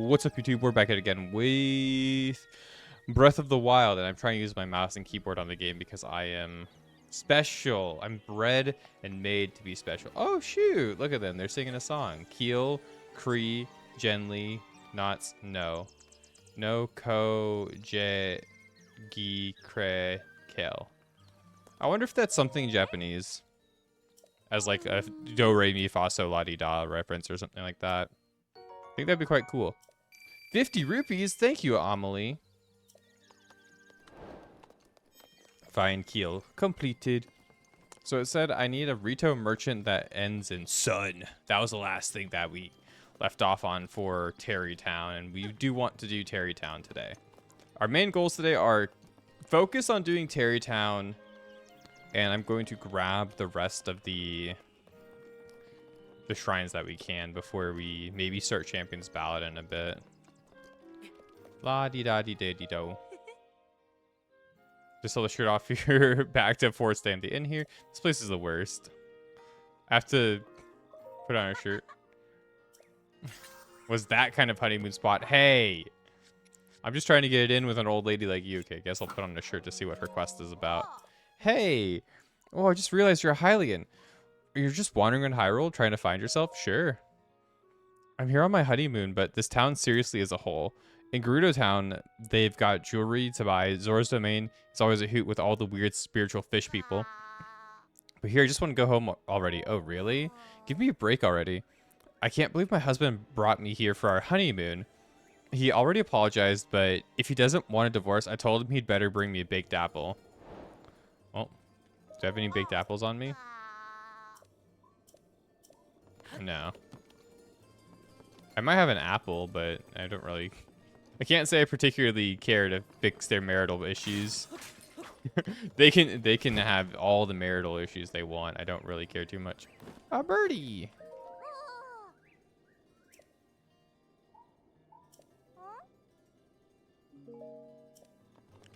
What's up, YouTube? We're back at it again with Breath of the Wild, and I'm trying to use my mouse and keyboard on the game because I am special. I'm bred and made to be special. Oh, shoot. Look at them. They're singing a song. Keel, Cree, Genly, Knots, no. No, Ko, Je, Gi, Kre, Kale. I wonder if that's something Japanese. As like a do, re, mi, fa, sol, la, di, da reference or something like that. I think that'd be quite cool. 50 rupees. Thank you, Amelie. Fine, Keel. Completed. So it said I need a Rito merchant that ends in Sun. That was the last thing that we left off on for Terrytown, and we do want to do Terrytown today. Our main goals today are focus on doing Terrytown, and I'm going to grab the rest of the shrines that we can before we maybe start Champion's Ballad in a bit. La di da di da di do. Just sell the shirt off your back to forward stay in the inn here. This place is the worst. I have to put on a shirt. Was that kind of honeymoon spot? Hey! I'm just trying to get it in with an old lady like you. Okay, guess I'll put on a shirt to see what her quest is about. Hey! Oh, I just realized you're a Hylian. You're just wandering in Hyrule trying to find yourself? Sure. I'm here on my honeymoon, but this town seriously is a whole. In Gerudo Town, they've got jewelry to buy. Zora's Domain is always a hoot with all the weird spiritual fish people. But here, I just want to go home already. Oh, really? Give me a break already. I can't believe my husband brought me here for our honeymoon. He already apologized, but if he doesn't want a divorce, I told him he'd better bring me a baked apple. Well, do I have any baked apples on me? No. I might have an apple, but I don't really... I can't say I particularly care to fix their marital issues. They can have all the marital issues they want. I don't really care too much. A birdie!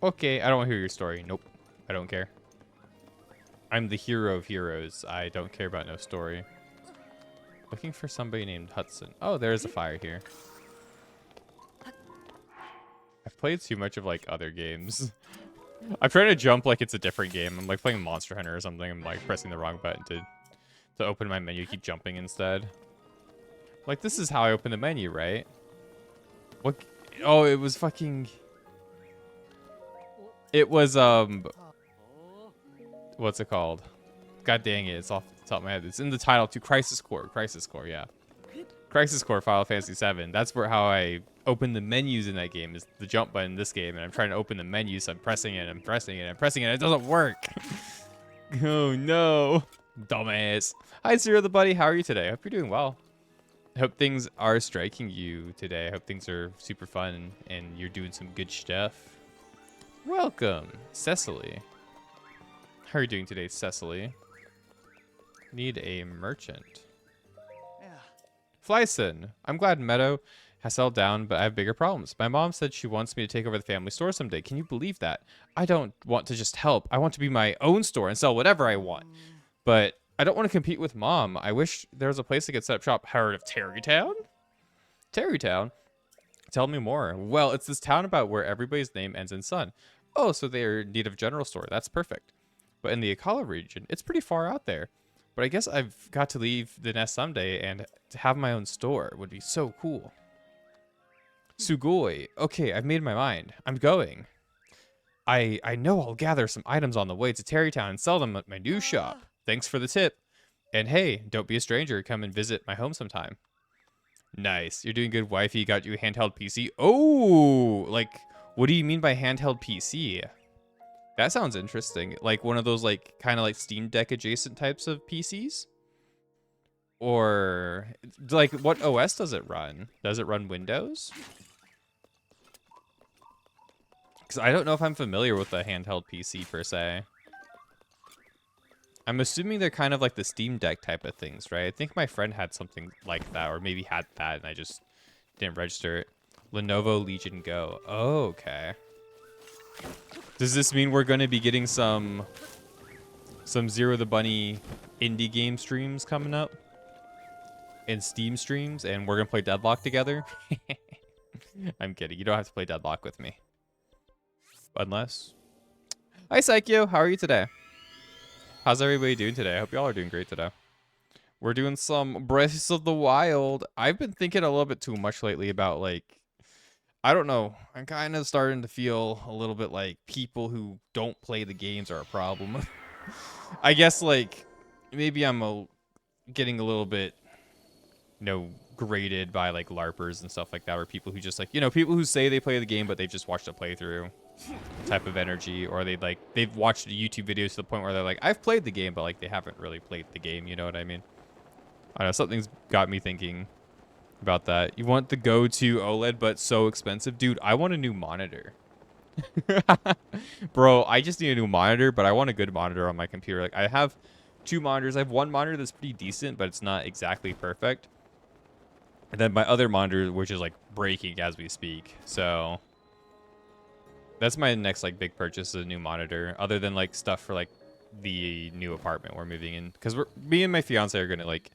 Okay, I don't want to hear your story. Nope. I don't care. I'm the hero of heroes. I don't care about no story. Looking for somebody named Hudson. Oh, there's a fire here. I've played too much of like other games. I'm trying to jump like it's a different game. I'm like playing Monster Hunter or something. I'm like pressing the wrong button to open my menu. Keep jumping instead. Like this is how I open the menu, right? What? Oh, it was fucking. It was what's it called? God dang it! It's off the top of my head. It's in the title too. Crisis Core. Crisis Core. Yeah. Crisis Core Final Fantasy VII. That's where how I open the menus in that game is the jump button in this game, and I'm trying to open the menu, so I'm pressing it, I'm pressing it, I'm pressing it. It doesn't work. Oh no, dumbass. Hi, Zero the buddy. How are you today? I hope you're doing well. I hope things are striking you today. I hope things are super fun and you're doing some good stuff. Welcome, Cecily. How are you doing today, Cecily? Need a merchant. Flyson, I'm glad Meadow has settled down, but I have bigger problems. My mom said she wants me to take over the family store someday. Can you believe that? I don't want to just help. I want to be my own store and sell whatever I want. But I don't want to compete with Mom. I wish there was a place I could set up shop. Heard of Terrytown? Terrytown? Tell me more. Well, it's this town about where everybody's name ends in Sun. Oh, so they're in need of a general store. That's perfect. But in the Akala region, it's pretty far out there. But I guess I've got to leave the nest someday, and to have my own store would be so cool. Sugoi. Okay, I've made my mind. I'm going. I know I'll gather some items on the way to Terrytown and sell them at my new shop. Thanks for the tip. And hey, don't be a stranger. Come and visit my home sometime. Nice. You're doing good, wifey. Got you a handheld PC. Oh, like, what do you mean by handheld PC? That sounds interesting. Like one of those like kind of like Steam Deck adjacent types of PCs? Or like what OS does it run? Does it run Windows? Because I don't know if I'm familiar with a handheld PC per se. I'm assuming they're kind of like the Steam Deck type of things, right? I think my friend had something like that, or maybe had that and I just didn't register it. Lenovo Legion Go. Oh, okay. Does this mean we're going to be getting some Zero the Bunny indie game streams coming up? And Steam streams, and we're going to play Deadlock together? I'm kidding. You don't have to play Deadlock with me. Unless. Hi, Psycho. How are you today? How's everybody doing today? I hope y'all are doing great today. We're doing some Breath of the Wild. I've been thinking a little bit too much lately about, like, I don't know. I'm kind of starting to feel a little bit like people who don't play the games are a problem. I guess, like, maybe I'm getting a little bit, graded by, like, LARPers and stuff like that, or people who just, like, people who say they play the game, but they've just watched a playthrough type of energy, or they've watched YouTube videos to the point where they're like, I've played the game, but, like, they haven't really played the game, you know what I mean? I don't know, something's got me thinking about that. You want the go-to OLED, but so expensive? Dude, I want a new monitor. Bro, I just need a new monitor, but I want a good monitor on my computer. Like, I have 2 monitors. I have one monitor that's pretty decent, but it's not exactly perfect. And then my other monitor, which is, like, breaking as we speak. So that's my next, like, big purchase, is a new monitor, other than, like, stuff for, like, the new apartment we're moving in. Because me and my fiance are going to, like,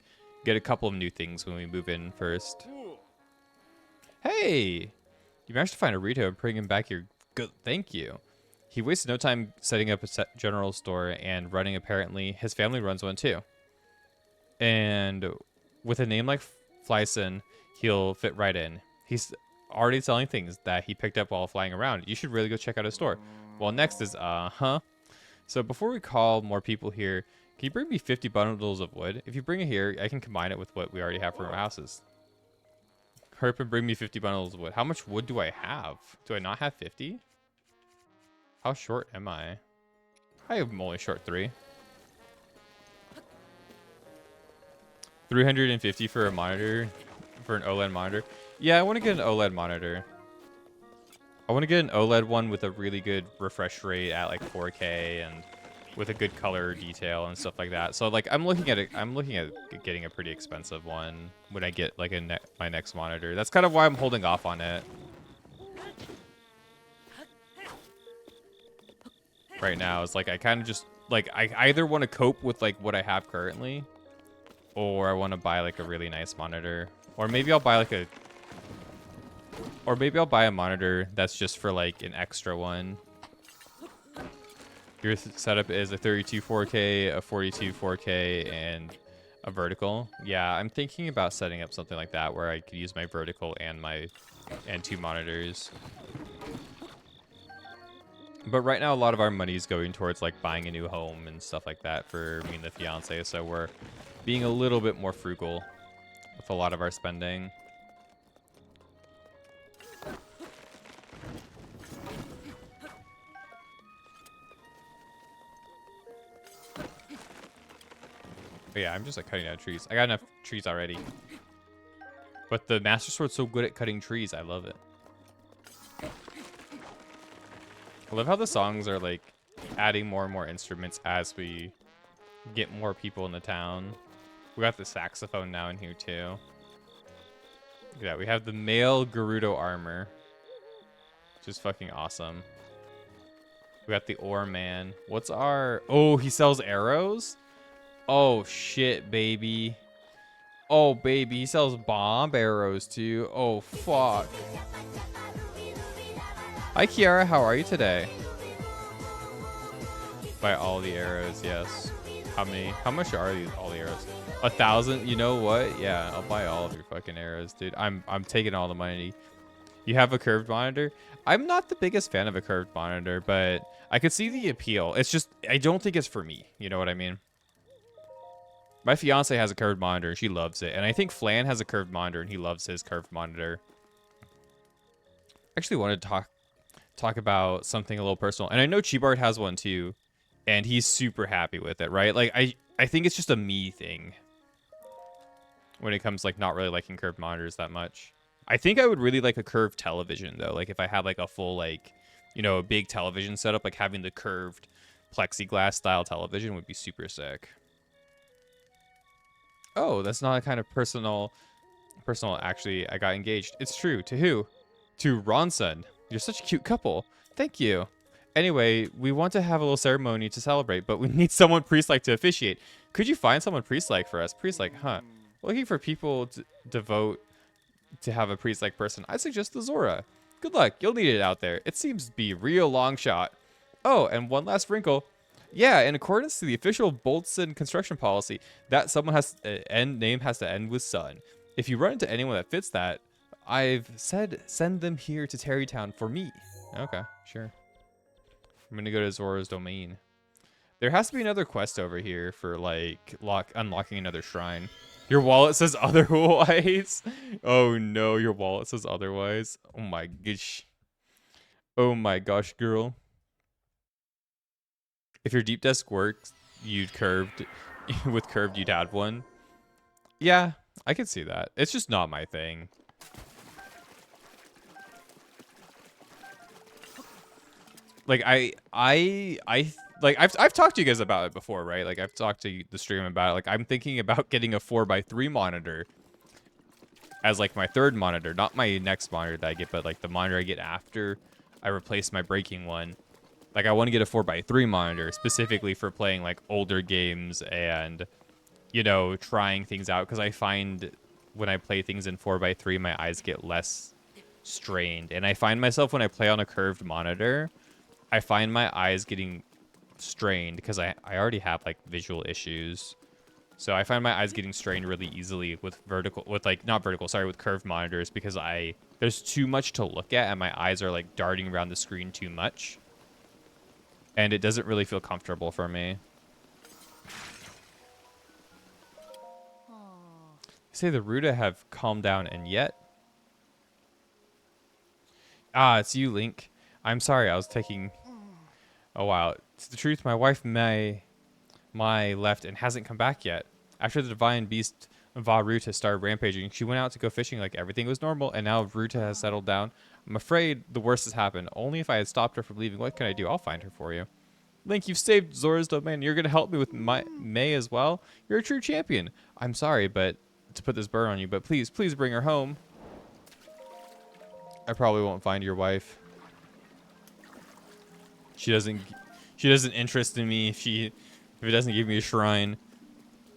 get a couple of new things when we move in first. Hey! You managed to find a Rito and bring him back here. Good, thank you. He wasted no time setting up a general store and running, apparently. His family runs one too. And with a name like Flyson, he'll fit right in. He's already selling things that he picked up while flying around. You should really go check out his store. Well, next is, So before we call more people here, can you bring me 50 bundles of wood? If you bring it here, I can combine it with what we already have from our houses. Hurry up and bring me 50 bundles of wood. How much wood do I have? Do I not have 50? How short am I? I am only short 3. 350 for a monitor, for an OLED monitor. Yeah, I want to get an OLED monitor. I want to get an OLED one with a really good refresh rate at like 4K and with a good color detail and stuff like that. So like I'm looking at getting a pretty expensive one when I get like my next monitor. That's kind of why I'm holding off on it right now. It's like I kind of just like I either want to cope with like what I have currently, or I want to buy like a really nice monitor, or maybe I'll buy a monitor that's just for like an extra one. Your setup is a 32 4K, a 42 4K, and a vertical. Yeah, I'm thinking about setting up something like that where I could use my vertical and 2 monitors. But right now, a lot of our money is going towards like buying a new home and stuff like that for me and the fiance. So we're being a little bit more frugal with a lot of our spending. But yeah, I'm just like cutting down trees. I got enough trees already. But the Master Sword's so good at cutting trees. I love it. I love how the songs are like adding more and more instruments as we get more people in the town. We got the saxophone now in here too. Look at that. We have the male Gerudo armor, which is fucking awesome. We got the Ore Man. What's our... Oh, he sells arrows? Oh, shit, baby. Oh, baby. He sells bomb arrows, too. Oh, fuck. Hi, Kiara. How are you today? Buy all the arrows, yes. How many? How much are these, all the arrows? 1,000? You know what? Yeah, I'll buy all of your fucking arrows, dude. I'm taking all the money. You have a curved monitor? I'm not the biggest fan of a curved monitor, but I could see the appeal. It's just, I don't think it's for me. You know what I mean? My fiance has a curved monitor and she loves it. And I think Flan has a curved monitor and he loves his curved monitor. I actually wanted to talk about something a little personal. And I know Chibart has one too. And he's super happy with it, right? Like, I think it's just a me thing when it comes like not really liking curved monitors that much. I think I would really like a curved television though. Like if I had like a full like, a big television setup, like having the curved plexiglass style television would be super sick. Oh, that's not a kind of personal. Actually, I got engaged. It's true. To who? To Ronson. You're such a cute couple. Thank you. Anyway, we want to have a little ceremony to celebrate, but we need someone priest-like to officiate. Could you find someone priest-like for us? Priest-like, huh? Looking for people to devote to have a priest-like person, I suggest the Zora. Good luck, you'll need it out there. It seems to be a real long shot. Oh, and one last wrinkle. Yeah, in accordance to the official Boltzmann construction policy, that someone has name has to end with son. If you run into anyone that fits that, I've said send them here to Terrytown for me. Okay, sure. I'm gonna go to Zora's domain. There has to be another quest over here for like unlocking another shrine. Your wallet says otherwise. Oh no, your wallet says otherwise. Oh my gosh. Oh my gosh, girl. If your deep desk works, you'd curved with curved you'd add one. Yeah, I could see that. It's just not my thing. Like I've talked to you guys about it before, right? Like I've talked to the stream about it. Like I'm thinking about getting a 4x3 monitor as like my third monitor, not my next monitor that I get, but like the monitor I get after I replace my breaking one. Like I want to get a 4x3 monitor specifically for playing like older games and, you know, trying things out, because I find when I play things in 4x3 my eyes get less strained, and I find myself when I play on a curved monitor, I find my eyes getting strained because I already have like visual issues. So I find my eyes getting strained really easily with with curved monitors, because there's too much to look at and my eyes are like darting around the screen too much. And it doesn't really feel comfortable for me. You say the Ruta have calmed down, and yet... Ah, it's you, Link. I'm sorry, I was taking a while. It's the truth, my wife Mai left and hasn't come back yet. After the divine beast Va Ruta started rampaging, she went out to go fishing like everything was normal, and now Ruta has settled down. I'm afraid the worst has happened. Only if I had stopped her from leaving. What can I do? I'll find her for you. Link, you've saved Zora's domain. You're going to help me with May as well? You're a true champion. I'm sorry to put this burden on you, but please bring her home. I probably won't find your wife. She doesn't interest in me if it doesn't give me a shrine.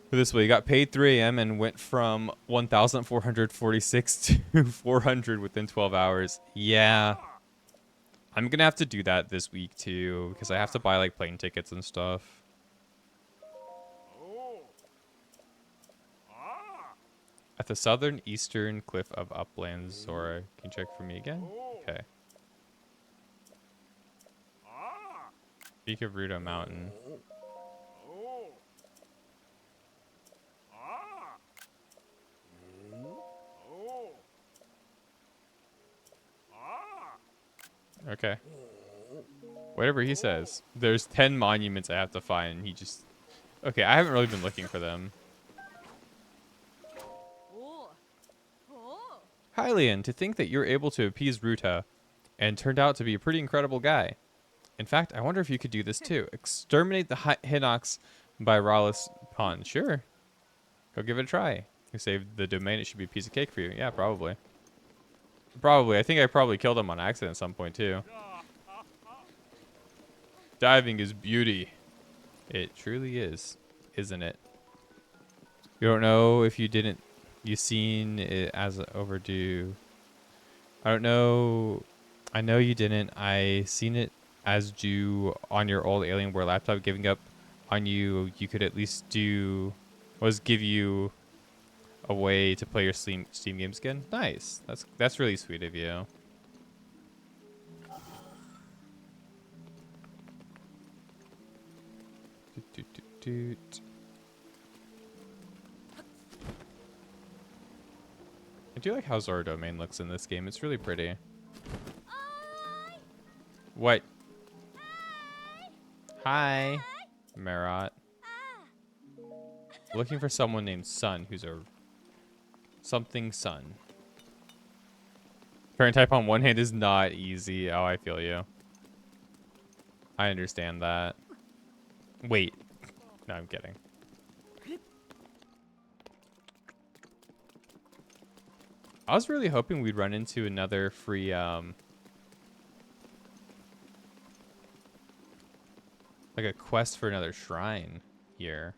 This way, you got paid 3 a.m. and went from 1,446 to 400 within 12 hours. Yeah. I'm going to have to do that this week too, because I have to buy like plane tickets and stuff. At the southern eastern cliff of Uplands, Zora. Can you check for me again? Okay. Peak of Ruta Mountain. Okay. Whatever he says. There's 10 monuments I have to find. He just... Okay, I haven't really been looking for them. Hylian, to think that you're able to appease Ruta and turned out to be a pretty incredible guy. In fact, I wonder if you could do this too. Exterminate the Hinox by Rallis Pond. Sure. Go give it a try. You saved the domain. It should be a piece of cake for you. Yeah, probably. Probably. I think I probably killed him on accident at some point too. Diving is beauty. It truly is, isn't it? You don't know if you seen it as overdue. I don't know. I know you didn't. I seen it as due on your old Alienware laptop. Giving up on you could at least do was give you a way to play your Steam games again. Nice. That's really sweet of you. I do like how Zora domain looks in this game. It's really pretty. What? Hi, Marat. Looking for someone named Sun, who's a something Sun. Parent type on one hand is not easy. Oh, I feel you. I understand that. Wait. No, I'm kidding. I was really hoping we'd run into another free, like a quest for another shrine here.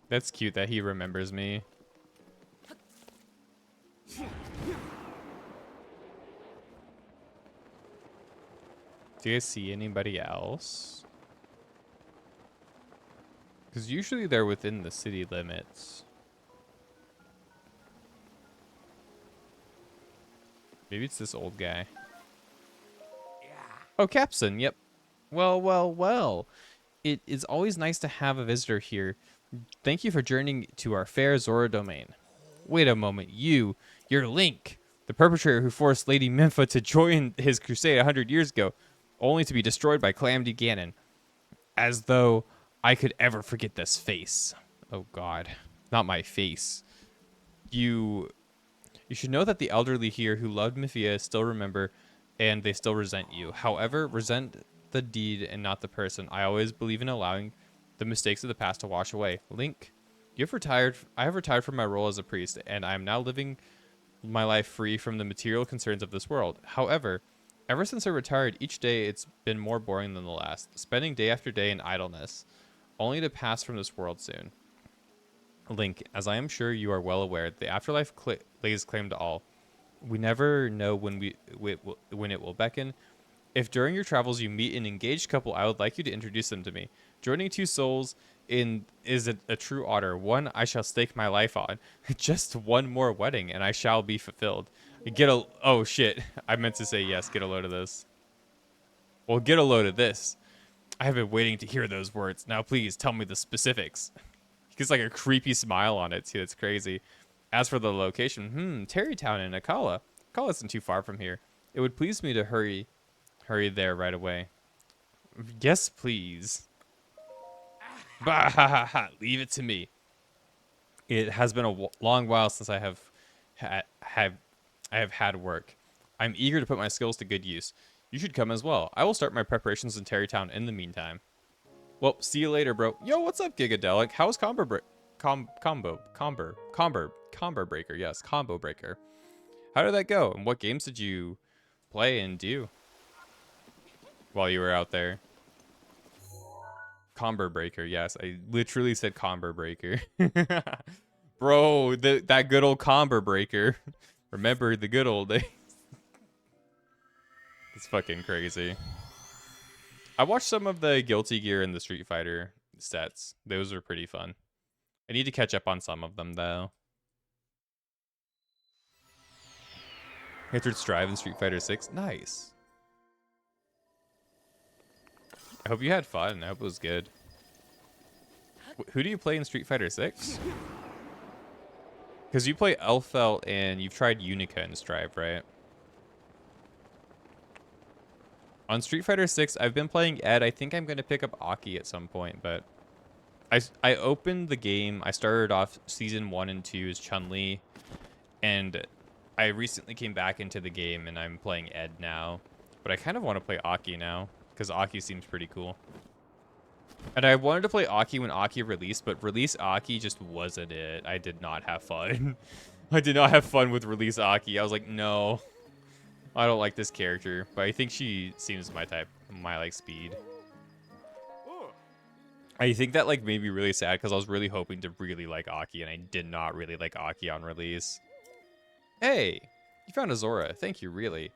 That's cute that he remembers me. Do you guys see anybody else? Because usually they're within the city limits. Maybe it's this old guy. Oh, Capson, yep. Well, well, well. It is always nice to have a visitor here. Thank you for journeying to our fair Zora domain. Wait a moment, you're Link, the perpetrator who forced Lady Minfa to join his crusade 100 years ago, only to be destroyed by Calamity Ganon. As though I could ever forget this face. Oh god, not my face. You should know that the elderly here who loved Mifia still remember, and they still resent you. However, resent the deed and not the person. I always believe in allowing the mistakes of the past to wash away. Link, I have retired from my role as a priest, and I am now living my life free from the material concerns of this world. However, ever since I retired, each day it's been more boring than the last, spending day after day in idleness, only to pass from this world soon. Link, as I am sure you are well aware, the afterlife lays claim to all. We never know when it will beckon. If during your travels you meet an engaged couple, I would like you to introduce them to me. Joining two souls is a true honor, one I shall stake my life on. Just one more wedding, and I shall be fulfilled. Oh shit! I meant to say yes. Get a load of this. Well, get a load of this. I have been waiting to hear those words. Now, please tell me the specifics. He gets like a creepy smile on it too. It's crazy. As for the location, Terrytown in Akala. Akala isn't too far from here. It would please me to hurry there right away. Yes, please. Bah, ha, ha, ha. Leave it to me. It has been a long while since I have had work. I'm eager to put my skills to good use. You should come as well. I will start my preparations in Terrytown in the meantime. Well, see you later, bro. Yo, what's up, Gigadelic? How's Combo Breaker? Yes, Combo Breaker. How did that go? And what games did you play and do while you were out there? Combo Breaker, yes. I literally said Combo Breaker. Bro, that good old Combo Breaker. Remember the good old days. It's fucking crazy. I watched some of the Guilty Gear and the Street Fighter sets. Those were pretty fun. I need to catch up on some of them, though. Entered Strive in Street Fighter 6. Nice. I hope you had fun. I hope it was good. Who do you play in Street Fighter 6? Because you play Elfelt and you've tried Unica in Strive, right? On Street Fighter 6, I've been playing Ed. I think I'm going to pick up Aki at some point, but I opened the game. I started off Season 1 and 2 as Chun-Li, and I recently came back into the game, and I'm playing Ed now. But I kind of want to play Aki now, because Aki seems pretty cool. And I wanted to play Aki when Aki released, but release Aki just wasn't it. I did not have fun. I did not have fun with release Aki. I was like, no. I don't like this character, but I think she seems my type, my like speed. I think that like made me really sad because I was really hoping to really like Aki, and I did not really like Aki on release. Hey, you found a Zora. Thank you, really.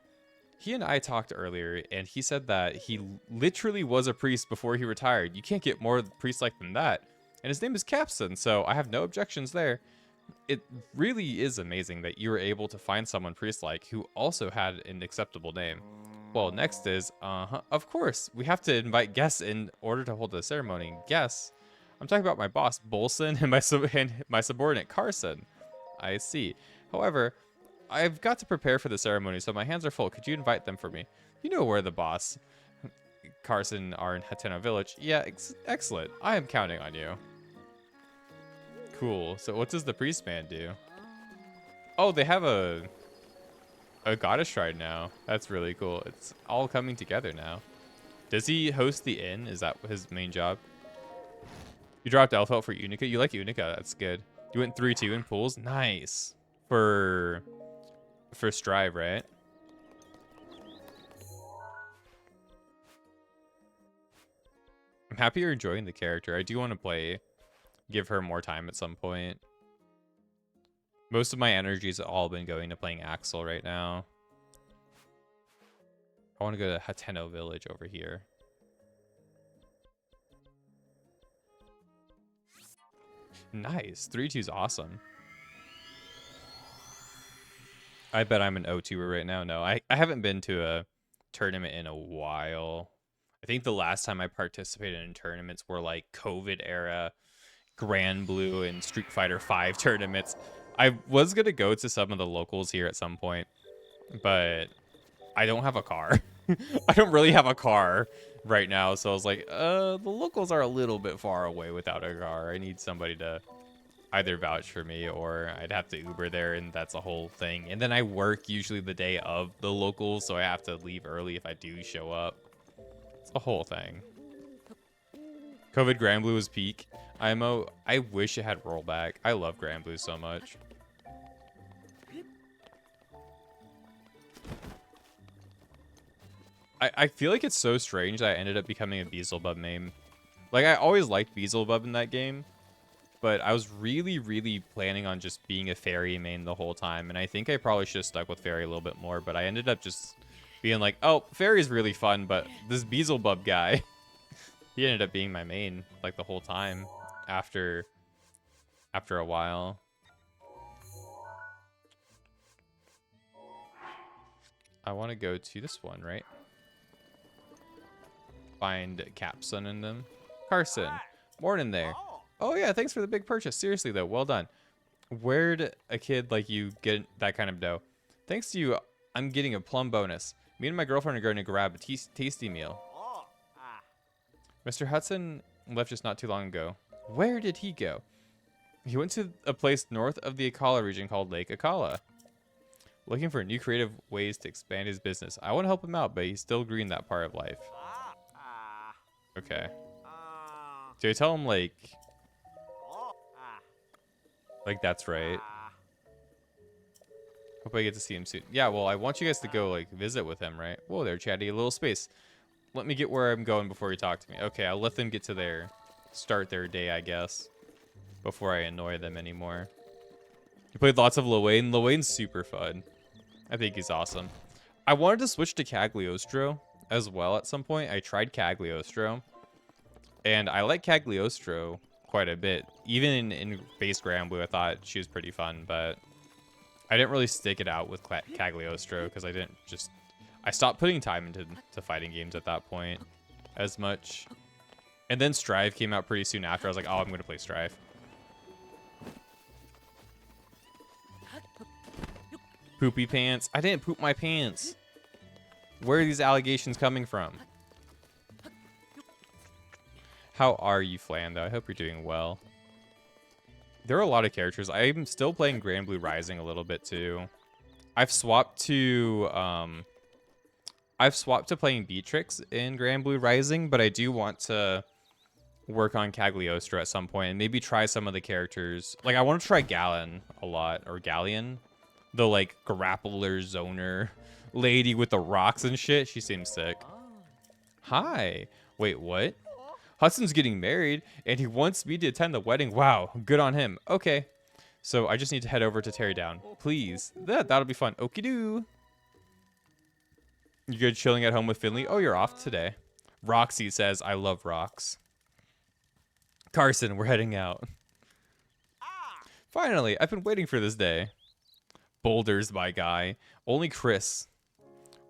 He and I talked earlier, and he said that he literally was a priest before he retired. You can't get more priest-like than that. And his name is Capson, so I have no objections there. It really is amazing that you were able to find someone priest-like who also had an acceptable name. Well, next is, of course, we have to invite guests in order to hold the ceremony. Guests? I'm talking about my boss, Bolson, and my subordinate, Carson. I see. However, I've got to prepare for the ceremony, so my hands are full. Could you invite them for me? You know where the boss, Carson, are in Hateno Village. Yeah, excellent. I am counting on you. Cool. So what does the priest man do? Oh, they have a goddess shrine now. That's really cool. It's all coming together now. Does he host the inn? Is that his main job? You dropped Elfelt for Unica. You like Unica. That's good. You went 3-2 in pools. Nice. For Strive, right? I'm happy you're enjoying the character. I do want to give her more time at some point. Most of my energy's all been going to playing Axel right now. I want to go to Hateno Village over here. Nice. 3-2 is awesome. I bet I'm an O2er right now. No, I haven't been to a tournament in a while. I think the last time I participated in tournaments were like COVID era Grand Blue and Street Fighter 5 tournaments. I was going to go to some of the locals here at some point, but I don't have a car. I don't really have a car right now, so I was like, the locals are a little bit far away without a car. I need somebody to either vouch for me or I'd have to Uber there, and that's a whole thing. And then I work usually the day of the locals, so I have to leave early if I do show up. It's a whole thing. COVID Grand Blue was peak. IMO, I wish it had rollback. I love Grand Blue so much. I feel like it's so strange that I ended up becoming a Beelzebub main. Like, I always liked Beelzebub in that game, but I was really, really planning on just being a Fairy main the whole time, and I think I probably should have stuck with Fairy a little bit more, but I ended up just being like, oh, Fairy's really fun, but this Beelzebub guy, he ended up being my main, like, the whole time after a while. I want to go to this one, right? Find Capsun in them. Carson, morning there. Oh yeah, thanks for the big purchase. Seriously though, well done. Where'd a kid like you get that kind of dough? Thanks to you, I'm getting a plum bonus. Me and my girlfriend are going to grab a tasty meal. Mr. Hudson left just not too long ago. Where did he go? He went to a place north of the Akala region called Lake Akala. Looking for new creative ways to expand his business. I want to help him out, but he's still green that part of life. Okay. So I tell him like that's right. Hope I get to see him soon. Yeah, well, I want you guys to go like visit with him, right? Whoa there, Chatty, a little space. Let me get where I'm going before you talk to me. Okay, I'll let them get to start their day, I guess, before I annoy them anymore. You played lots of Lil Wayne. Lil Wayne's super fun. I think he's awesome. I wanted to switch to Cagliostro as well at some point. I tried Cagliostro, and I like Cagliostro quite a bit. Even in base Grand Blue, I thought she was pretty fun, but I didn't really stick it out with Cagliostro because I stopped putting time into fighting games at that point as much. And then Strive came out pretty soon after. I was like, oh, I'm going to play Strive. Poopy pants. I didn't poop my pants. Where are these allegations coming from? How are you, Flan, though? I hope you're doing well. There are a lot of characters. I'm still playing Grand Blue Rising a little bit, too. I've swapped to playing Beatrix in Grand Blue Rising, but I do want to work on Cagliostro at some point and maybe try some of the characters. Like, I want to try Galen a lot, or Galleon. The, like, grappler zoner lady with the rocks and shit. She seems sick. Hi. Wait, what? Hudson's getting married, and he wants me to attend the wedding. Wow, good on him. Okay. So I just need to head over to tear down. Please. That'll be fun. Okie doo. You good chilling at home with Finley? Oh, you're off today. Roxy says, I love rocks. Carson, we're heading out. Finally, I've been waiting for this day. Boulders, my guy. Only Chris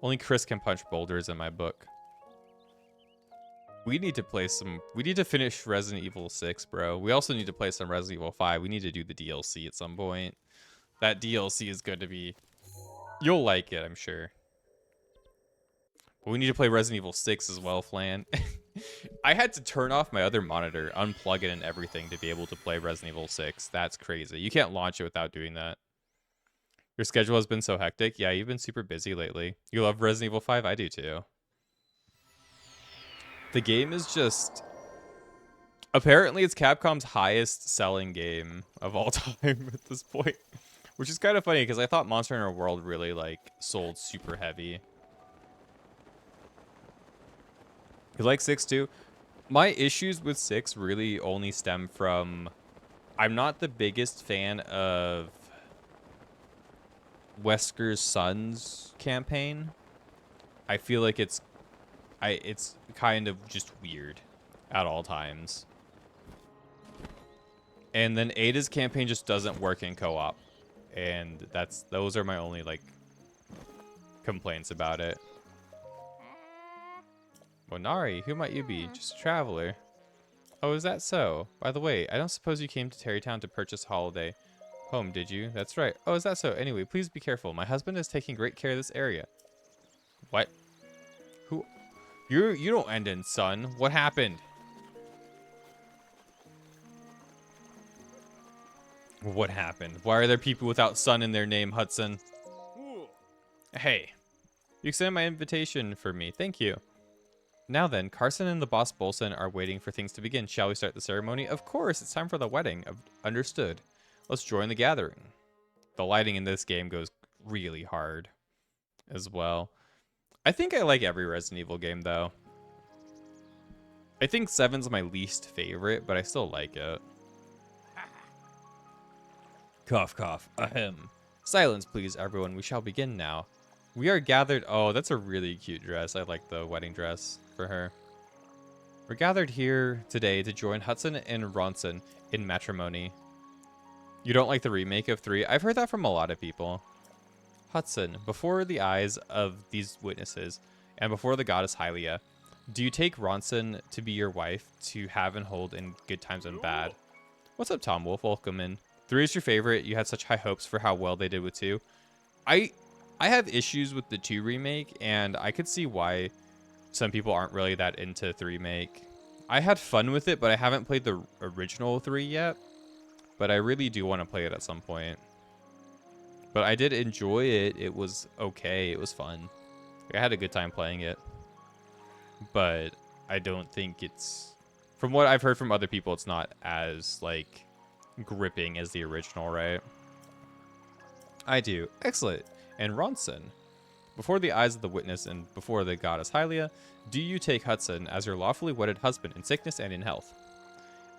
can punch boulders in my book. We need to finish Resident Evil 6, bro. We also need to play some Resident Evil 5. We need to do the DLC at some point. That DLC is going to be... You'll like it, I'm sure. But we need to play Resident Evil 6 as well, Flan. I had to turn off my other monitor, unplug it and everything to be able to play Resident Evil 6. That's crazy. You can't launch it without doing that. Your schedule has been so hectic. Yeah, you've been super busy lately. You love Resident Evil 5? I do too. The game is just... Apparently, it's Capcom's highest selling game of all time at this point. Which is kind of funny, because I thought Monster Hunter World really, like, sold super heavy. You like 6 too? My issues with 6 really only stem from I'm not the biggest fan of Wesker's son's campaign. I feel like it's kind of just weird at all times. And then Ada's campaign just doesn't work in co-op. And those are my only like complaints about it. Monari, who might you be? Just a traveler. Oh, is that so? By the way, I don't suppose you came to Terrytown to purchase holiday home, did you? That's right. Oh, is that so? Anyway, please be careful. My husband is taking great care of this area. What? Who? You don't end in son. What happened? What happened? Why are there people without son in their name, Hudson? Hey, you extended my invitation for me. Thank you. Now then, Carson and the boss Bolson are waiting for things to begin. Shall we start the ceremony? Of course, it's time for the wedding. Understood. Let's join the gathering. The lighting in this game goes really hard as well. I think I like every Resident Evil game, though. I think 7's my least favorite, but I still like it. Cough, cough. Ahem. Silence, please, everyone. We shall begin now. We are gathered... Oh, that's a really cute dress. I like the wedding dress for her. We're gathered here today to join Hudson and Ronson in matrimony. You don't like the remake of 3? I've heard that from a lot of people. Hudson, before the eyes of these witnesses, and before the goddess Hylia, do you take Ronson to be your wife to have and hold in good times and bad? What's up, Tom Wolf? Welcome in. 3 is your favorite. You had such high hopes for how well they did with 2. I have issues with the 2 remake, and I could see why some people aren't really that into the remake. I had fun with it, but I haven't played the original 3 yet. But I really do want to play it at some point. But I did enjoy it. It was okay. It was fun. I had a good time playing it. But I don't think it's... From what I've heard from other people, it's not as, like, gripping as the original, right? I do. Excellent. And Ronson, before the eyes of the witness and before the goddess Hylia, do you take Hudson as your lawfully wedded husband in sickness and in health?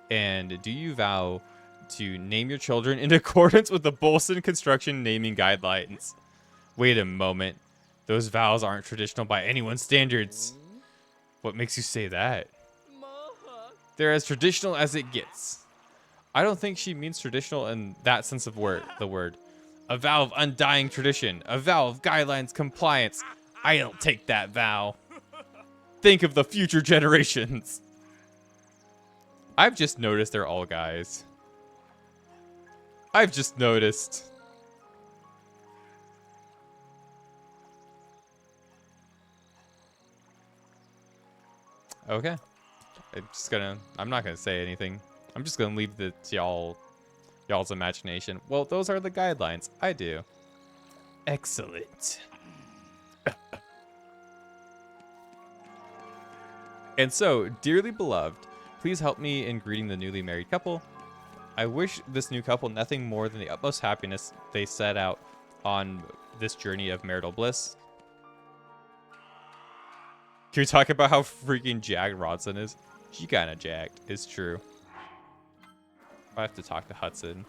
And do you vow to name your children in accordance with the Bolson construction naming guidelines? Wait a moment. Those vows aren't traditional by anyone's standards. What makes you say that? They're as traditional as it gets. I don't think she means traditional in that sense of the word. A vow of undying tradition. A vow of guidelines compliance. I don't take that vow. Think of the future generations. I've just noticed they're all guys. I've just noticed. Okay. I'm not gonna say anything. I'm just gonna leave it to y'all's imagination. Well, those are the guidelines. I do. Excellent. And so, dearly beloved, please help me in greeting the newly married couple. I wish this new couple nothing more than the utmost happiness they set out on this journey of marital bliss. Can we talk about how freaking jacked Ronson is? She kinda jacked. It's true. I have to talk to Hudson.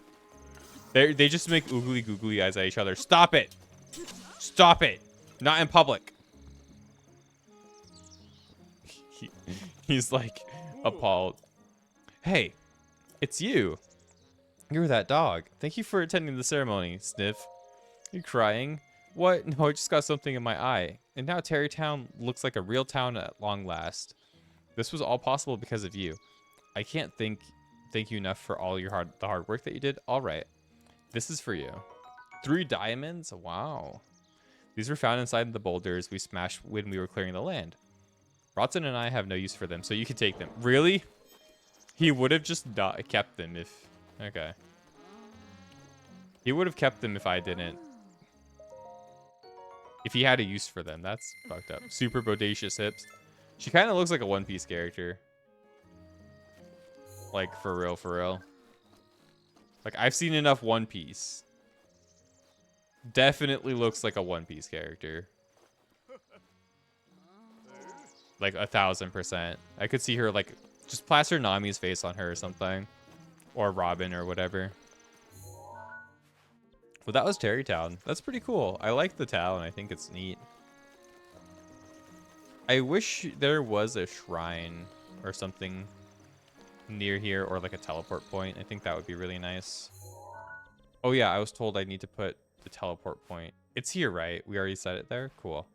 They just make oogly googly eyes at each other. Stop it! Stop it! Not in public. He's like appalled. Hey, it's you. You're that dog. Thank you for attending the ceremony, Sniff. You crying? What? No, I just got something in my eye. And now Terrytown looks like a real town at long last. This was all possible because of you. I can't thank you enough for all your the hard work that you did. All right. This is for you. 3 diamonds? Wow. These were found inside the boulders we smashed when we were clearing the land. Ronson and I have no use for them, so you can take them. Really? He would have just kept them if... Okay. He would have kept them if I didn't. If he had a use for them. That's fucked up. Super bodacious hips. She kind of looks like a One Piece character. Like, for real, for real. Like, I've seen enough One Piece. Definitely looks like a One Piece character. Like, 1000%. I could see her, like, Just plaster Nami's face on her or something. Or Robin or whatever. Well, that was Terrytown. That's pretty cool. I like the town. I think it's neat. I wish there was a shrine or something near here, or like a teleport point. I think that would be really nice. Oh yeah, I was told I need to put the teleport point. It's here, right? We already set it there? Cool.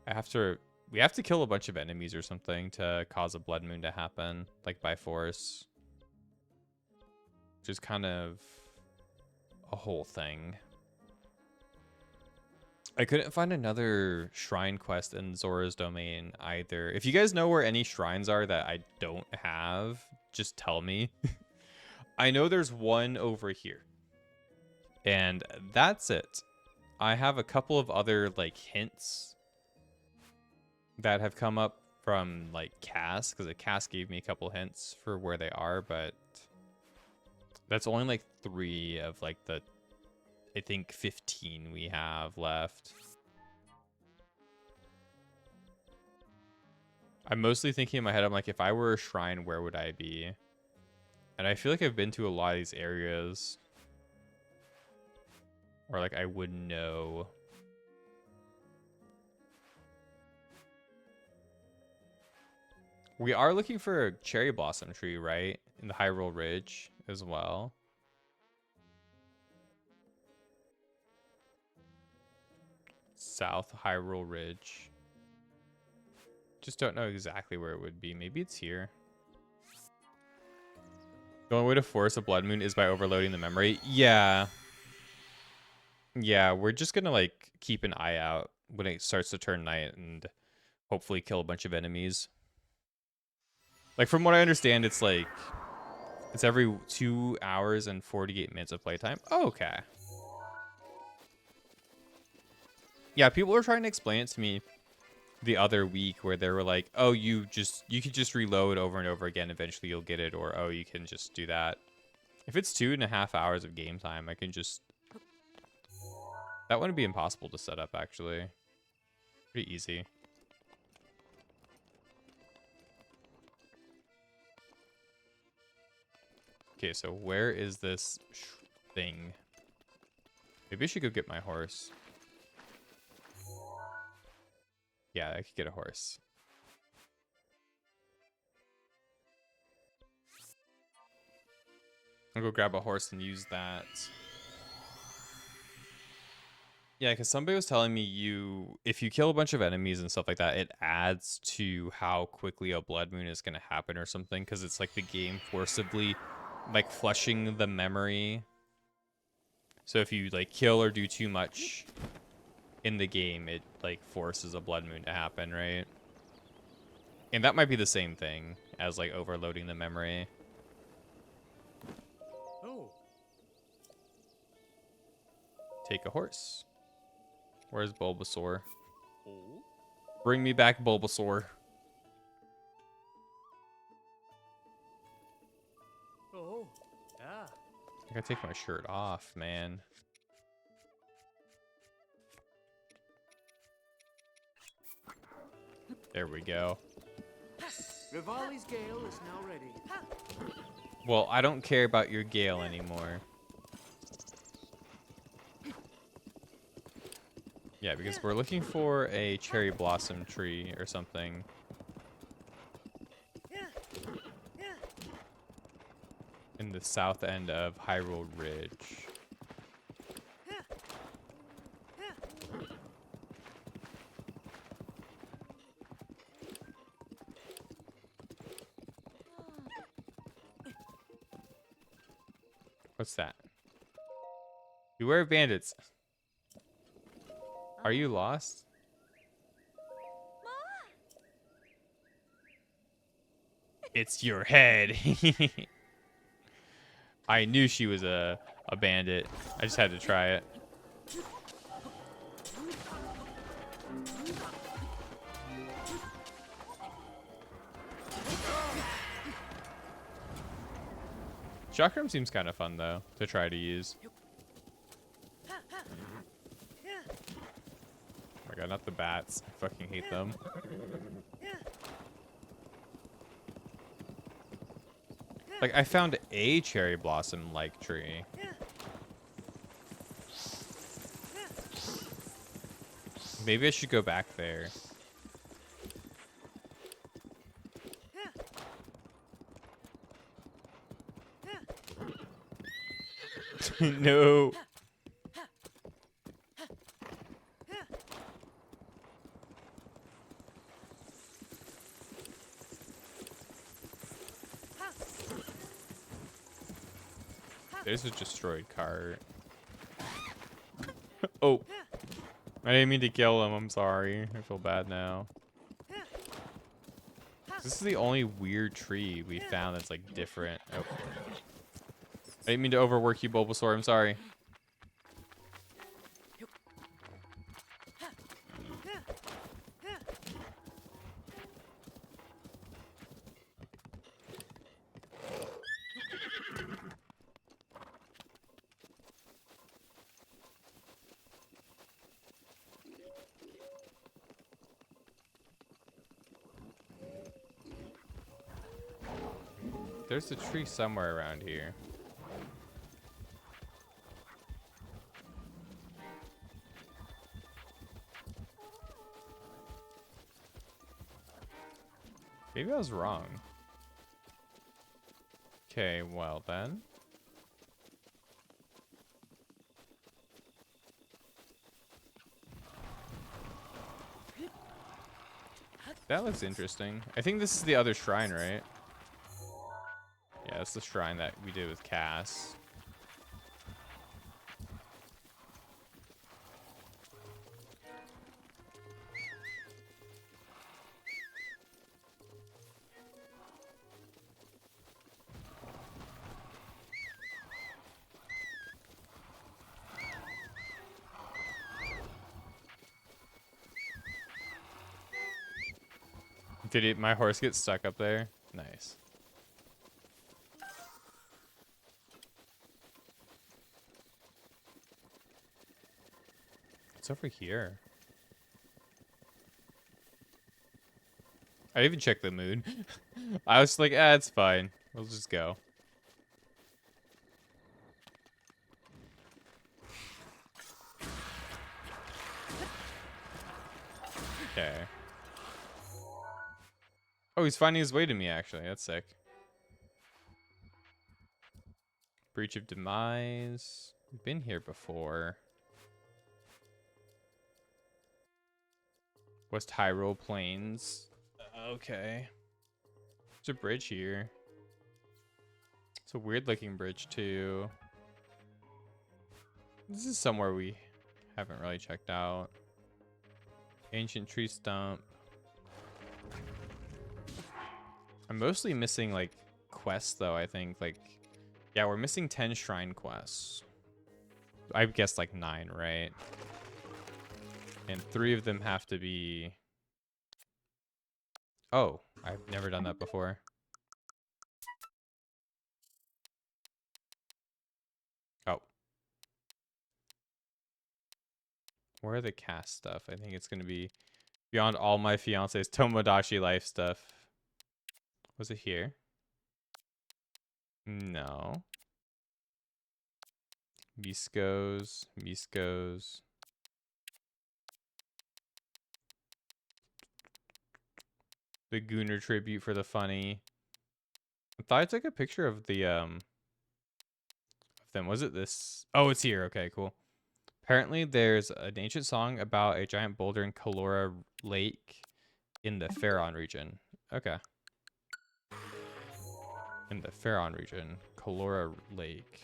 We have to kill a bunch of enemies or something to cause a blood moon to happen, like by force. Which is kind of a whole thing. I couldn't find another shrine quest in Zora's domain either. If you guys know where any shrines are that I don't have, just tell me. I know there's one over here. And that's it. I have a couple of other like hints that have come up from like Cass, because Cass gave me a couple hints for where they are, but that's only like 3 of like the, I think 15 we have left. I'm mostly thinking in my head, I'm like, if I were a shrine, where would I be? And I feel like I've been to a lot of these areas. Or like I would know. We are looking for a cherry blossom tree, right? In the Hyrule Ridge as well. South Hyrule Ridge. Just don't know exactly where it would be. Maybe it's here. The only way to force a blood moon is by overloading the memory. Yeah. Yeah, we're just gonna like keep an eye out when it starts to turn night and hopefully kill a bunch of enemies. Like from what I understand, it's like it's every 2 hours and 48 minutes of playtime. Oh, okay. Yeah, people were trying to explain it to me the other week where they were like, oh, you could just reload over and over again, eventually you'll get it, or oh, you can just do that. If it's 2.5 hours of game time, I can just, that wouldn't be impossible to set up, actually. Pretty easy. Okay, so where is this thing? Maybe I should go get my horse. Yeah, I could get a horse. I'll go grab a horse and use that. Yeah, because somebody was telling me if you kill a bunch of enemies and stuff like that, it adds to how quickly a blood moon is going to happen or something, because it's like the game forcibly like flushing the memory. So if you like kill or do too much in the game, it like forces a blood moon to happen, right? And that might be the same thing as like overloading the memory. Oh. Take a horse. Where's Bulbasaur? Oh. Bring me back Bulbasaur. Oh. Ah. I gotta take my shirt off, man. There we go. Rivali's gale is now ready. Well, I don't care about your gale anymore. Yeah, because we're looking for a cherry blossom tree or something. In the south end of Hyrule Ridge. What's that? Beware of bandits. Are you lost? It's your head. I knew she was a bandit. I just had to try it. Chakram seems kind of fun, though, to try to use. Oh my god, not the bats. I fucking hate them. Like, I found a cherry blossom like tree. Maybe I should go back there. No. There's a destroyed cart. Oh. I didn't mean to kill him. I'm sorry. I feel bad now. This is the only weird tree we found that's like different. Oh. I didn't mean to overwork you, Bulbasaur. I'm sorry. There's a tree somewhere around here. Maybe I was wrong. Okay, well then. That looks interesting. I think this is the other shrine, right? Yeah, it's the shrine that we did with Cass. Did my horse get stuck up there? Nice. It's over here. I even checked the moon. I was like, ah, it's fine. We'll just go. Okay. Oh, he's finding his way to me, actually. That's sick. Breach of Demise. We've been here before. West Hyrule Plains. Okay. There's a bridge here. It's a weird looking bridge too. This is somewhere we haven't really checked out. Ancient tree stump. I'm mostly missing like quests though, I think. Like, yeah, we're missing 10 shrine quests. I guess like 9, right? And 3 of them have to be... Oh, I've never done that before. Oh. Where are the cast stuff? I think it's going to be Beyond All My Fiance's Tomodachi Life stuff. Was it here? No. Misko's. The Gooner tribute for the funny. I thought I took a picture of the of them. Was it this? Oh, it's here. Okay, cool. Apparently, there's an ancient song about a giant boulder in Kalora Lake in the Pharaon region. Okay. In the Pharaon region, Kalora Lake.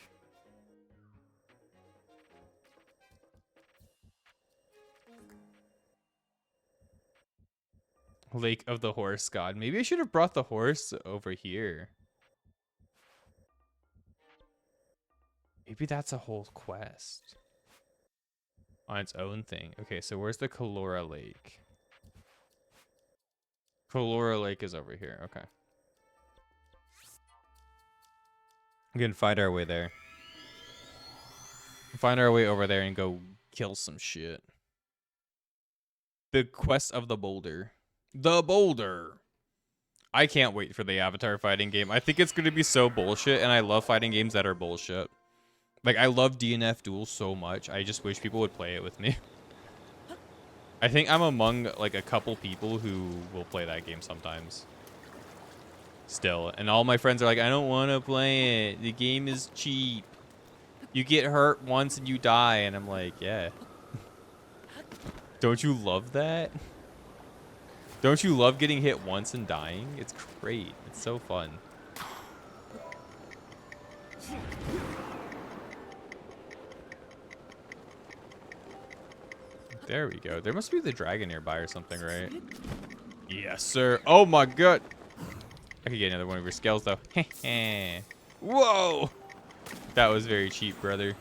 Lake of the Horse God. Maybe I should have brought the horse over here. Maybe that's a whole quest on its own thing. Okay, so where's the Kalora Lake? Kalora Lake is over here. Okay. We can find our way there. Find our way over there and go kill some shit. The quest of the boulder. The boulder. I can't wait for the Avatar fighting game. I think it's going to be so bullshit, and I love fighting games that are bullshit. Like, I love DNF Duel so much. I just wish people would play it with me. I think I'm among, like, a couple people who will play that game sometimes. Still. And all my friends are like, I don't want to play it. The game is cheap. You get hurt once and you die. And I'm like, yeah. Don't you love that? Don't you love getting hit once and dying? It's great. It's so fun. There we go. There must be the dragon nearby or something, right? Yes, sir. Oh my god. I could get another one of your scales, though. Whoa! That was very cheap, brother.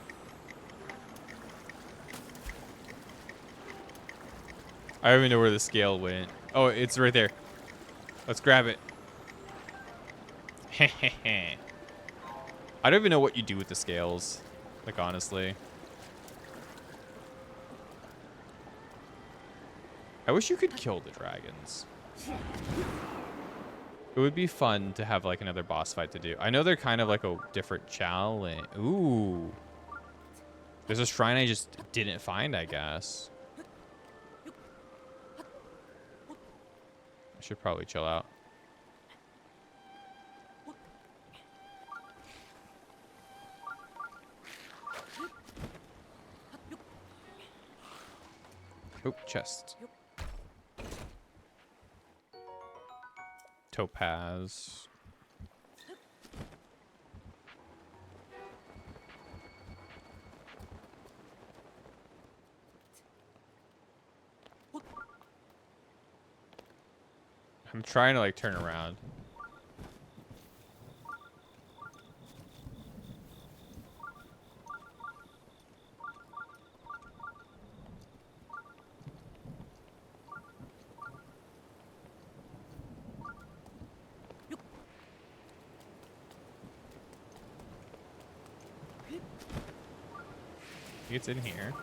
I don't even know where the scale went. Oh, it's right there. Let's grab it. I don't even know what you do with the scales. Like, honestly. I wish you could kill the dragons. It would be fun to have, like, another boss fight to do. I know they're kind of like a different challenge. Ooh. There's a shrine I just didn't find, I guess. I should probably chill out. Oh, chest. Topaz. I'm trying to, like, turn around. It's in here.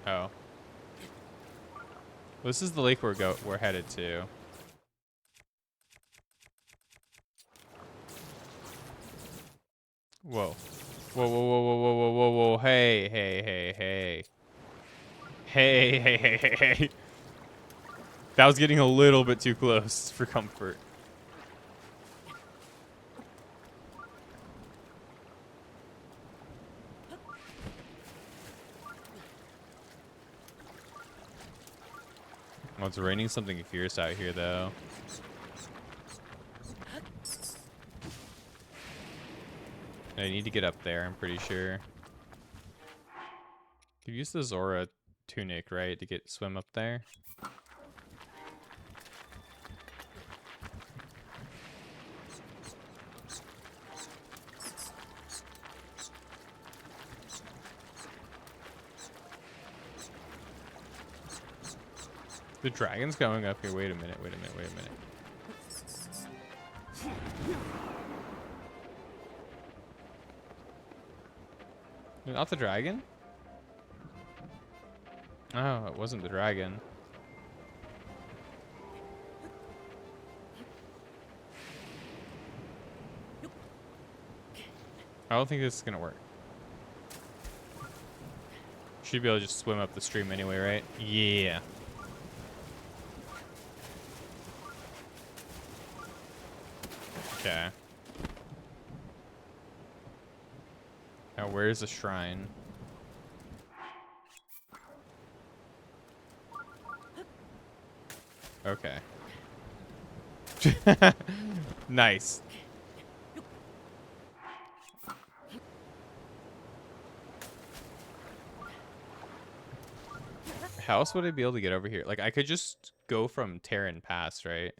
Oh. Well, this is the lake we're headed to. Whoa. Whoa, whoa, whoa, whoa, whoa, whoa, whoa, whoa. Hey, hey, hey, hey. Hey, hey, hey, hey, hey. That was getting a little bit too close for comfort. Oh, it's raining something fierce out here, though. I need to get up there, I'm pretty sure. You use the Zora tunic, right, to swim up there? The dragon's going up here. Wait a minute, wait a minute, wait a minute. Not the dragon? Oh, it wasn't the dragon. I don't think this is gonna work. Should be able to just swim up the stream anyway, right? Yeah. Okay. Now where's the shrine? Okay. Nice. How else would I be able to get over here? Like, I could just go from Terran Pass, right?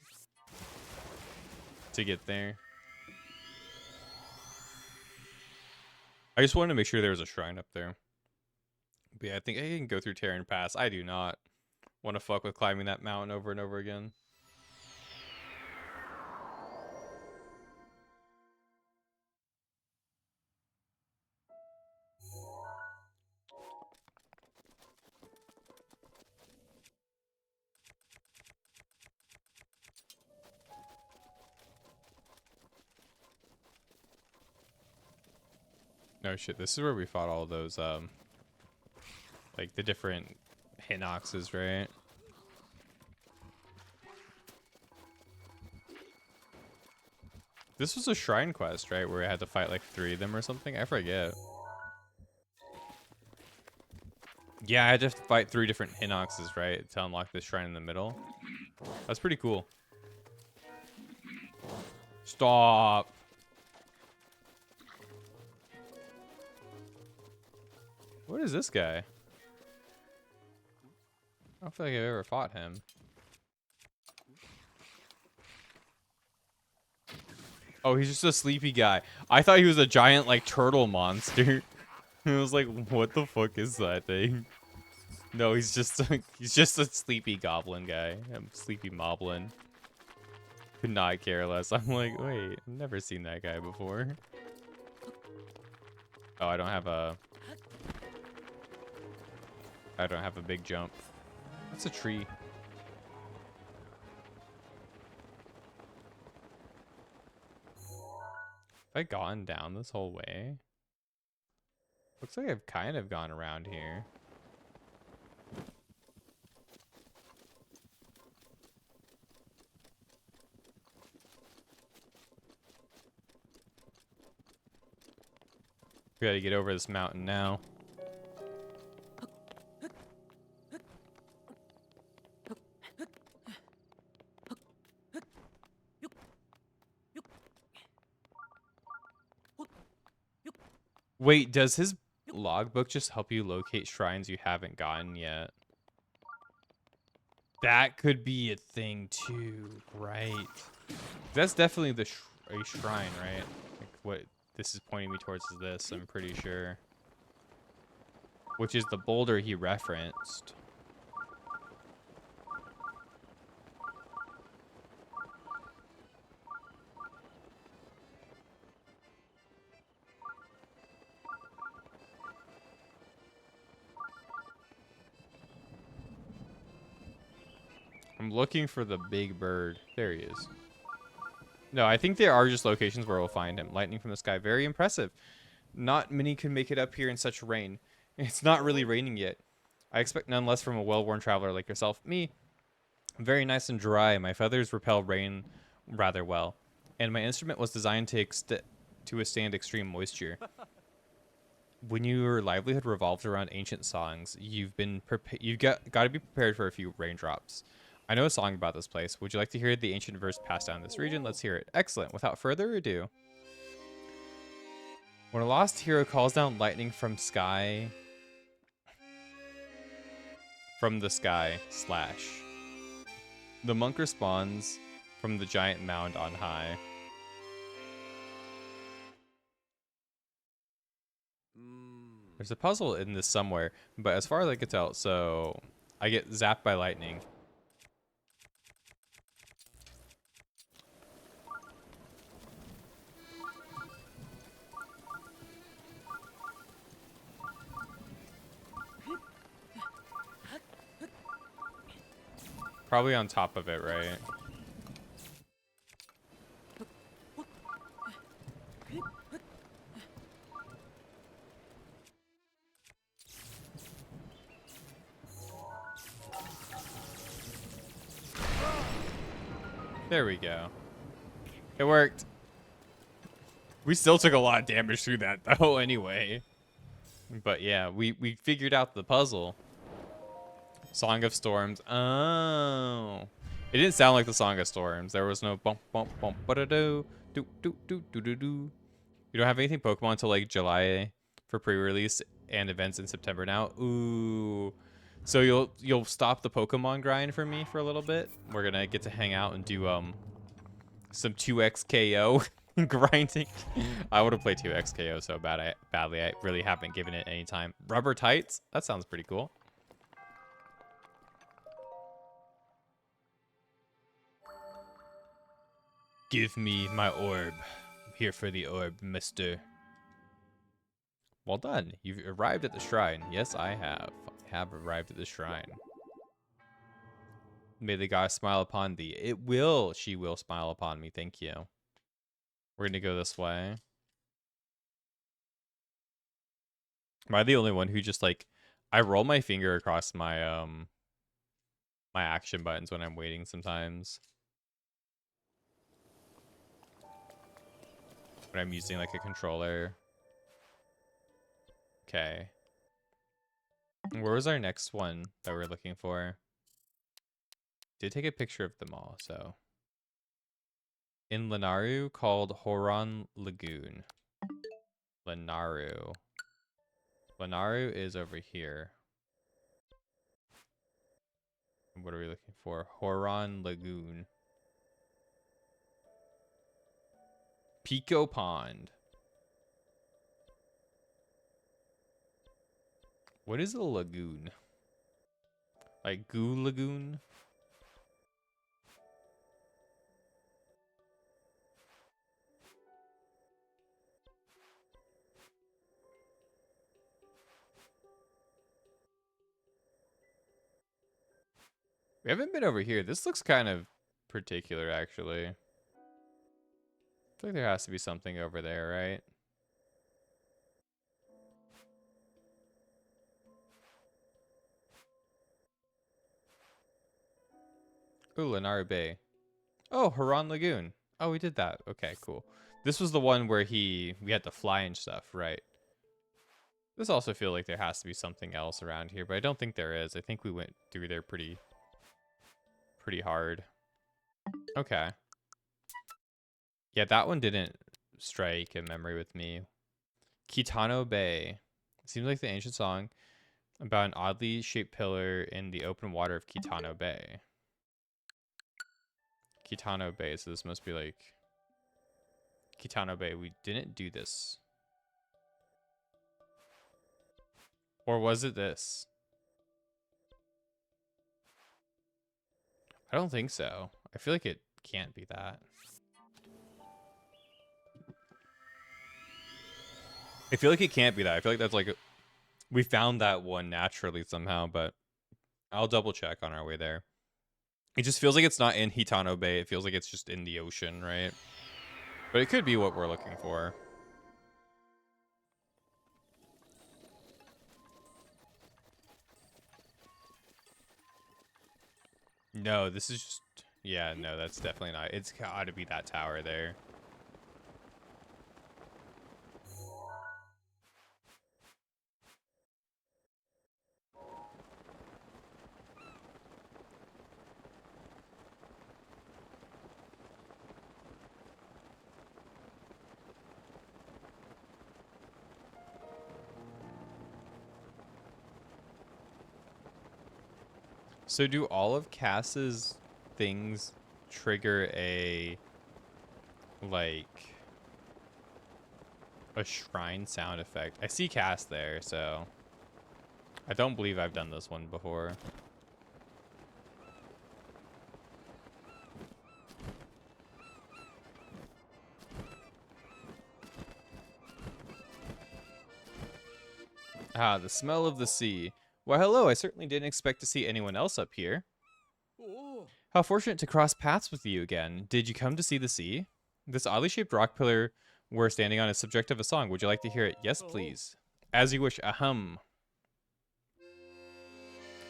To get there. I just wanted to make sure there was a shrine up there. But yeah, I think I can go through Terran Pass. I do not want to fuck with climbing that mountain over and over again. No shit, this is where we fought all those, like the different Hinoxes, right? This was a shrine quest, right? Where I had to fight like 3 of them or something? I forget. Yeah, I had to fight 3 different Hinoxes, right? To unlock this shrine in the middle. That's pretty cool. Stop. What is this guy? I don't feel like I've ever fought him. Oh, he's just a sleepy guy. I thought he was a giant, like, turtle monster. I was like, what the fuck is that thing? No, he's just a sleepy goblin guy. Sleepy moblin. Could not care less. I'm like, wait, I've never seen that guy before. Oh, I don't have a big jump. That's a tree. Have I gone down this whole way? Looks like I've kind of gone around here. We gotta get over this mountain now. Wait, does his logbook just help you locate shrines you haven't gotten yet? That could be a thing too, right? That's definitely the a shrine, right? Like what this is pointing me towards is this, I'm pretty sure. Which is the boulder he referenced. I'm looking for the big bird. There he is. No, I think there are just locations where we'll find him. Lightning from the sky. Very impressive. Not many can make it up here in such rain. It's not really raining yet. I expect none less from a well-worn traveler like yourself. Me, very nice and dry. My feathers repel rain rather well. And my instrument was designed to withstand extreme moisture. When your livelihood revolves around ancient songs, you've got to be prepared for a few raindrops. I know a song about this place. Would you like to hear the ancient verse passed down in this region? Let's hear it. Excellent. Without further ado. When a lost hero calls down lightning from the sky / the monk responds from the giant mound on high. There's a puzzle in this somewhere, but as far as I can tell, so I get zapped by lightning. Probably on top of it, right? There we go. It worked. We still took a lot of damage through that, though, anyway. But yeah, we figured out the puzzle. Song of Storms. Oh. It didn't sound like the Song of Storms. There was no bump, bump, bump, ba-da-do, do, do, do, do, do, do. You don't have anything Pokemon until, like, July for pre-release and events in September now. Ooh. So you'll stop the Pokemon grind for me for a little bit. We're gonna get to hang out and do some 2x KO grinding. I want to play 2x KO so badly. I really haven't given it any time. Rubber tights? That sounds pretty cool. Give me my orb. I'm here for the orb, mister. Well done. You've arrived at the shrine. Yes, I have. I have arrived at the shrine. May the goddess smile upon thee. It will. She will smile upon me. Thank you. We're going to go this way. Am I the only one who just like I roll my finger across my my action buttons when I'm waiting sometimes? When I'm using like a controller. Okay. Where was our next one that we're looking for? Did take a picture of them all, so. In Lanaru called Horon Lagoon. Lanaru. Lanaru is over here. What are we looking for? Horon Lagoon. Pico Pond. What is a lagoon? Like Goo Lagoon? We haven't been over here. This looks kind of particular, actually. I feel like there has to be something over there, right? Ooh, Lanaru Bay. Oh, Haran Lagoon. Oh, we did that. Okay, cool. This was the one where we had to fly and stuff, right? This also feel like there has to be something else around here, but I don't think there is. I think we went through there pretty hard. Okay. Yeah, that one didn't strike a memory with me. Kitano Bay. Seems like the ancient song about an oddly shaped pillar in the open water of Kitano Bay. Kitano Bay, so this must be like Kitano Bay. We didn't do this. Or was it this? I don't think so. I feel like it can't be that. I feel like it can't be that. I feel like that's like we found that one naturally somehow, but I'll double check on our way there. It just feels like it's not in Hitano Bay. It feels like it's just in the ocean, right? But it could be what we're looking for. No, this is just... Yeah, no, that's definitely not. It's got to be that tower there. So do all of Cass's things trigger a... like... a shrine sound effect? I see Cass there, so... I don't believe I've done this one before. Ah, the smell of the sea. Why, hello, I certainly didn't expect to see anyone else up here. Oh. How fortunate to cross paths with you again. Did you come to see the sea? This oddly shaped rock pillar we're standing on is subject of a song. Would you like to hear it? Yes, please. As you wish. Ahem.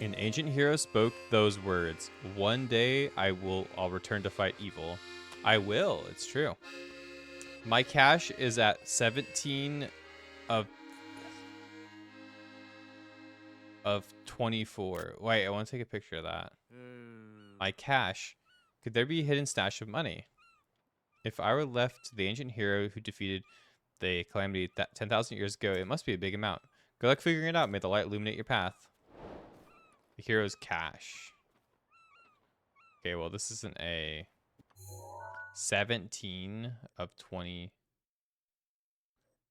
An ancient hero spoke those words. One day I'll return to fight evil. I will, it's true. My cash is at 17 of 24. Wait, I want to take a picture of that. My cash. Could there be a hidden stash of money? If I were left to the ancient hero who defeated the calamity 10,000 years ago, it must be a big amount. Good luck figuring it out. May the light illuminate your path. The hero's cash. Okay, well, this isn't a 17 of 20.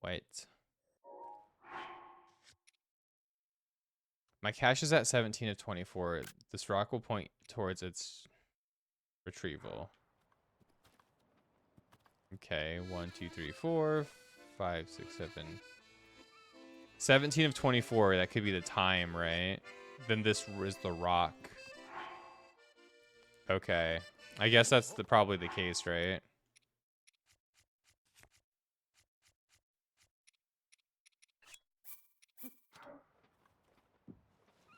Wait. My cash is at 17 of 24. This rock will point towards its retrieval. Okay, 1, 2, 3, 4, 5, 6, 7. 17 of 24, that could be the time, right? Then this is the rock. Okay. I guess that's probably the case, right?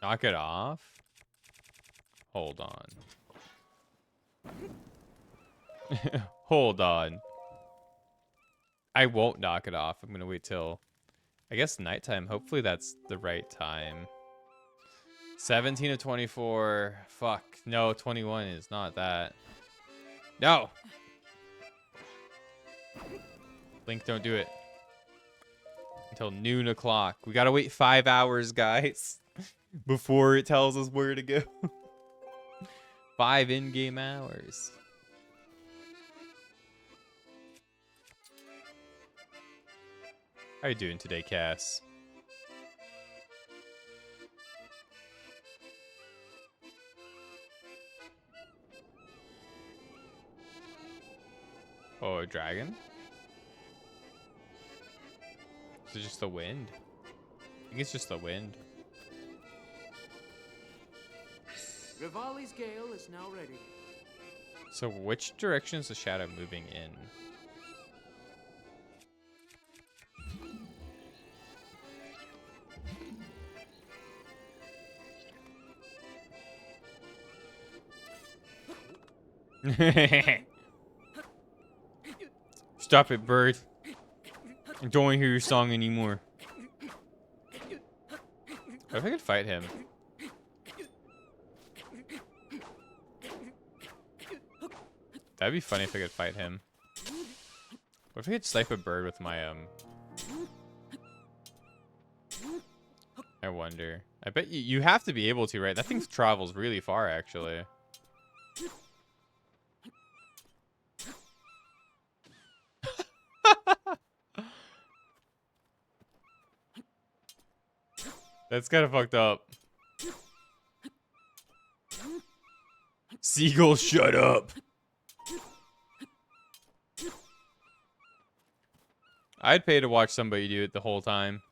Knock it off? Hold on. Hold on. I won't knock it off. I'm gonna wait till, I guess, nighttime. Hopefully that's the right time. 17 to 24. Fuck. No, 21 is not that. No! Link, don't do it. Until noon o'clock. We gotta wait 5 hours, guys. Before it tells us where to go. 5 in-game hours. How you doing today, Cass? Oh, a dragon? Is it just the wind? I think it's just the wind. Rivali's gale is now ready. So which direction is the shadow moving in? Stop it, bird. I don't want to hear your song anymore. What if I could fight him? That'd be funny if I could fight him. What if I could snipe a bird with my, I wonder. I bet you have to be able to, right? That thing travels really far, actually. That's kind of fucked up. Seagull, shut up. I'd pay to watch somebody do it the whole time.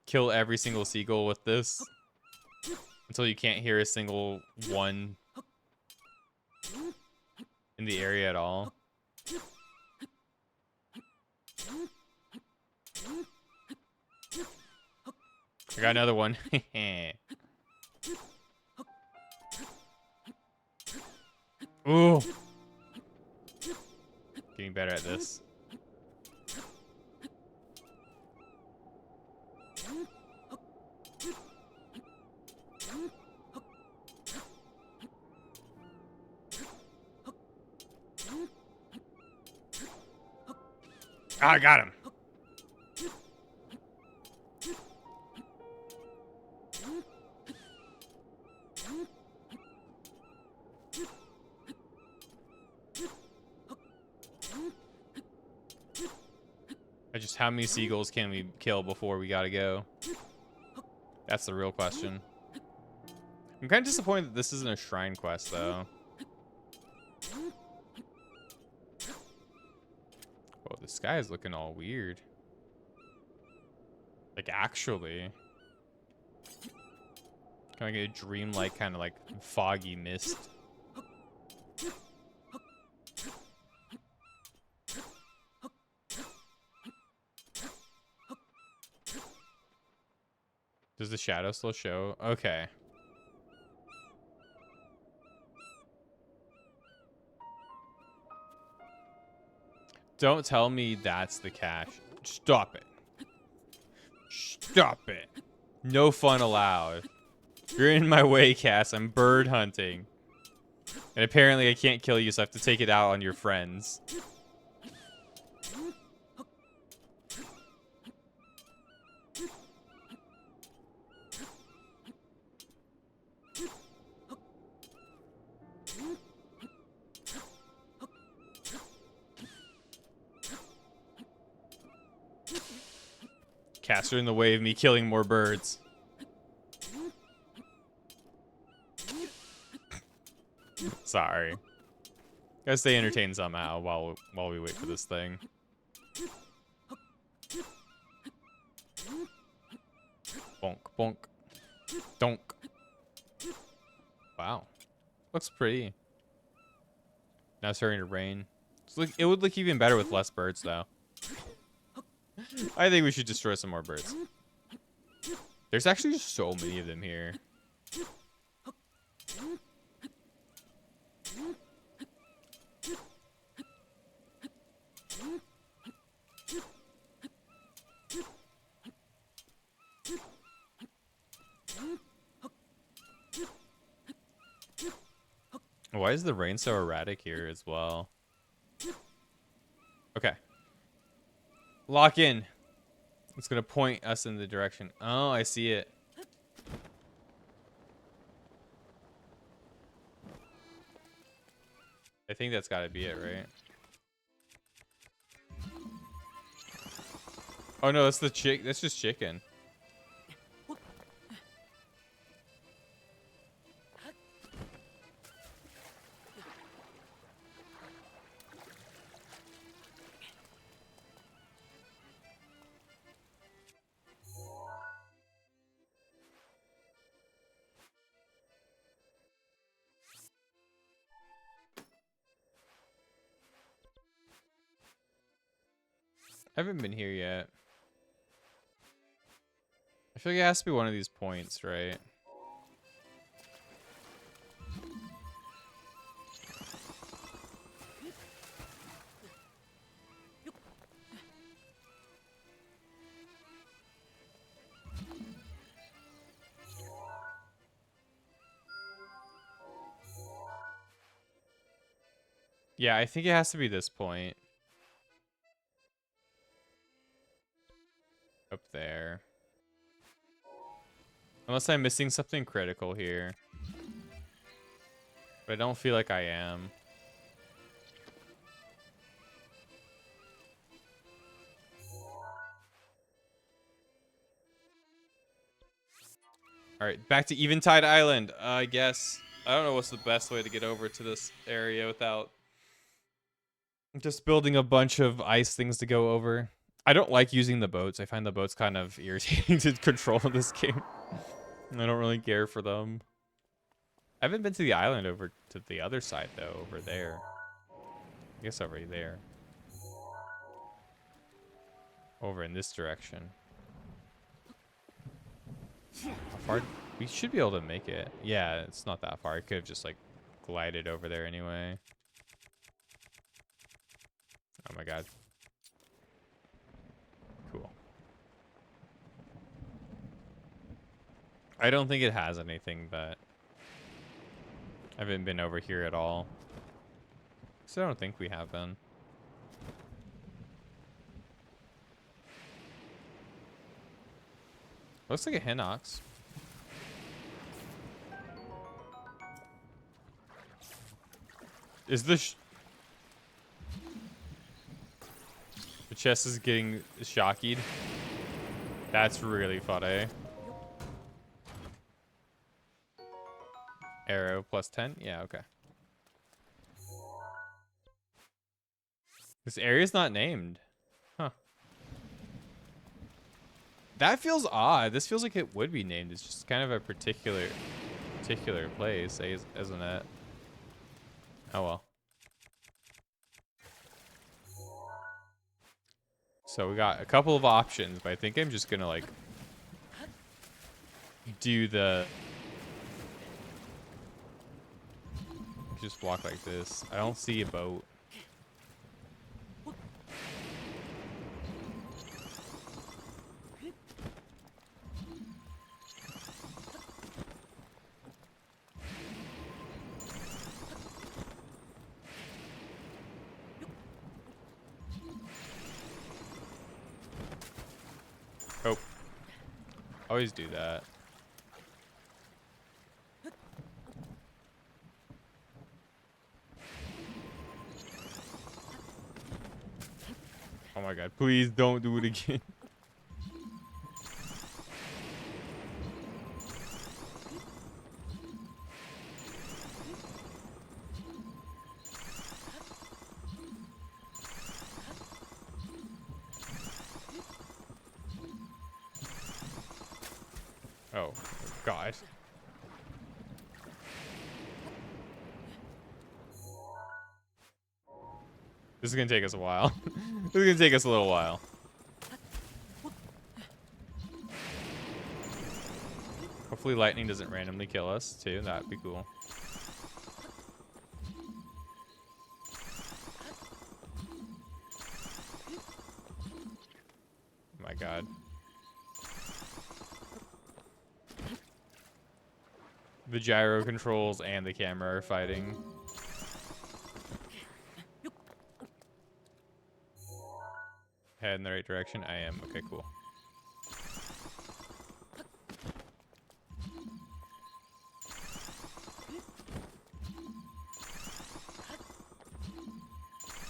Kill every single seagull with this. Until you can't hear a single one in the area at all. I got another one. Ooh. Getting better at this. I got him. Just how many seagulls can we kill before we gotta go? That's the real question. I'm kind of disappointed that this isn't a shrine quest, though. Oh, the sky is looking all weird. Like, actually. Kind of like a dreamlike, kind of like foggy mist. Does the shadow still show? Okay. Don't tell me that's the cache. Stop it. Stop it. No fun allowed. You're in my way, Cass. I'm bird hunting. And apparently I can't kill you, so I have to take it out on your friends. Cass are in the way of me killing more birds. Sorry. Gotta stay entertained somehow while we wait for this thing. Bonk, bonk. Donk. Wow. Looks pretty. Now it's starting to rain. It would look even better with less birds, though. I think we should destroy some more birds. There's actually just so many of them here. Why is the rain so erratic here as well? Okay. Lock in. It's going to point us in the direction. Oh, I see it. I think that's got to be it, right? Oh, no, that's the chick. That's just chicken. I haven't been here yet. I feel like it has to be one of these points, right? Yeah, I think it has to be this point. Up there. Unless I'm missing something critical here. But I don't feel like I am. Alright, back to Eventide Island, I guess. I don't know what's the best way to get over to this area without just building a bunch of ice things to go over. I don't like using the boats. I find the boats kind of irritating to control in this game. I don't really care for them. I haven't been to the island over to the other side, though, over there. I guess over there. Over in this direction. How far? We should be able to make it. Yeah, it's not that far. I could have just, like, glided over there anyway. Oh, my God. Cool. I don't think it has anything, but I haven't been over here at all. So I don't think we have been. Looks like a Hinox. Is this... The chest is getting shockeyed. That's really funny. Arrow plus 10? Yeah, okay. This area's not named. Huh. That feels odd. This feels like it would be named. It's just kind of a particular place, isn't it? Oh well. So we got a couple of options, but I think I'm just gonna like do the just walk like this. I don't see a boat. Oh. Always do that. Oh my God, please don't do it again. Oh, God. This is gonna take us a while. This is gonna take us a little while. Hopefully lightning doesn't randomly kill us too. That'd be cool. Oh my god. The gyro controls and the camera are fighting. Head in the right direction? I am. Okay, cool.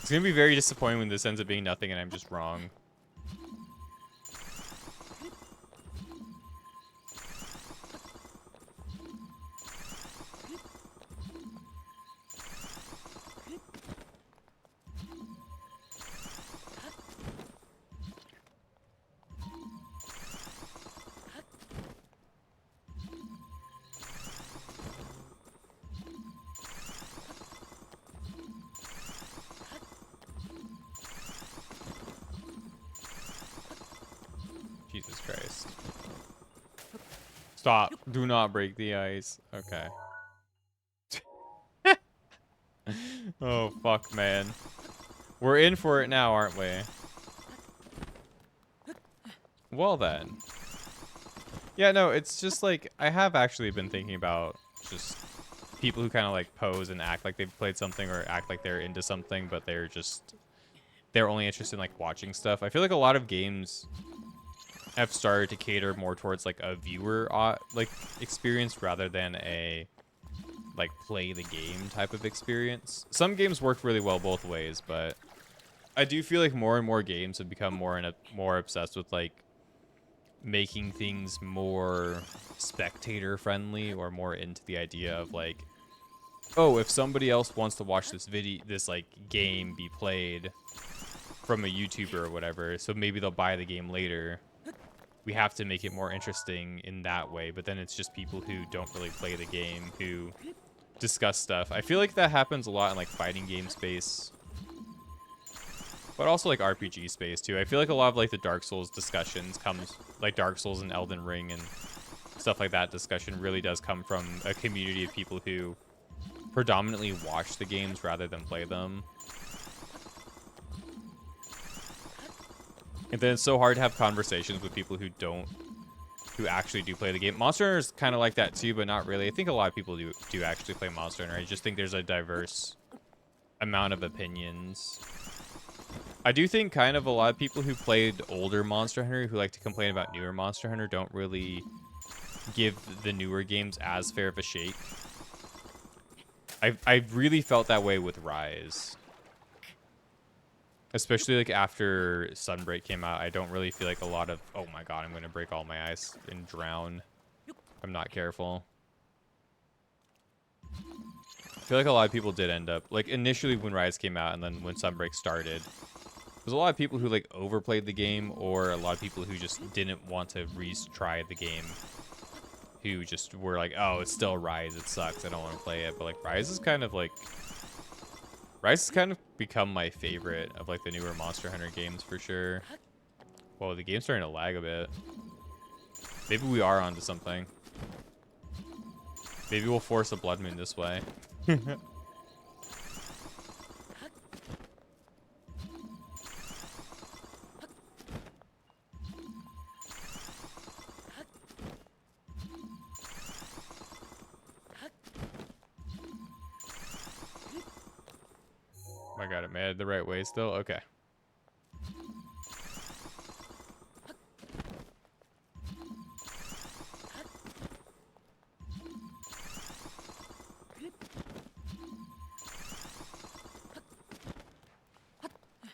It's gonna be very disappointing when this ends up being nothing and I'm just wrong. Jesus Christ. Stop. Do not break the ice. Okay. Oh, fuck, man. We're in for it now, aren't we? Well, then. Yeah, no, it's just like, I have actually been thinking about just people who kind of like pose and act like they've played something or act like they're into something, but they're only interested in like watching stuff. I feel like a lot of games have started to cater more towards like a viewer like experience rather than a like play the game type of experience. Some games work really well both ways, but I do feel like more and more games have become more obsessed with like making things more spectator friendly or more into the idea of like, oh, if somebody else wants to watch this like game be played from a YouTuber or whatever, so maybe they'll buy the game later. We have to make it more interesting in that way, but then it's just people who don't really play the game who discuss stuff. I feel like that happens a lot in like fighting game space, but also like RPG space too. I feel like a lot of like the Dark Souls discussions like Dark Souls and Elden Ring and stuff like that discussion really does come from a community of people who predominantly watch the games rather than play them. And then it's so hard to have conversations with people who actually do play the game. Monster Hunter is kind of like that too, but not really. I think a lot of people do actually play Monster Hunter. I just think there's a diverse amount of opinions. I do think kind of a lot of people who played older Monster Hunter who like to complain about newer Monster Hunter don't really give the newer games as fair of a shake. I really felt that way with Rise. Especially like after Sunbreak came out, I don't really feel like a lot of... Oh my god, I'm going to break all my ice and drown. I'm not careful. I feel like a lot of people did end up... Like initially when Rise came out and then when Sunbreak started, there's a lot of people who like overplayed the game or a lot of people who just didn't want to retry the game. Who just were like, oh, it's still Rise, it sucks, I don't want to play it. But like Rise has kind of become my favorite of like the newer Monster Hunter games for sure. Whoa, the game's starting to lag a bit. Maybe we are onto something. Maybe we'll force a Blood Moon this way. I got it made the right way still? Okay.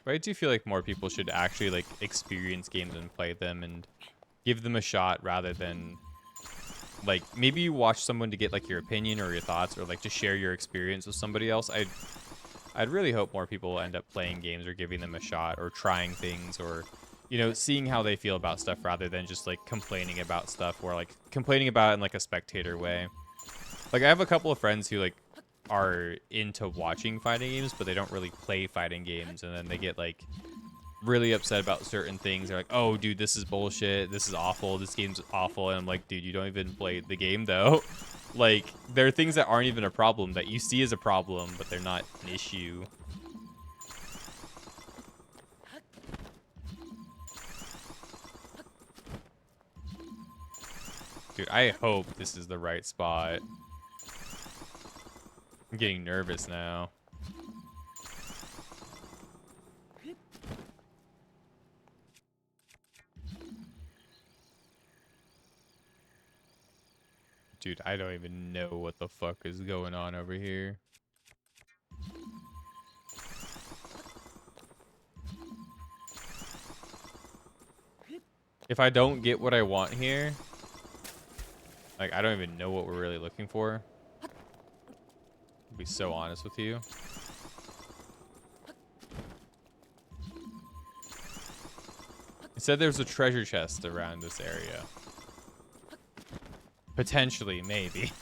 But I do feel like more people should actually like experience games and play them and give them a shot rather than like maybe you watch someone to get like your opinion or your thoughts or like to share your experience with somebody else. I'd really hope more people end up playing games or giving them a shot or trying things or, you know, seeing how they feel about stuff rather than just like complaining about stuff or like complaining about it in like a spectator way. Like I have a couple of friends who like are into watching fighting games, but they don't really play fighting games. And then they get like really upset about certain things. They're like, oh, dude, this is bullshit. This is awful. This game's awful. And I'm like, dude, you don't even play the game, though. Like, there are things that aren't even a problem that you see as a problem, but they're not an issue. Dude, I hope this is the right spot. I'm getting nervous now. Dude, I don't even know what the fuck is going on over here. If I don't get what I want here, like, I don't even know what we're really looking for. I'll be so honest with you. It said there's a treasure chest around this area. Potentially, maybe.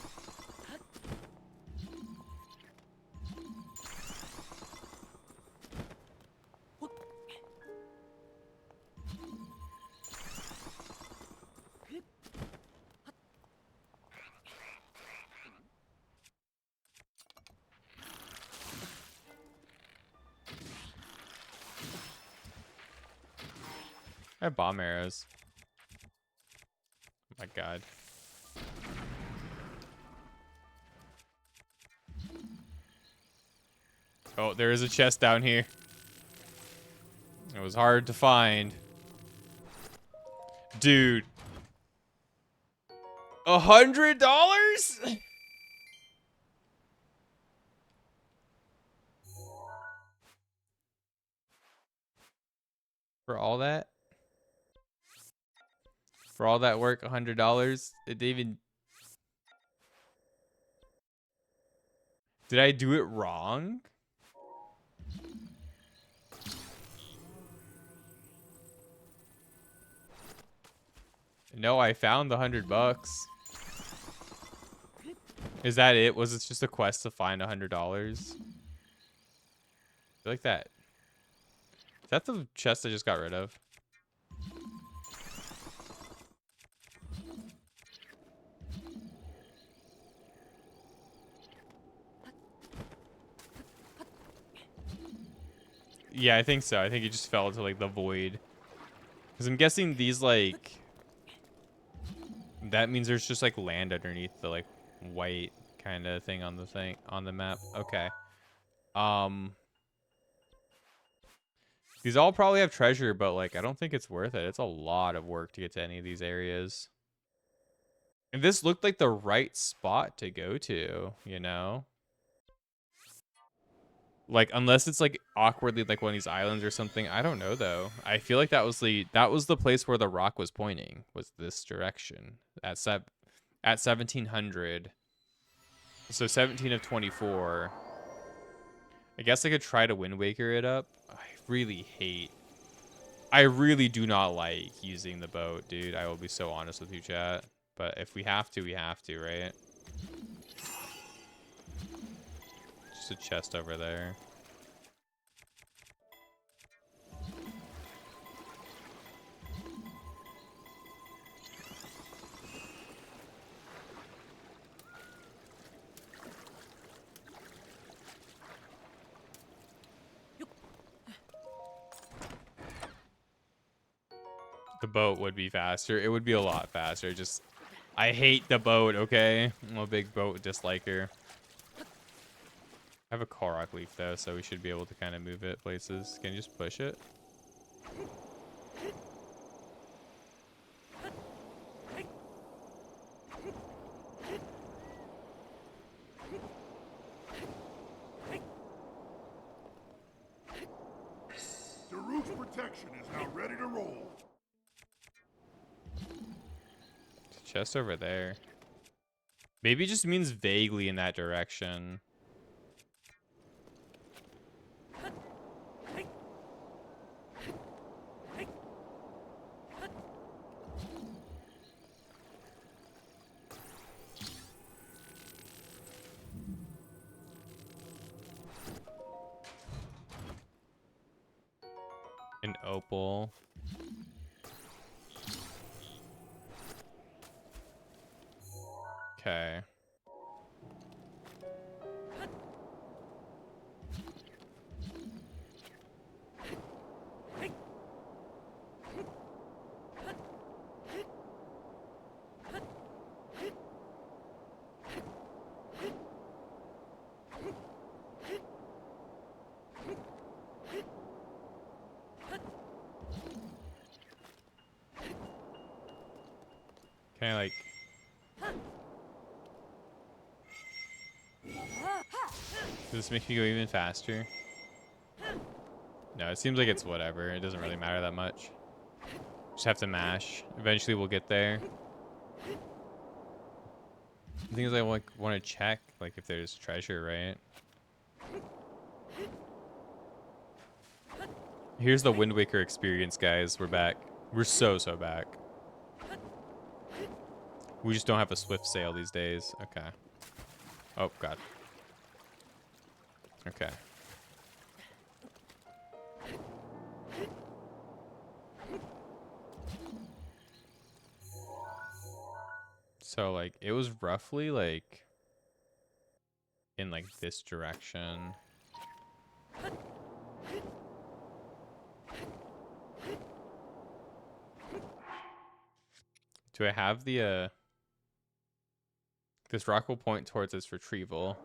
I have bomb arrows. Oh my god. Oh, there is a chest down here. It was hard to find. Dude. $100? For all that? For all that work, $100? It even... Did I do it wrong? No, I found the $100. Is that it? Was it just a quest to find $100? I feel like that. Is that the chest I just got rid of? Yeah, I think so. I think it just fell into like the void. Because I'm guessing these like... That means there's just like land underneath the like white kind of thing on the map. Okay. These all probably have treasure, but like I don't think it's worth it. It's a lot of work to get to any of these areas. And this looked like the right spot to go to, you know? Like unless it's like awkwardly like one of these islands or something. I don't know though. I feel like that was the place where the rock was pointing, was this direction at 1700. So 17 of 24. I guess I could try to Wind Waker it up. I really do not like using the boat, dude. I will be so honest with you, chat. But if we have to, we have to, right? Just a chest over there. The boat would be faster. It would be a lot faster. Just, I hate the boat, okay? I'm a big boat disliker. I have a Korok leaf, though, so we should be able to kind of move it places. Can you just push it? The roof's protection is now ready to roll. Chest over there. Maybe it just means vaguely in that direction. An opal. Okay. Can I like... Does this make me go even faster? No, it seems like it's whatever. It doesn't really matter that much. Just have to mash. Eventually we'll get there. The thing is I want to check like if there's treasure, right? Here's the Wind Waker experience, guys. We're back. We're so back. We just don't have a swift sail these days. Okay. Oh, God. Okay. So, like, it was roughly, like, in, like, this direction. Do I have the, This rock will point towards its retrieval.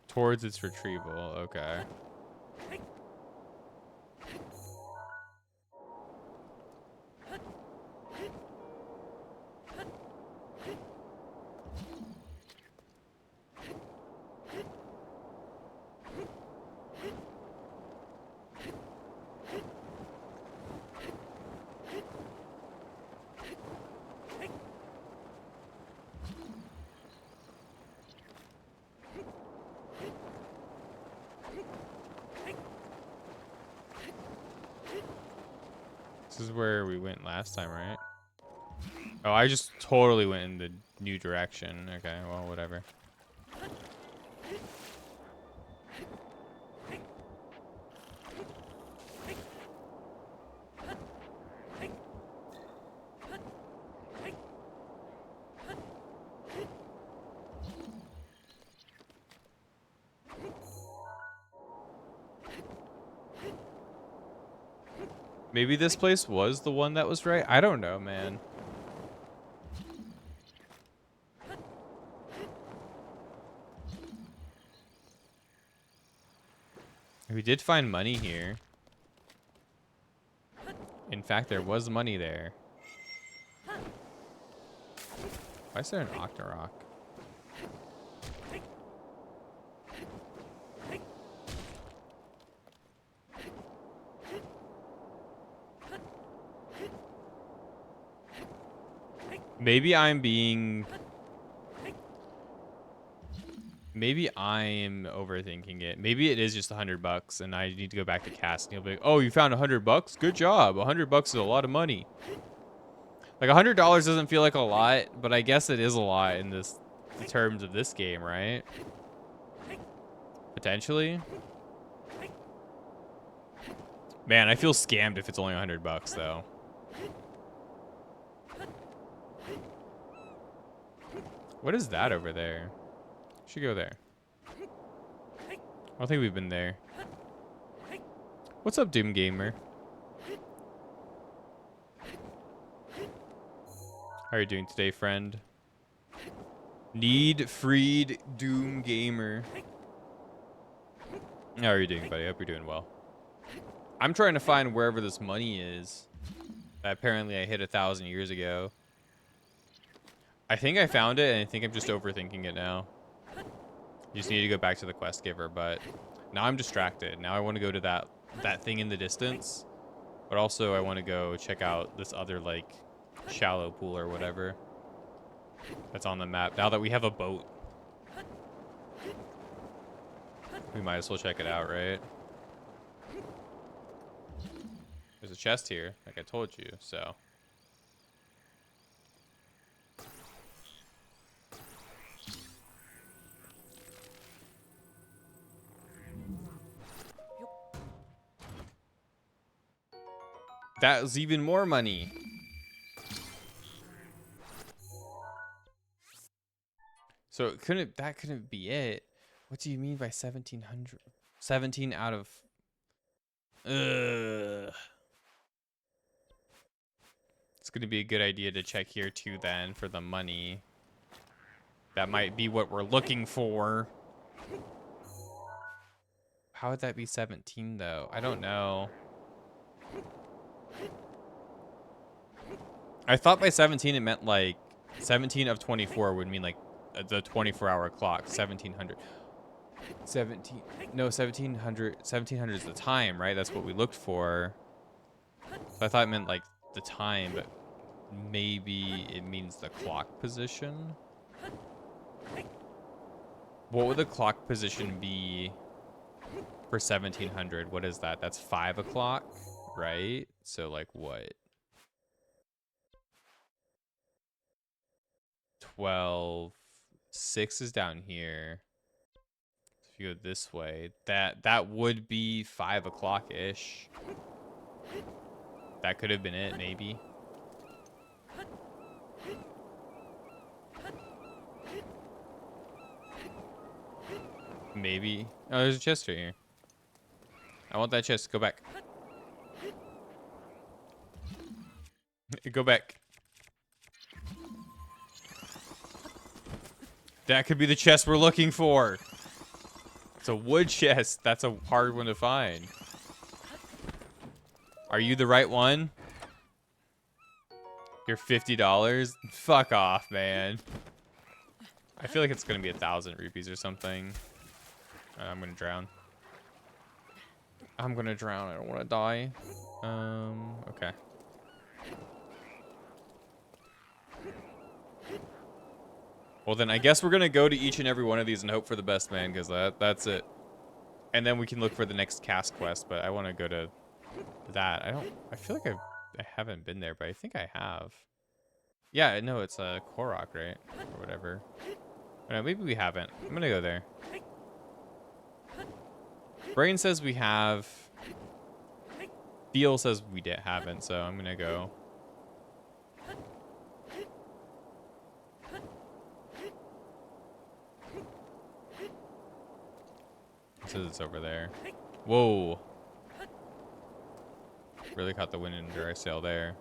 Towards its retrieval, okay. This is where we went last time, right? Oh, I just totally went in the new direction. Okay, well, whatever. Maybe this place was the one that was right? I don't know, man. We did find money here. In fact, there was money there. Why is there an Octorok? Maybe I'm being... Maybe I'm overthinking it. Maybe it is just $100 and I need to go back to Cass and he'll be like, oh, you found $100? Good job. $100 is a lot of money. Like $100 doesn't feel like a lot, but I guess it is a lot in the terms of this game, right? Potentially. Man, I feel scammed if it's only $100 though. What is that over there? Should go there. I don't think we've been there. What's up, Doom Gamer? How are you doing today, friend? Need freed Doom Gamer. How are you doing, buddy? I hope you're doing well. I'm trying to find wherever this money is. That apparently I hit 1,000 years ago. I think I found it, and I think I'm just overthinking it now. You just need to go back to the quest giver, but now I'm distracted. Now I want to go to that thing in the distance, but also I want to go check out this other, like, shallow pool or whatever that's on the map. Now that we have a boat, we might as well check it out, right? There's a chest here, like I told you, so. That was even more money. So that couldn't be it. What do you mean by 1700? 17 out of... Ugh. It's going to be a good idea to check here too then for the money. That might be what we're looking for. How would that be 17 though? I don't know. I thought by 17 it meant like 17 of 24 would mean like the 24-hour clock, 1700. 17, no, 1700, 1700 is the time, right? That's what we looked for. So I thought it meant like the time, but maybe it means the clock position. What would the clock position be for 1700? What is that? That's 5 o'clock, right? So like what? 12, 6 is down here. If you go this way, that would be 5 o'clock-ish. That could have been it, maybe. Maybe. Oh, there's a chest right here. I want that chest. Go back. Go back. That could be the chest we're looking for. It's a wood chest. That's a hard one to find. Are you the right one? You're $50? Fuck off, man. I feel like it's gonna be 1,000 rupees or something. I'm gonna drown. I'm gonna drown. I don't want to die. Okay. Well, then I guess we're gonna go to each and every one of these and hope for the best, man, because that's it. And then we can look for the next cast quest, but I want to go to that. I feel like I haven't been there, but I think I have. Yeah, no, it's a Korok, right? Or whatever. Oh, no, maybe we haven't. I'm gonna go there. Brain says we have. Feel says we haven't, so I'm gonna go. It says it's over there. Whoa. Really caught the wind under our sail there.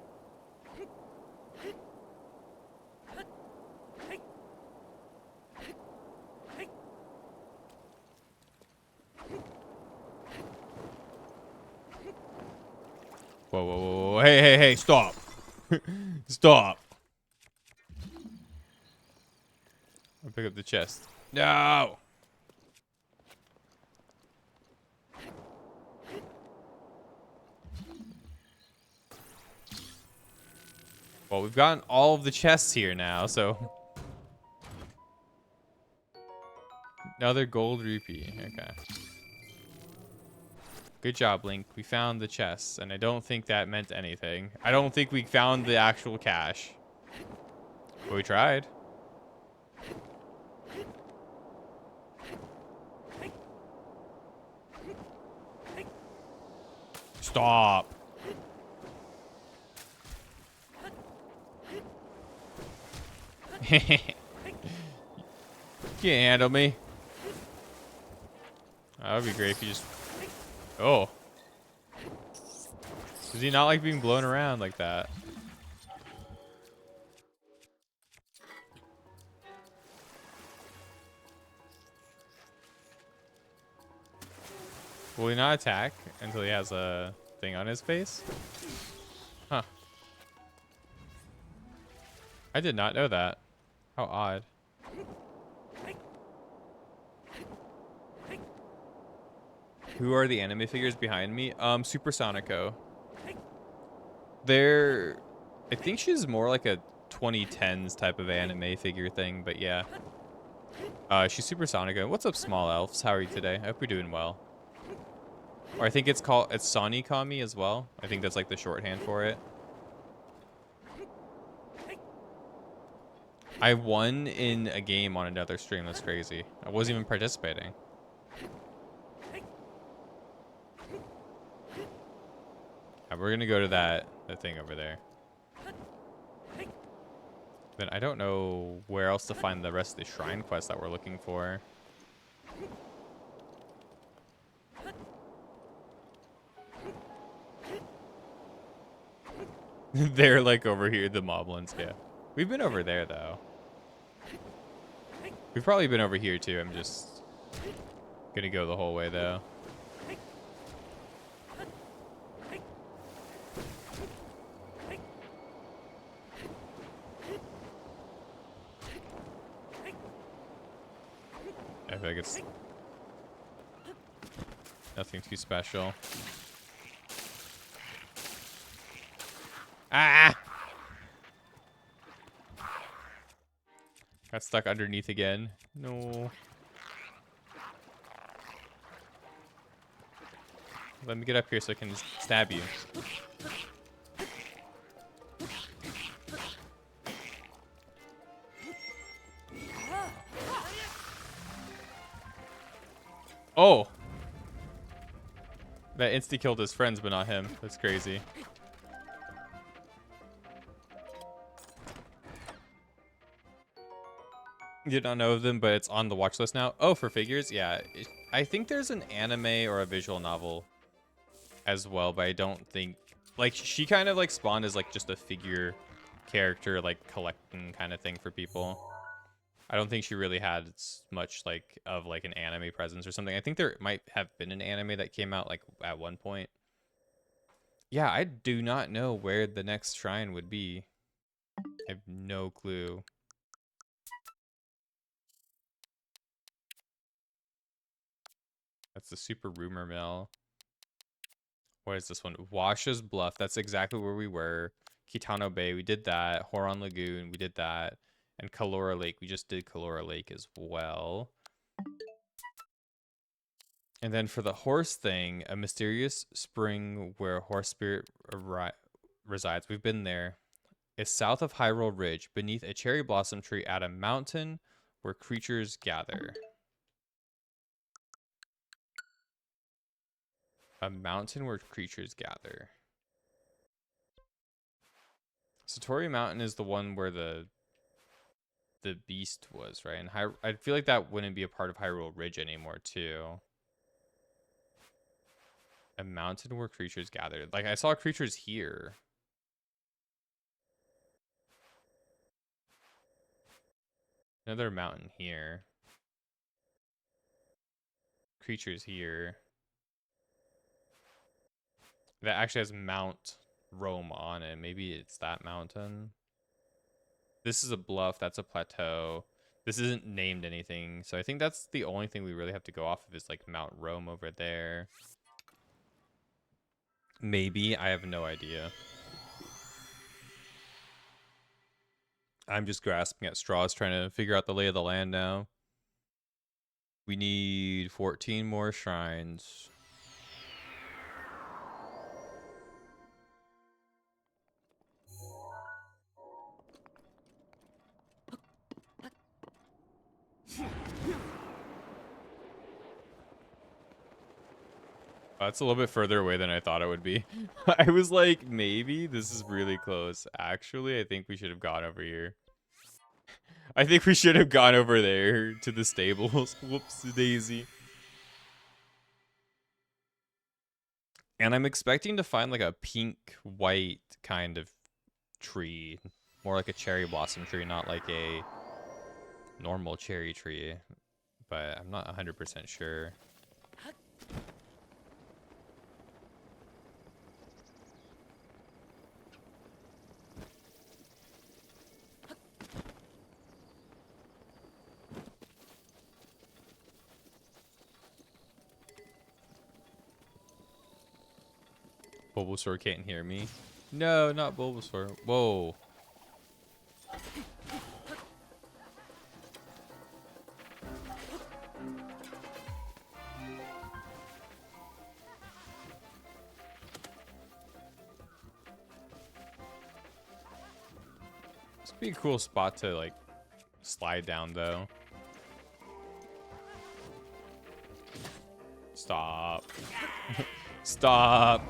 Whoa, whoa, whoa, whoa. Hey, hey, hey, stop. Stop. I'll pick up the chest. No. Well, we've gotten all of the chests here now, so. Another gold rupee. Okay. Good job, Link. We found the chests, and I don't think that meant anything. I don't think we found the actual cash. But we tried. Stop. Can't handle me. That would be great if you just... Oh. Does he not like being blown around like that? Will he not attack until he has a thing on his face? Huh. I did not know that. How odd. Who are the anime figures behind me? Supersonico. They're... I think she's more like a 2010s type of anime figure thing, but yeah. She's Supersonico. What's up, small elves? How are you today? I hope you're doing well. Or I think it's Sonikami as well. I think that's like the shorthand for it. I won in a game on another stream. That's crazy. I wasn't even participating. We're gonna go to that thing over there. Then I don't know where else to find the rest of the shrine quest that we're looking for. They're like over here, the moblins, yeah. We've been over there though. We've probably been over here too. I'm just gonna go the whole way though. I feel like it's nothing too special. Ah! Got stuck underneath again. No. Let me get up here so I can stab you. Oh! That insta-killed his friends, but not him. That's crazy. Did not know of them, but it's on the watch list now. Oh, for figures? Yeah. I think there's an anime or a visual novel as well, but I don't think... Like, she kind of, like, spawned as, like, just a figure character, like, collecting kind of thing for people. I don't think she really had much, like, of, like, an anime presence or something. I think there might have been an anime that came out, like, at one point. Yeah, I do not know where the next shrine would be. I have no clue. That's the super rumor mill. What is this one? Washa's Bluff. That's exactly where we were. Kitano Bay, we did that. Horon Lagoon, we did that. And Kalora Lake, we just did Kalora Lake as well. And then for the horse thing, a mysterious spring where a horse spirit resides. We've been there. It's south of Hyrule Ridge, beneath a cherry blossom tree at a mountain where creatures gather. A mountain where creatures gather. Satori Mountain is the one where the beast was, right? And I feel like that wouldn't be a part of Hyrule Ridge anymore, too. A mountain where creatures gather. Like, I saw creatures here. Another mountain here. Creatures here. That actually has Mount Rome on it. Maybe it's that mountain. This is a bluff. That's a plateau. This isn't named anything. So I think that's the only thing we really have to go off of is like Mount Rome over there. Maybe. I have no idea. I'm just grasping at straws trying to figure out the lay of the land now. We need 14 more shrines. That's a little bit further away than I thought it would be. I was like, maybe this is really close. Actually, I think we should have gone over here. I think we should have gone over there to the stables. Whoops, daisy. And I'm expecting to find like a pink, white kind of tree. More like a cherry blossom tree, not like a normal cherry tree. But I'm not 100% sure. Bulbasaur can't hear me. No, not Bulbasaur. Whoa. This would be a cool spot to like slide down though. Stop. Stop.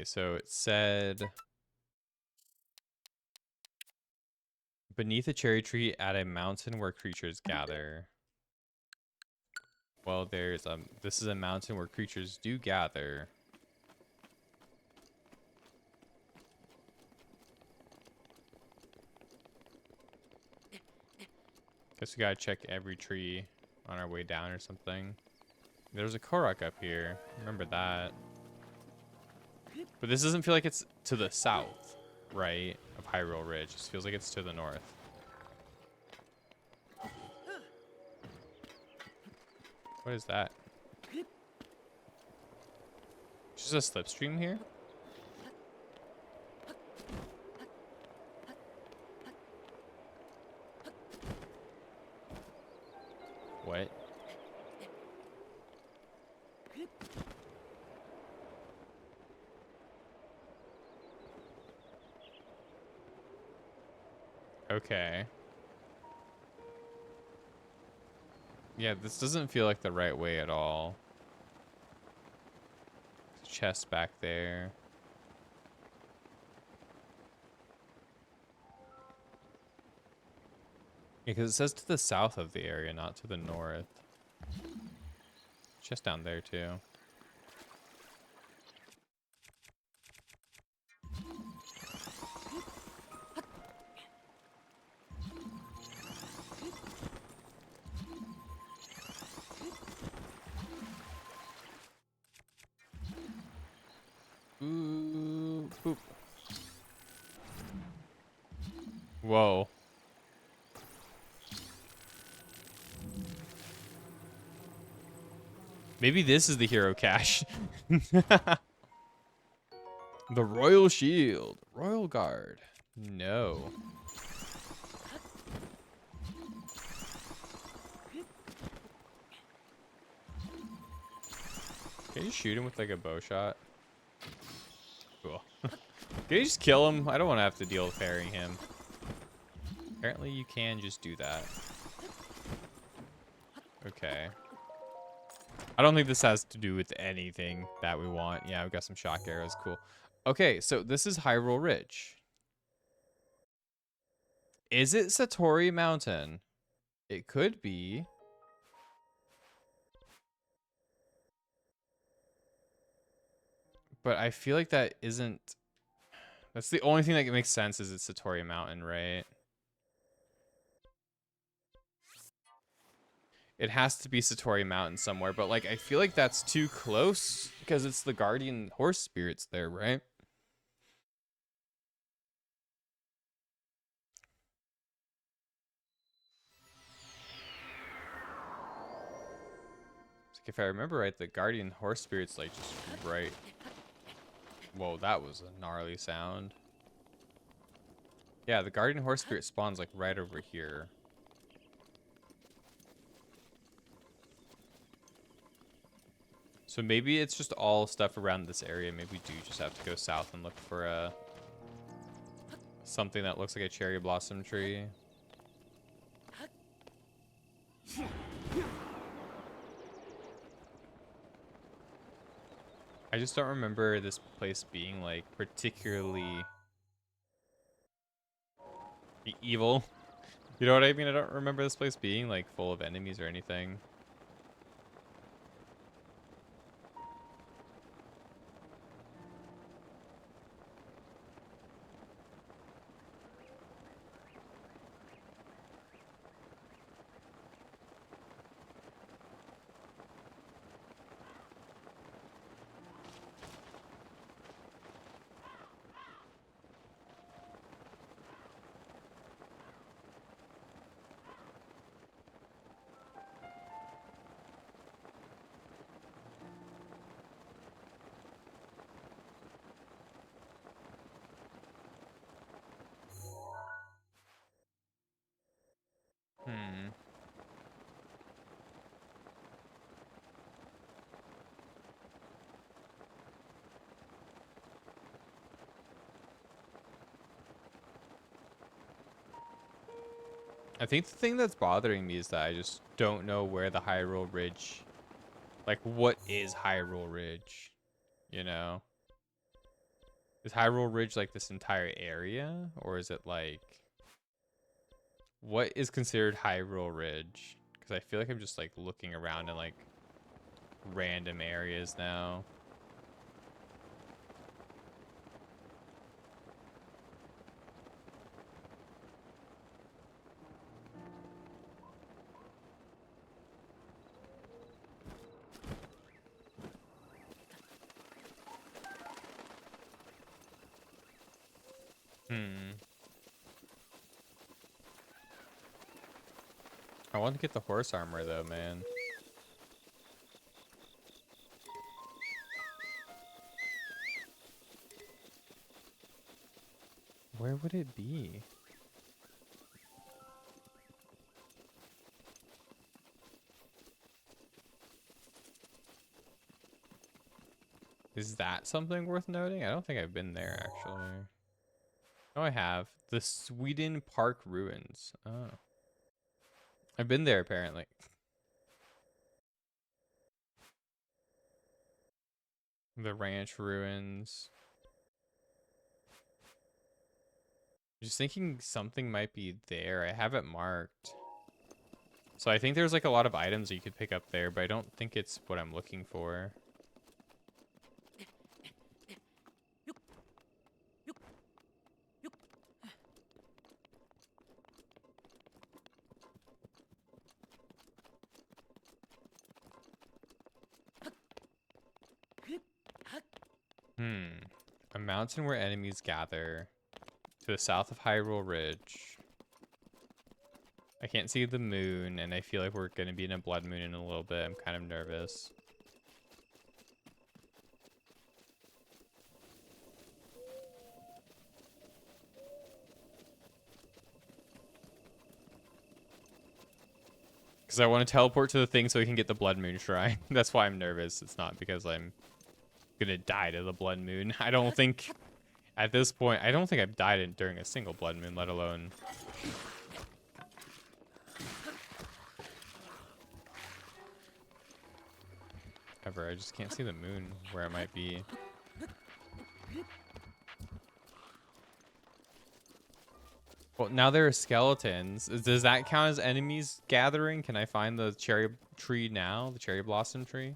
Okay, so it said beneath a cherry tree at a mountain where creatures gather. Well, there's this is a mountain where creatures do gather. Guess we gotta check every tree on our way down or something. There's a Korok up here. Remember that. But this doesn't feel like it's to the south, right? Of Hyrule Ridge. It feels like it's to the north. What is that? Just a slipstream here? What? Okay. Yeah, this doesn't feel like the right way at all. Chest back there. Yeah, because it says to the south of the area, not to the north. Chest down there, too. Ooh, boop. Whoa. Maybe this is the hero cache. The Royal Shield. Royal Guard. No. Can you shoot him with like a bow shot? Cool. Can you just kill him? I don't want to have to deal with parrying him. Apparently you can just do that. Okay. I don't think this has to do with anything that we want. Yeah, we've got some shock arrows. Cool. Okay, so this is Hyrule Ridge. Is it Satori Mountain? It could be. But I feel like that isn't... That's the only thing that makes sense is it's Satori Mountain, right? It has to be Satori Mountain somewhere, but like I feel like that's too close because it's the guardian horse spirits there, right? Like if I remember right, the guardian horse spirits like just right. Whoa, that was a gnarly sound. Yeah, the guardian horse spirit spawns like right over here. So maybe it's just all stuff around this area. Maybe we do just have to go south and look for something that looks like a cherry blossom tree. I just don't remember this place being like particularly evil. You know what I mean? I don't remember this place being like full of enemies or anything. Hmm. I think the thing that's bothering me is that I just don't know where the Hyrule Ridge, like what is Hyrule Ridge, you know? Is Hyrule Ridge like this entire area? Or is it like... What is considered Hyrule Ridge? Because I feel like I'm just like looking around in like random areas now. I want to get the horse armor though, man. Where would it be? Is that something worth noting? I don't think I've been there actually. Oh, I have. The Sweden Park Ruins. Oh. I've been there apparently. The ranch ruins. Just thinking something might be there. I have it marked. So I think there's like a lot of items that you could pick up there, but I don't think it's what I'm looking for. A mountain where enemies gather. To the south of Hyrule Ridge. I can't see the moon, and I feel like we're going to be in a blood moon in a little bit. I'm kind of nervous. Because I want to teleport to the thing so we can get the blood moon shrine. That's why I'm nervous. It's not because I'm going to die to the blood moon. I don't think... At this point, I don't think I've died during a single blood moon, let alone... Ever. I just can't see the moon where it might be. Well, now there are skeletons. Does that count as enemies gathering? Can I find the cherry tree now? The cherry blossom tree?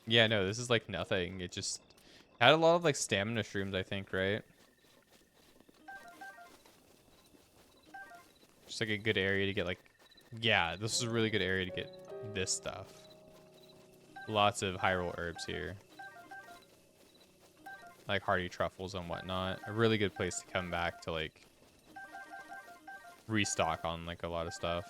Yeah, no, this is like nothing. It just had a lot of like stamina shrooms, I think, right? Just like a good area to get like, yeah, this is a really good area to get this stuff. Lots of Hyrule herbs here. Like hardy truffles and whatnot. A really good place to come back to like restock on like a lot of stuff.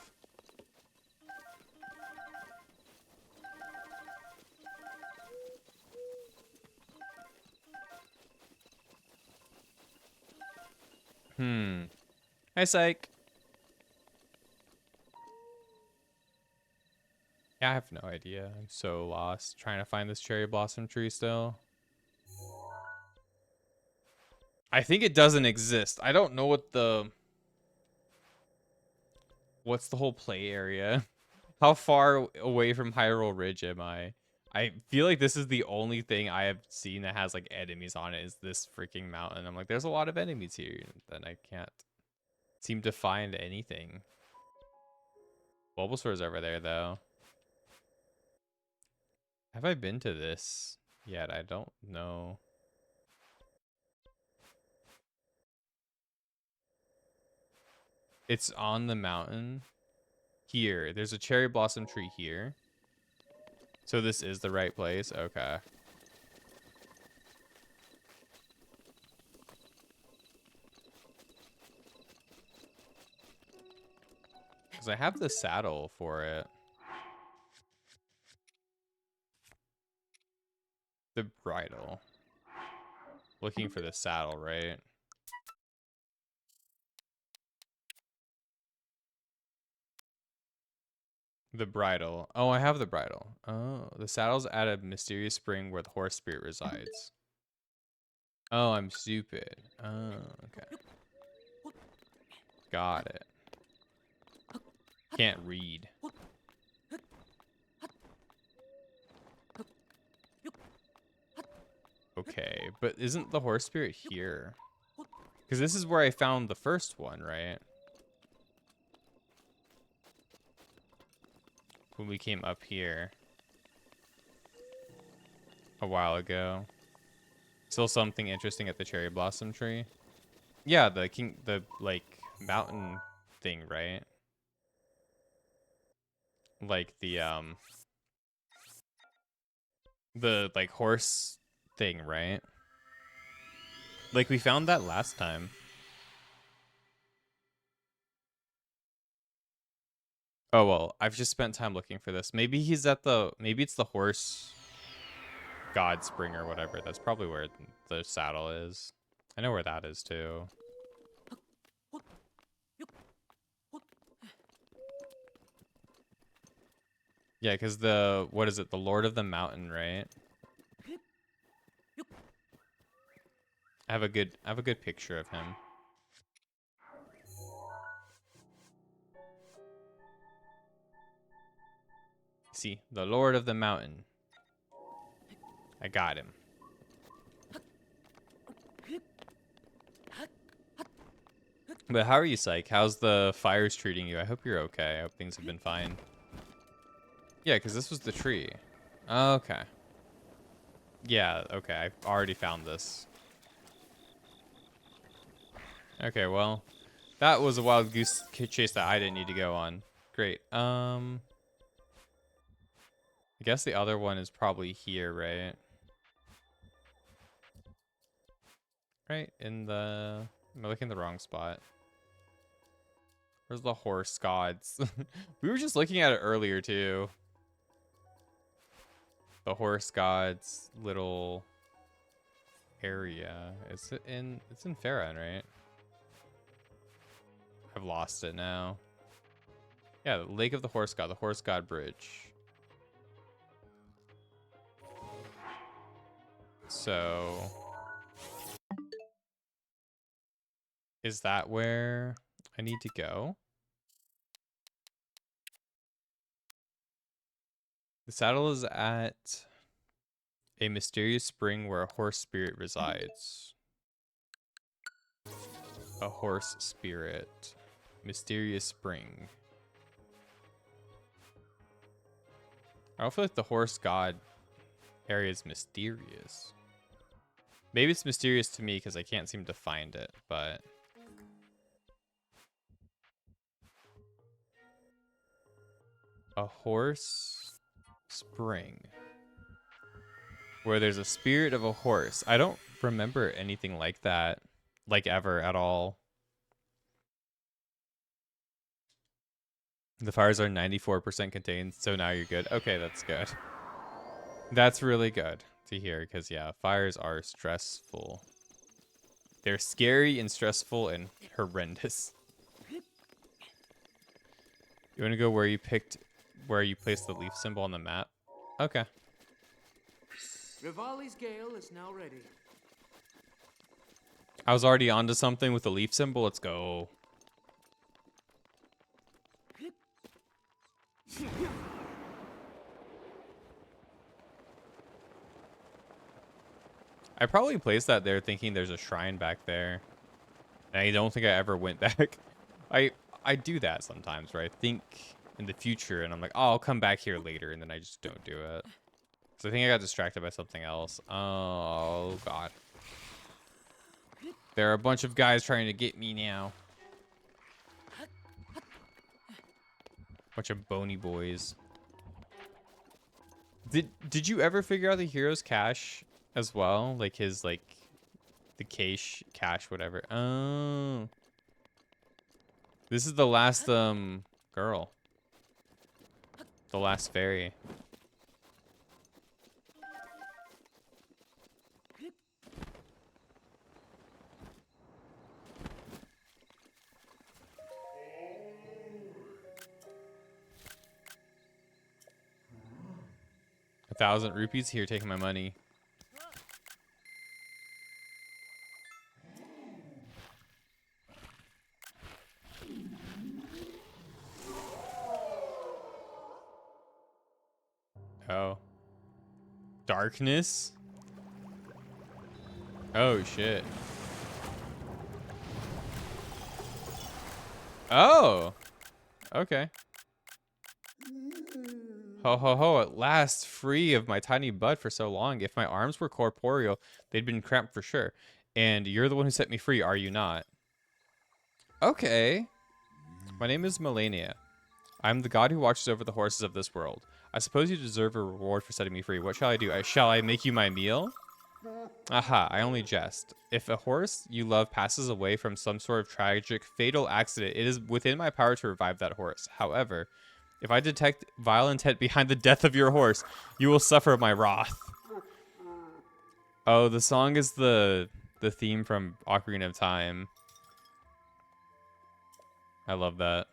Hi, Psych. Yeah, I have no idea. I'm so lost trying to find this cherry blossom tree still. I think it doesn't exist. I don't know what what's the whole play area? How far away from Hyrule Ridge am I? I feel like this is the only thing I have seen that has like enemies on it is this freaking mountain. I'm like, there's a lot of enemies here. Then I can't seem to find anything. Bulbasaur's over there though. Have I been to this yet? I don't know. It's on the mountain. Here. There's a cherry blossom tree here. So this is the right place? Okay. Because I have the saddle for it. The bridle. Looking for the saddle, right? The bridle. Oh, I have the bridle. Oh, the saddle's at a mysterious spring where the horse spirit resides. Oh, I'm stupid. Oh, okay. Got it. Can't read. but isn't the horse spirit here? Because this is where I found the first one, right? When we came up here a while ago. Still something interesting at the cherry blossom tree. Yeah, the like mountain thing, right? Like the like horse thing, right? Like we found that last time. Oh well, I've just spent time looking for this. Maybe he's at maybe it's the horse god spring or whatever. That's probably where the saddle is. I know where that is too. Yeah, because what is it? The Lord of the Mountain, right? I have a good picture of him. See, the Lord of the Mountain. I got him. But how are you, Psych? How's the fires treating you? I hope you're okay. I hope things have been fine. Yeah, because this was the tree. Okay. Yeah, okay. I've already found this. Okay, well, that was a wild goose chase that I didn't need to go on. Great. I guess the other one is probably here, right? Right in the... Am I looking in the wrong spot? Where's the horse gods? We were just looking at it earlier, too. The horse gods little area. It's in Farron, right? I've lost it now. Yeah, the Lake of the Horse God Bridge. So, is that where I need to go? The saddle is at a mysterious spring where a horse spirit resides. A horse spirit. Mysterious spring. I don't feel like the horse god area is mysterious. Maybe it's mysterious to me because I can't seem to find it, but... A horse spring. Where there's a spirit of a horse. I don't remember anything like that. Like ever at all. The fires are 94% contained, so now you're good. Okay, that's good. That's really good to hear, because yeah, fires are stressful. They're scary and stressful and horrendous. You want to go where you placed the leaf symbol on the map? Okay. Rivali's Gale is now ready. I was already onto something with the leaf symbol. Let's go. I probably placed that there thinking there's a shrine back there. And I don't think I ever went back. I do that sometimes, where I think in the future and I'm like, oh, I'll come back here later, and then I just don't do it. So I think I got distracted by something else. Oh, God. There are a bunch of guys trying to get me now. Bunch of bony boys. Did you ever figure out the hero's cache as well? Like his the cache whatever. Oh. This is the last girl. The last fairy. ₹1,000 here, taking my money. Oh. Darkness? Oh, shit. Oh. Okay. Ho ho ho, at last free of my tiny butt for so long. If my arms were corporeal, they'd been cramped for sure. And you're the one who set me free, are you not? Okay. My name is Melania. I'm the god who watches over the horses of this world. I suppose you deserve a reward for setting me free. What shall I do? Shall I make you my meal? Aha, I only jest. If a horse you love passes away from some sort of tragic, fatal accident, it is within my power to revive that horse. However, if I detect vile intent behind the death of your horse, you will suffer my wrath. Oh, the song is the theme from Ocarina of Time. I love that.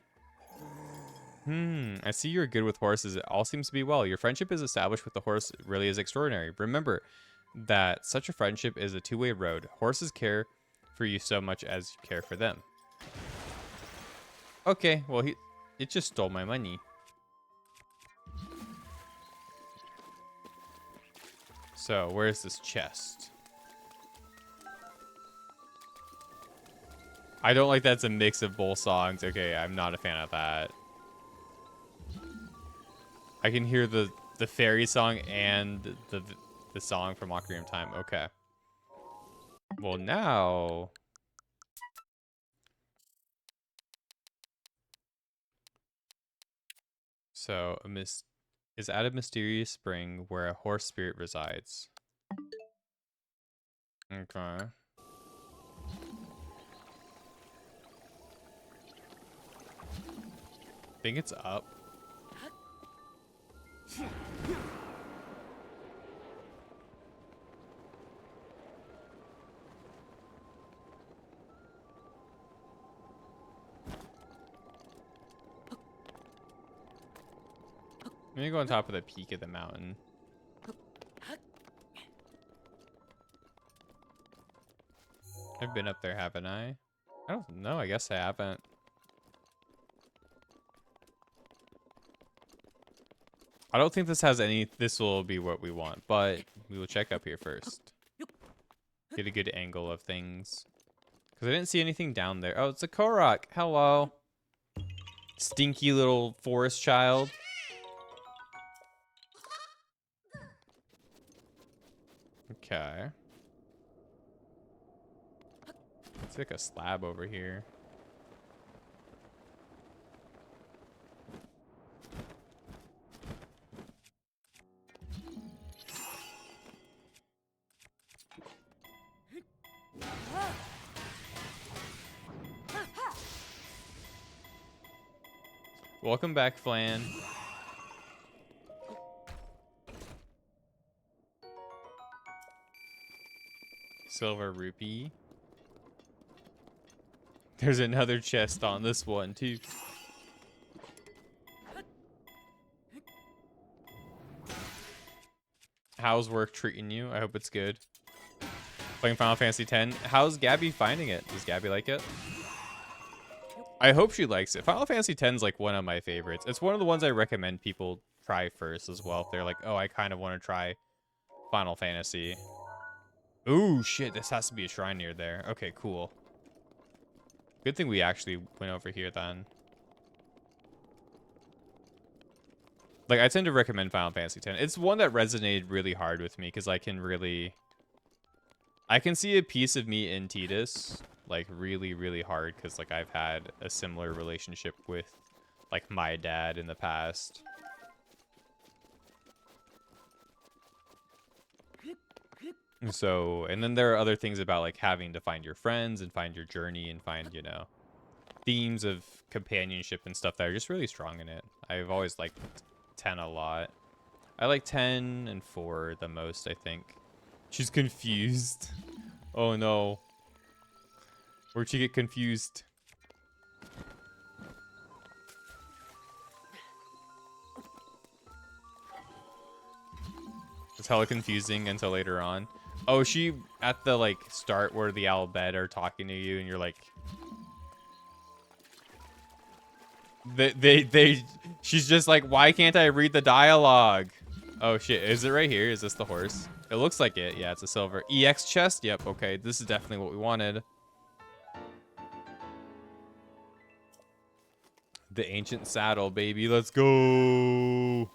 I see you're good with horses. It all seems to be well. Your friendship is established with the horse really is extraordinary. Remember that such a friendship is a two-way road. Horses care for you so much as you care for them. Okay, well, it just stole my money. So, where's this chest? I don't like that's a mix of both songs. Okay, I'm not a fan of that. I can hear the fairy song and the song from Ocarina of Time. Okay. Well, now... So, is at a mysterious spring where a horse spirit resides. Okay. I think it's up. Let me go on top of the peak of the mountain. I've been up there, haven't I? I don't know. I guess I haven't. I don't think this has any... This will be what we want, but we will check up here first. Get a good angle of things. Because I didn't see anything down there. Oh, it's a Korok. Hello. Stinky little forest child. Okay. It's like a slab over here. Welcome back, Flan. Silver rupee. There's another chest on this one, too. How's work treating you? I hope it's good. Playing Final Fantasy X. How's Gabby finding it? Does Gabby like it? I hope she likes it. Final Fantasy X is like one of my favorites. It's one of the ones I recommend people try first as well. If they're like, oh, I kind of want to try Final Fantasy. Ooh, shit. This has to be a shrine near there. Okay, cool. Good thing we actually went over here then. Like, I tend to recommend Final Fantasy X. It's one that resonated really hard with me because I can see a piece of me in Tidus, like, really, really hard because, like, I've had a similar relationship with, like, my dad in the past. So, and then there are other things about, like, having to find your friends and find your journey and find, you know, themes of companionship and stuff that are just really strong in it. I've always liked 10 a lot. I like 10 and 4 the most, I think. She's confused. Oh no. Where'd she get confused? It's hella confusing until later on. Oh, she at the like start where the Albed are talking to you and you're like she's just like, why can't I read the dialogue? Oh shit, is it right here? Is this the horse? It looks like it. Yeah, it's a silver. EX chest? Yep, okay. This is definitely what we wanted. The ancient saddle, baby. Let's go.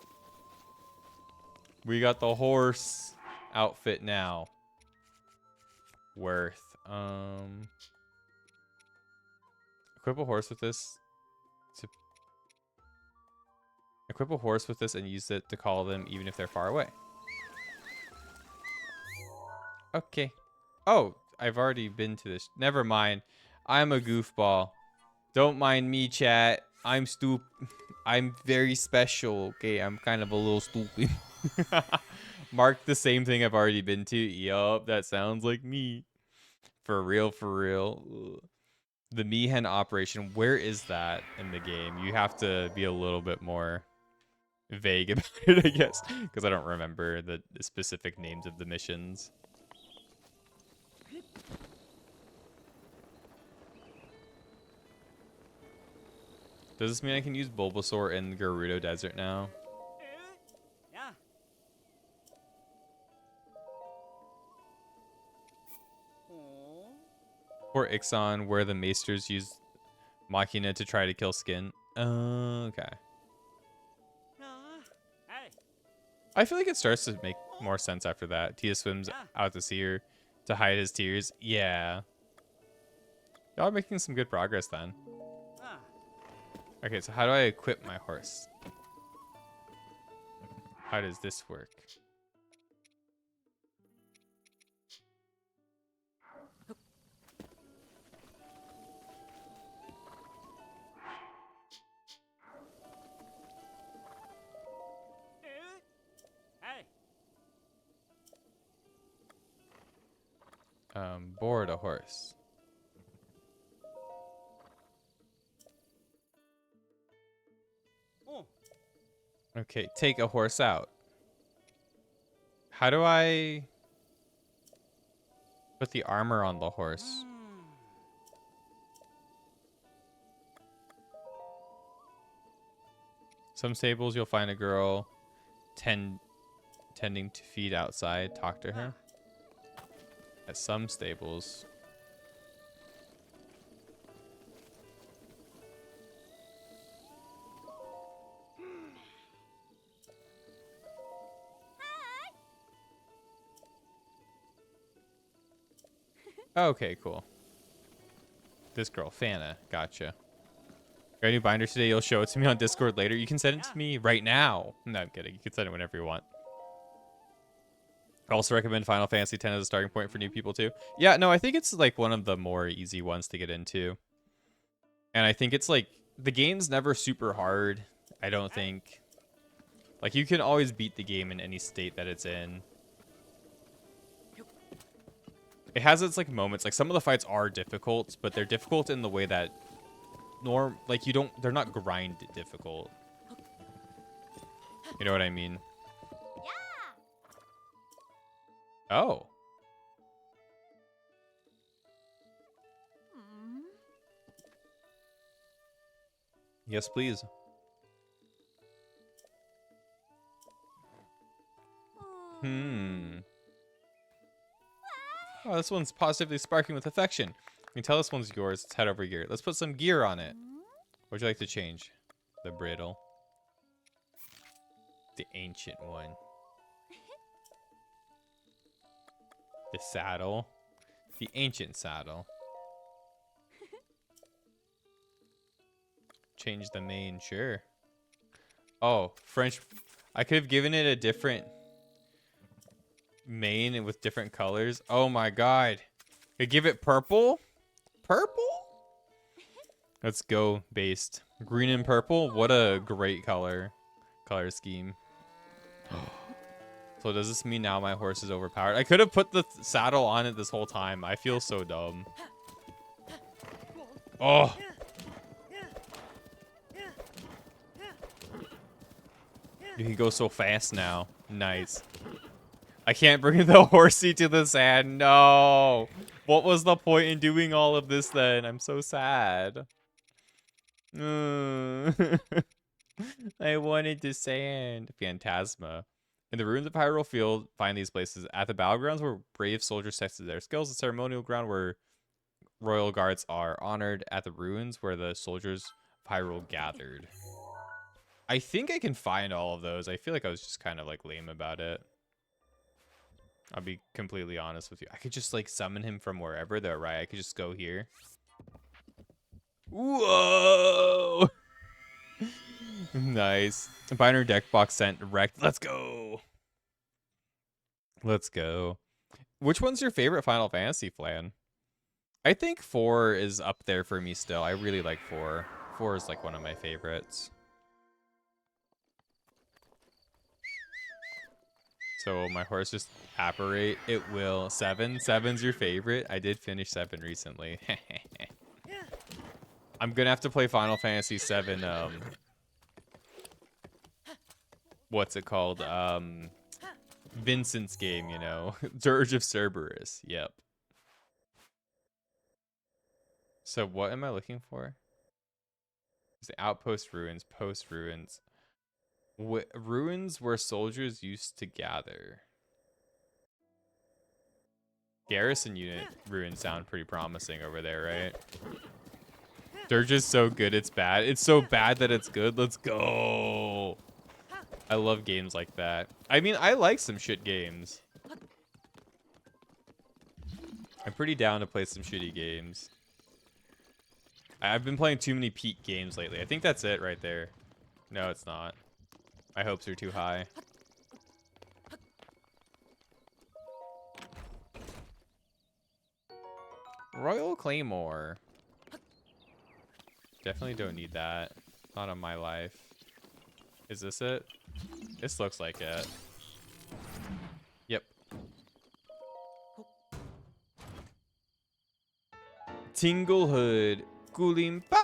We got the horse outfit now. Worth. Equip a horse with this. Equip a horse with this and use it to call them even if they're far away. Okay. Oh, I've already been to this. Never mind. I'm a goofball. Don't mind me, chat. I'm stupid. I'm very special. Okay, I'm kind of a little stupid. Mark the same thing I've already been to. Yup, that sounds like me. For real, for real. Ugh. The Mihen operation. Where is that in the game? You have to be a little bit more vague about it, I guess, because I don't remember the specific names of the missions. Does this mean I can use Bulbasaur in the Gerudo Desert now? Or Ixon, where the Maesters use Machina to try to kill Skin. Okay. I feel like it starts to make more sense after that. Tia swims out to sea her to hide his tears. Yeah. Y'all are making some good progress then. Okay, so how do I equip my horse? How does this work? Board a horse. Okay, take a horse out. How do I put the armor on the horse? Some stables you'll find a girl tending to feed outside. Talk to her. At some stables. Okay, cool. This girl, Fana. Gotcha. Got a new binder today. You'll show it to me on Discord later. You can send it to me right now. No, I'm kidding. You can send it whenever you want. I also recommend Final Fantasy X as a starting point for new people too. Yeah, no, I think it's like one of the more easy ones to get into. And I think it's like, the game's never super hard, I don't think. Like, you can always beat the game in any state that it's in. It has its like moments, like some of the fights are difficult, but they're difficult in the way that they're not grind difficult. You know what I mean? Oh. Yes, please. Oh, this one's positively sparkling with affection. You can tell this one's yours. It's head over gear. Let's put some gear on it. What would you like to change? The bridle. The ancient one. The saddle. The ancient saddle. Change the mane, sure. Oh, French. I could have given it a different mane with different colors. Oh my god. Could give it purple? Purple? Let's go based. Green and purple? What a great color scheme. So does this mean now my horse is overpowered? I could have put the saddle on it this whole time. I feel so dumb. Oh. You can go so fast now. Nice. I can't bring the horsey to the sand. No. What was the point in doing all of this then? I'm so sad. I wanted the sand. Phantasma. In the ruins of Hyrule Field, find these places. At the battlegrounds where brave soldiers tested their skills, the ceremonial ground where royal guards are honored. At the ruins where the soldiers of Hyrule gathered. I think I can find all of those. I feel like I was just kind of like lame about it. I'll be completely honest with you. I could just like summon him from wherever though, right? I could just go here. Whoa! Nice. Binary deck box sent wrecked. Let's go. Let's go. Which one's your favorite Final Fantasy, Flan? I think 4 is up there for me still. I really like 4. 4 is like one of my favorites. So my horse just apparate. It will. 7. 7's your favorite. I did finish 7 recently. I'm gonna have to play Final Fantasy 7. What's it called? Vincent's game, you know. Dirge of Cerberus. Yep. So what am I looking for? It's the outpost ruins, post ruins. Ruins where soldiers used to gather. Garrison unit ruins sound pretty promising over there, right? Dirge is so good it's bad. It's so bad that it's good. Let's go. I love games like that. I mean, I like some shit games. I'm pretty down to play some shitty games. I've been playing too many peak games lately. I think that's it right there. No, it's not. My hopes are too high. Royal Claymore. Definitely don't need that. Not on my life. Is this it? This looks like it. Yep. Tinglehood. Gulimpa.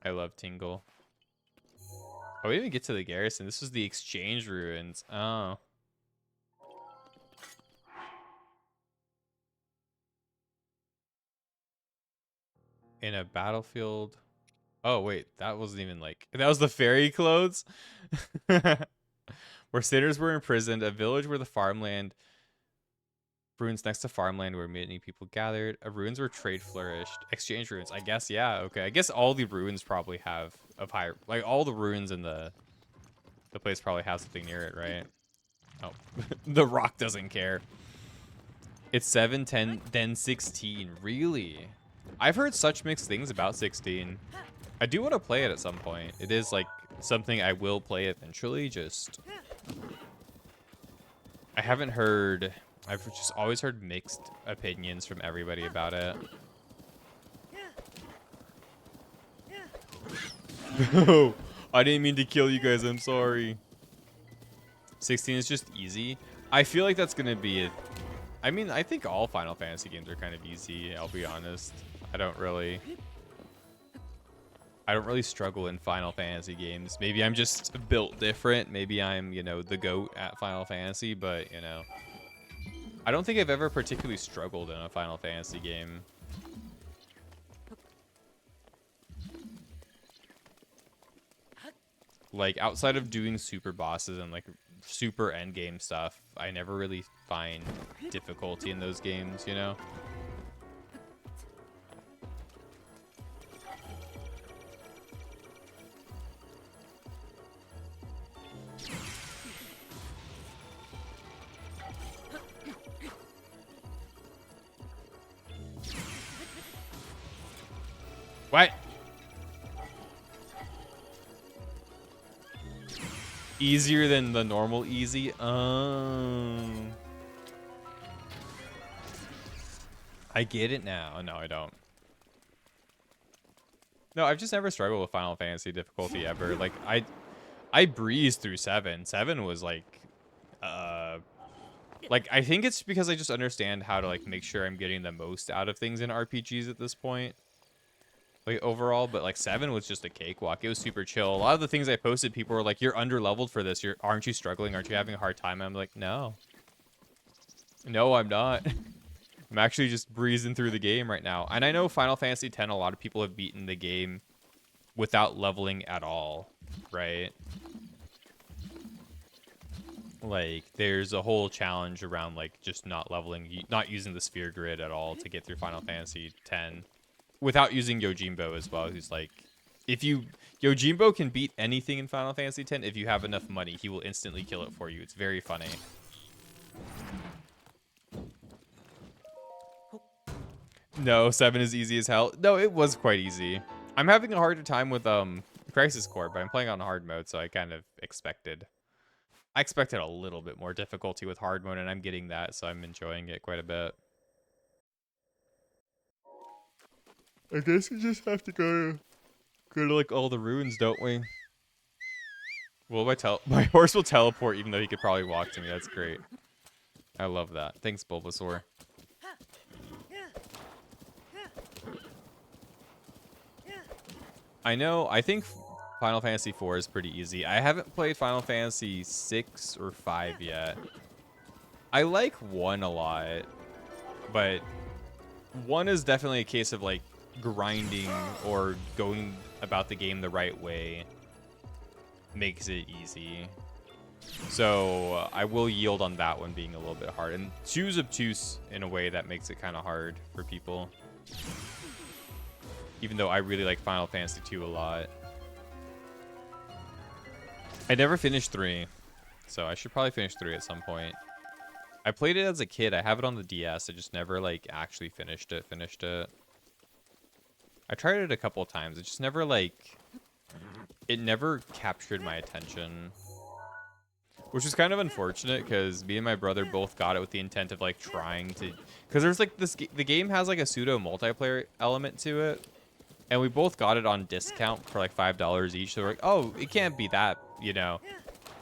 I love Tingle. Oh, we didn't even get to the garrison. This was the exchange ruins. Oh. In a battlefield. Oh, wait. That wasn't even like... That was the fairy clothes? Where sinners were imprisoned. A village where the farmland... Ruins next to farmland where many people gathered. Ruins where trade flourished. Exchange ruins. I guess, yeah. Okay. I guess all the ruins probably have... of high... Like, all the ruins in the place probably has something near it, right? Oh. The rock doesn't care. It's 7, 10, then 16. Really? I've heard such mixed things about 16. I do want to play it at some point. It is like something I will play eventually, just I haven't heard, I've just always heard mixed opinions from everybody about it. No, I didn't mean to kill you guys, I'm sorry. 16 is just easy. I feel like that's gonna be it. I mean, I think all Final Fantasy games are kind of easy, I'll be honest. I don't really struggle in Final Fantasy games. Maybe I'm just built different. Maybe I'm, you know, the GOAT at Final Fantasy, but, you know, I don't think I've ever particularly struggled in a Final Fantasy game. Like, outside of doing super bosses and, like, super endgame stuff, I never really find difficulty in those games, you know? What? Easier than the normal easy? I get it now. No, I don't. No, I've just never struggled with Final Fantasy difficulty ever. Like, I breezed through 7. 7 was like I think it's because I just understand how to like make sure I'm getting the most out of things in RPGs at this point. Like overall, but like 7 was just a cakewalk. It was super chill. A lot of the things I posted, people were like, "You're under-leveled for this. Aren't you struggling? Aren't you having a hard time?" I'm like, "No. No, I'm not." I'm actually just breezing through the game right now. And I know Final Fantasy X, a lot of people have beaten the game without leveling at all, right? Like, there's a whole challenge around, like, just not leveling, not using the sphere grid at all to get through Final Fantasy X. Without using Yojimbo as well, who's like, Yojimbo can beat anything in Final Fantasy X if you have enough money. He will instantly kill it for you. It's very funny. No, 7 is easy as hell. No, it was quite easy. I'm having a harder time with Crisis Core, but I'm playing on hard mode, so I kind of expected. I expected a little bit more difficulty with hard mode, and I'm getting that, so I'm enjoying it quite a bit. I guess we just have to go to like all the ruins, don't we? Well, my horse will teleport, even though he could probably walk to me. That's great. I love that. Thanks, Bulbasaur. I know. I think Final Fantasy IV is pretty easy. I haven't played Final Fantasy 6 or 5 yet. I like 1 a lot, but 1 is definitely a case of like grinding or going about the game the right way makes it easy. So I will yield on that one being a little bit hard. And 2's obtuse in a way that makes it kind of hard for people. Even though I really like Final Fantasy 2 a lot. I never finished 3, so I should probably finish 3 at some point. I played it as a kid. I have it on the DS. I just never like actually finished it. I tried it a couple of times. It just never like, it never captured my attention. Which is kind of unfortunate because me and my brother both got it with the intent of like trying to, because there's like this, the game has like a pseudo multiplayer element to it. And we both got it on discount for like $5 each. So we're like, oh, it can't be that, you know.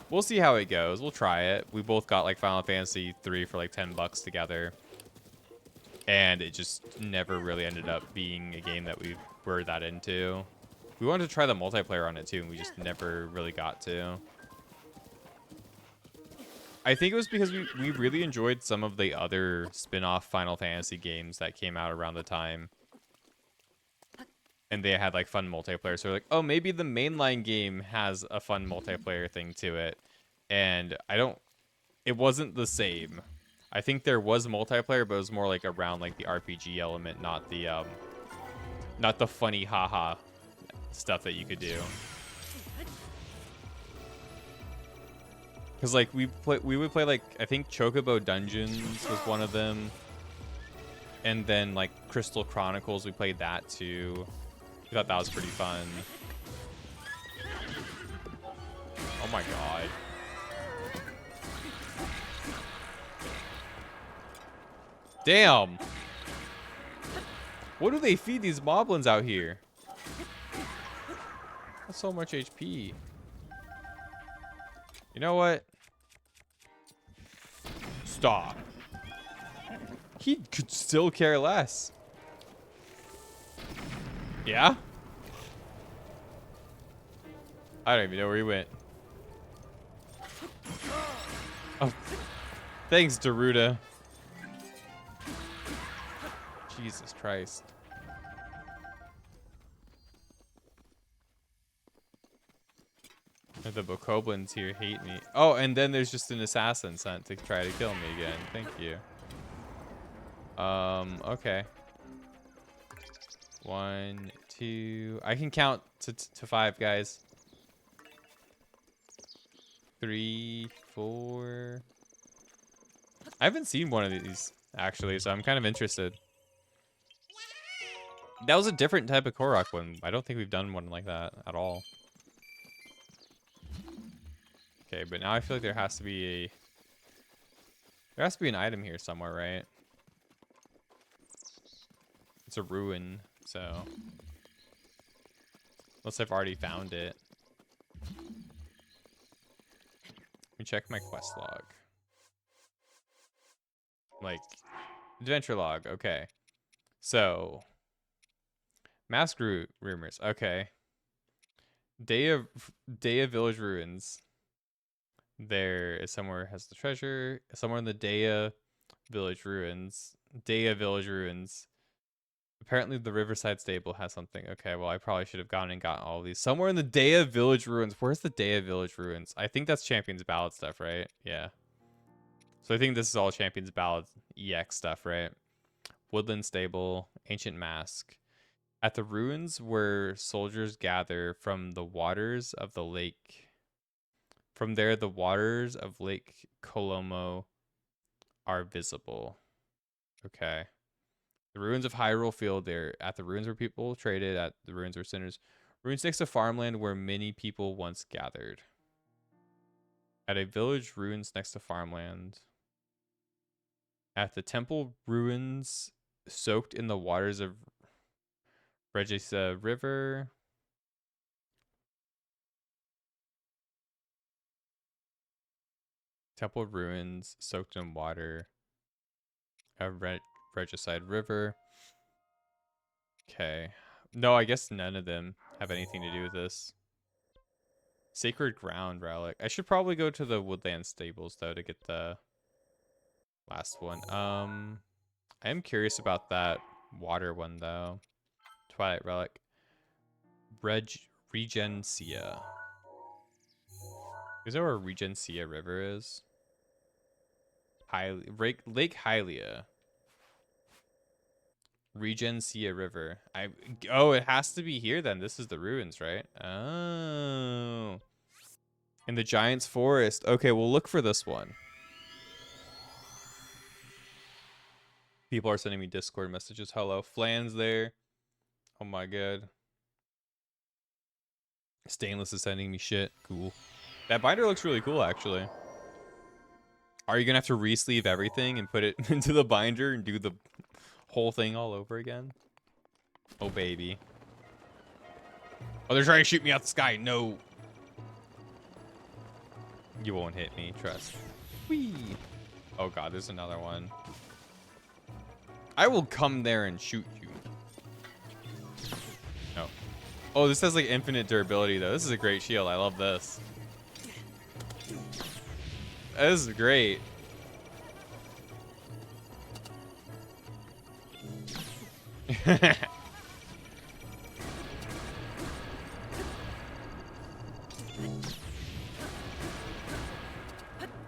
We'll see how it goes. We'll try it. We both got like Final Fantasy 3 for like $10 together. And it just never really ended up being a game that we were that into. We wanted to try the multiplayer on it too, and we just never really got to. I think it was because we really enjoyed some of the other spin-off Final Fantasy games that came out around the time. And they had like fun multiplayer. So we're like, oh, maybe the mainline game has a fun multiplayer thing to it. And it wasn't the same. I think there was multiplayer, but it was more like around like the RPG element, not the funny haha stuff that you could do. Cause like we would play like, I think Chocobo Dungeons was one of them. And then like Crystal Chronicles, we played that too. I thought that was pretty fun. Oh my god. Damn. What do they feed these moblins out here? That's so much HP. You know what? Stop. He could still care less. Yeah? I don't even know where he went. Oh. Thanks, Daruda. Jesus Christ. The Bokoblins here hate me. Oh, and then there's just an assassin sent to try to kill me again. Thank you. Okay. 1, 2. I can count to 5, guys. 3, 4. I haven't seen one of these actually, so I'm kind of interested. That was a different type of Korok one. I don't think we've done one like that at all. Okay, but now I feel like there has to be an item here somewhere, right? It's a ruin, so unless I've already found it. Let me check my quest log. Like, adventure log, okay. So, mask rumors, okay. Day of Village Ruins. There is somewhere has the treasure. Somewhere in the Daya Village Ruins. Apparently the Riverside Stable has something. Okay, well, I probably should have gone and gotten all of these. Somewhere in the Daya Village Ruins. Where's the Daya Village Ruins? I think that's Champion's Ballad stuff, right? Yeah. So I think this is all Champion's Ballad EX stuff, right? Woodland Stable, Ancient Mask. At the ruins where soldiers gather from the waters of the lake. From there, the waters of Lake Colomo are visible. Okay. The ruins of Hyrule Field, they're at the ruins where people traded, at the ruins where sinners. Ruins next to farmland where many people once gathered. At a village, ruins next to farmland. At the temple ruins soaked in the waters of Regisa River. Temple ruins soaked in water of Regicide River. Okay. No, I guess none of them have anything to do with this. Sacred Ground Relic. I should probably go to the Woodland Stables though to get the last one. I am curious about that water one though. Twilight Relic. Regencia. Is there where Regencia River is? Lake Hylia. Regencia River. Oh, it has to be here then. This is the ruins, right? Oh. In the Giant's Forest. Okay, we'll look for this one. People are sending me Discord messages. Hello. Flan's there. Oh my god. Stainless is sending me shit. Cool. That binder looks really cool, actually. Are you gonna have to re-sleeve everything and put it into the binder and do the whole thing all over again? Oh, baby. Oh, they're trying to shoot me out the sky. No. You won't hit me, trust. Whee. Oh god, there's another one. I will come there and shoot you. No. Oh, this has like infinite durability though. This is a great shield. I love this. This is great.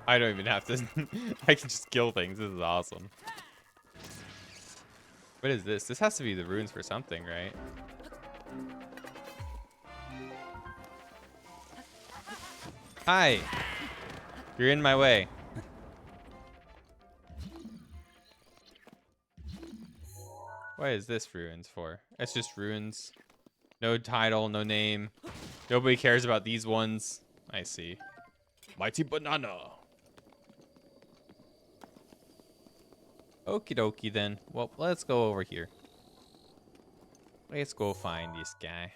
I don't even have to. I can just kill things. This is awesome. What is this? This has to be the runes for something, right? Hi. You're in my way. What is this ruins for? It's just ruins. No title, no name. Nobody cares about these ones. I see. Mighty Banana. Okie dokie then. Well, let's go over here. Let's go find this guy.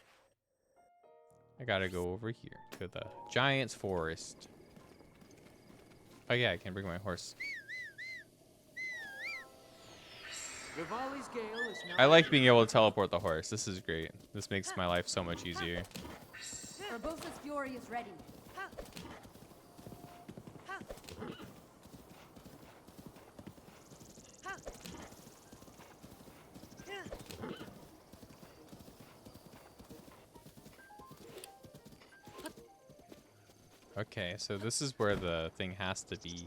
I gotta go over here to the Giant's Forest. Oh yeah, I can bring my horse. Rivali's Gale is now I like being able to teleport the horse. This is great. This makes my life so much easier. Urbosa's Fury is ready. Okay, so this is where the thing has to be.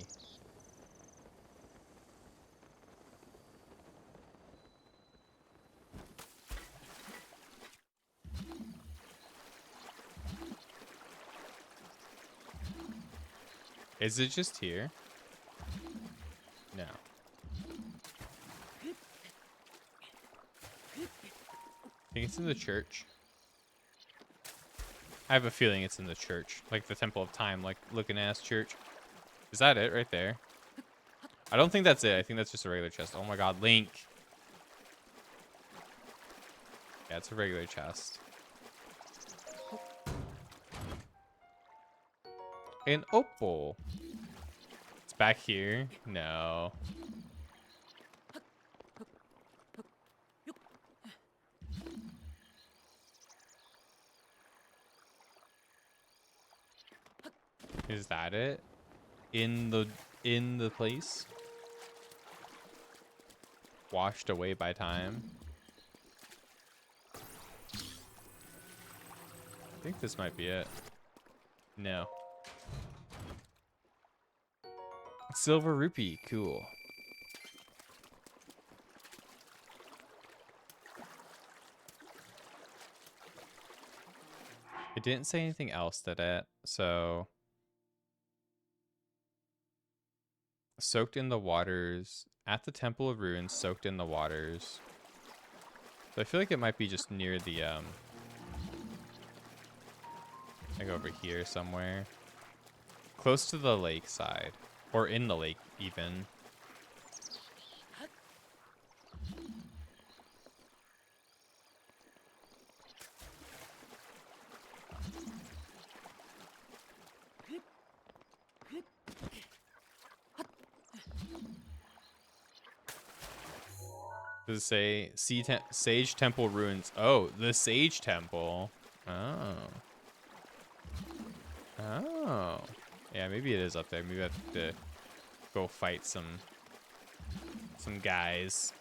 Is it just here? No. I think it's in the church. I have a feeling it's in the church. Like the Temple of Time, like looking ass church. Is that it right there? I don't think that's it. I think that's just a regular chest. Oh my god, Link. Yeah, it's a regular chest. An opal. It's back here. No. Is that it? In the place? Washed away by time. I think this might be it. No. Silver rupee, cool. It didn't say anything else, did it? So, soaked in the waters at the Temple of Ruins, soaked in the waters. So I feel like it might be just near the like over here somewhere, close to the lake side, or in the lake even. Does it say Sage Temple Ruins? Oh, the Sage Temple. Oh. Oh. Yeah, maybe it is up there. Maybe I have to go fight some guys.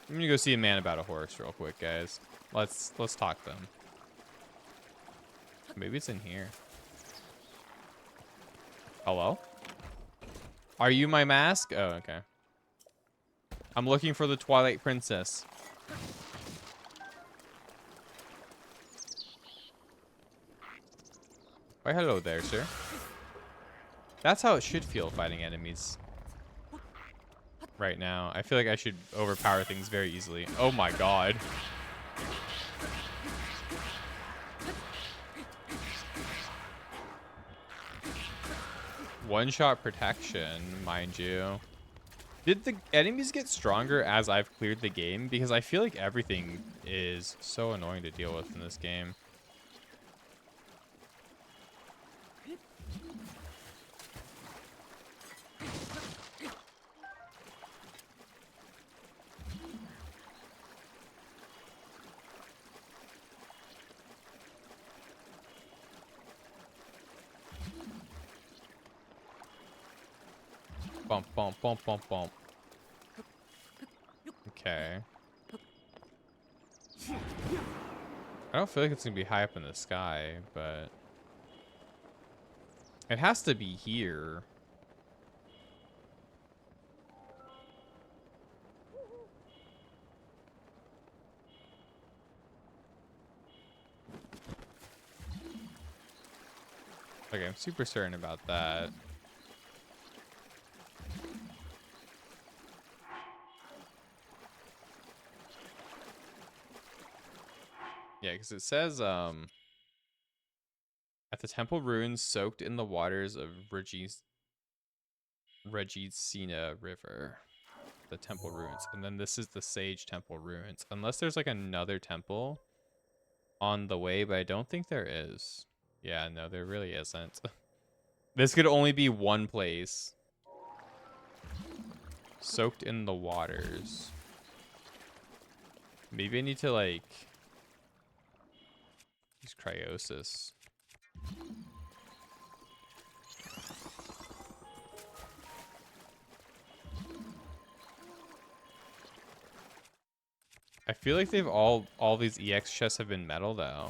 I'm gonna go see a man about a horse real quick, guys. Let's talk to them. Maybe it's in here. Hello? Are you my mask? Oh, okay. I'm looking for the Twilight Princess. Why, hello there, sir. That's how it should feel fighting enemies. Right now. I feel like I should overpower things very easily. Oh my god. One-shot protection, mind you. Did the enemies get stronger as I've cleared the game? Because I feel like everything is so annoying to deal with in this game. Bump, bump, bump, bump, bump. Okay. I don't feel like it's gonna be high up in the sky, but it has to be here. Okay, I'm super certain about that. Yeah, because it says at the temple ruins soaked in the waters of Regicina River. The temple ruins. And then this is the Sage Temple ruins. Unless there's like another temple on the way, but I don't think there is. Yeah, no, there really isn't. This could only be one place. Soaked in the waters. Maybe I need to like use cryosis. I feel like they've all these EX chests have been metal though.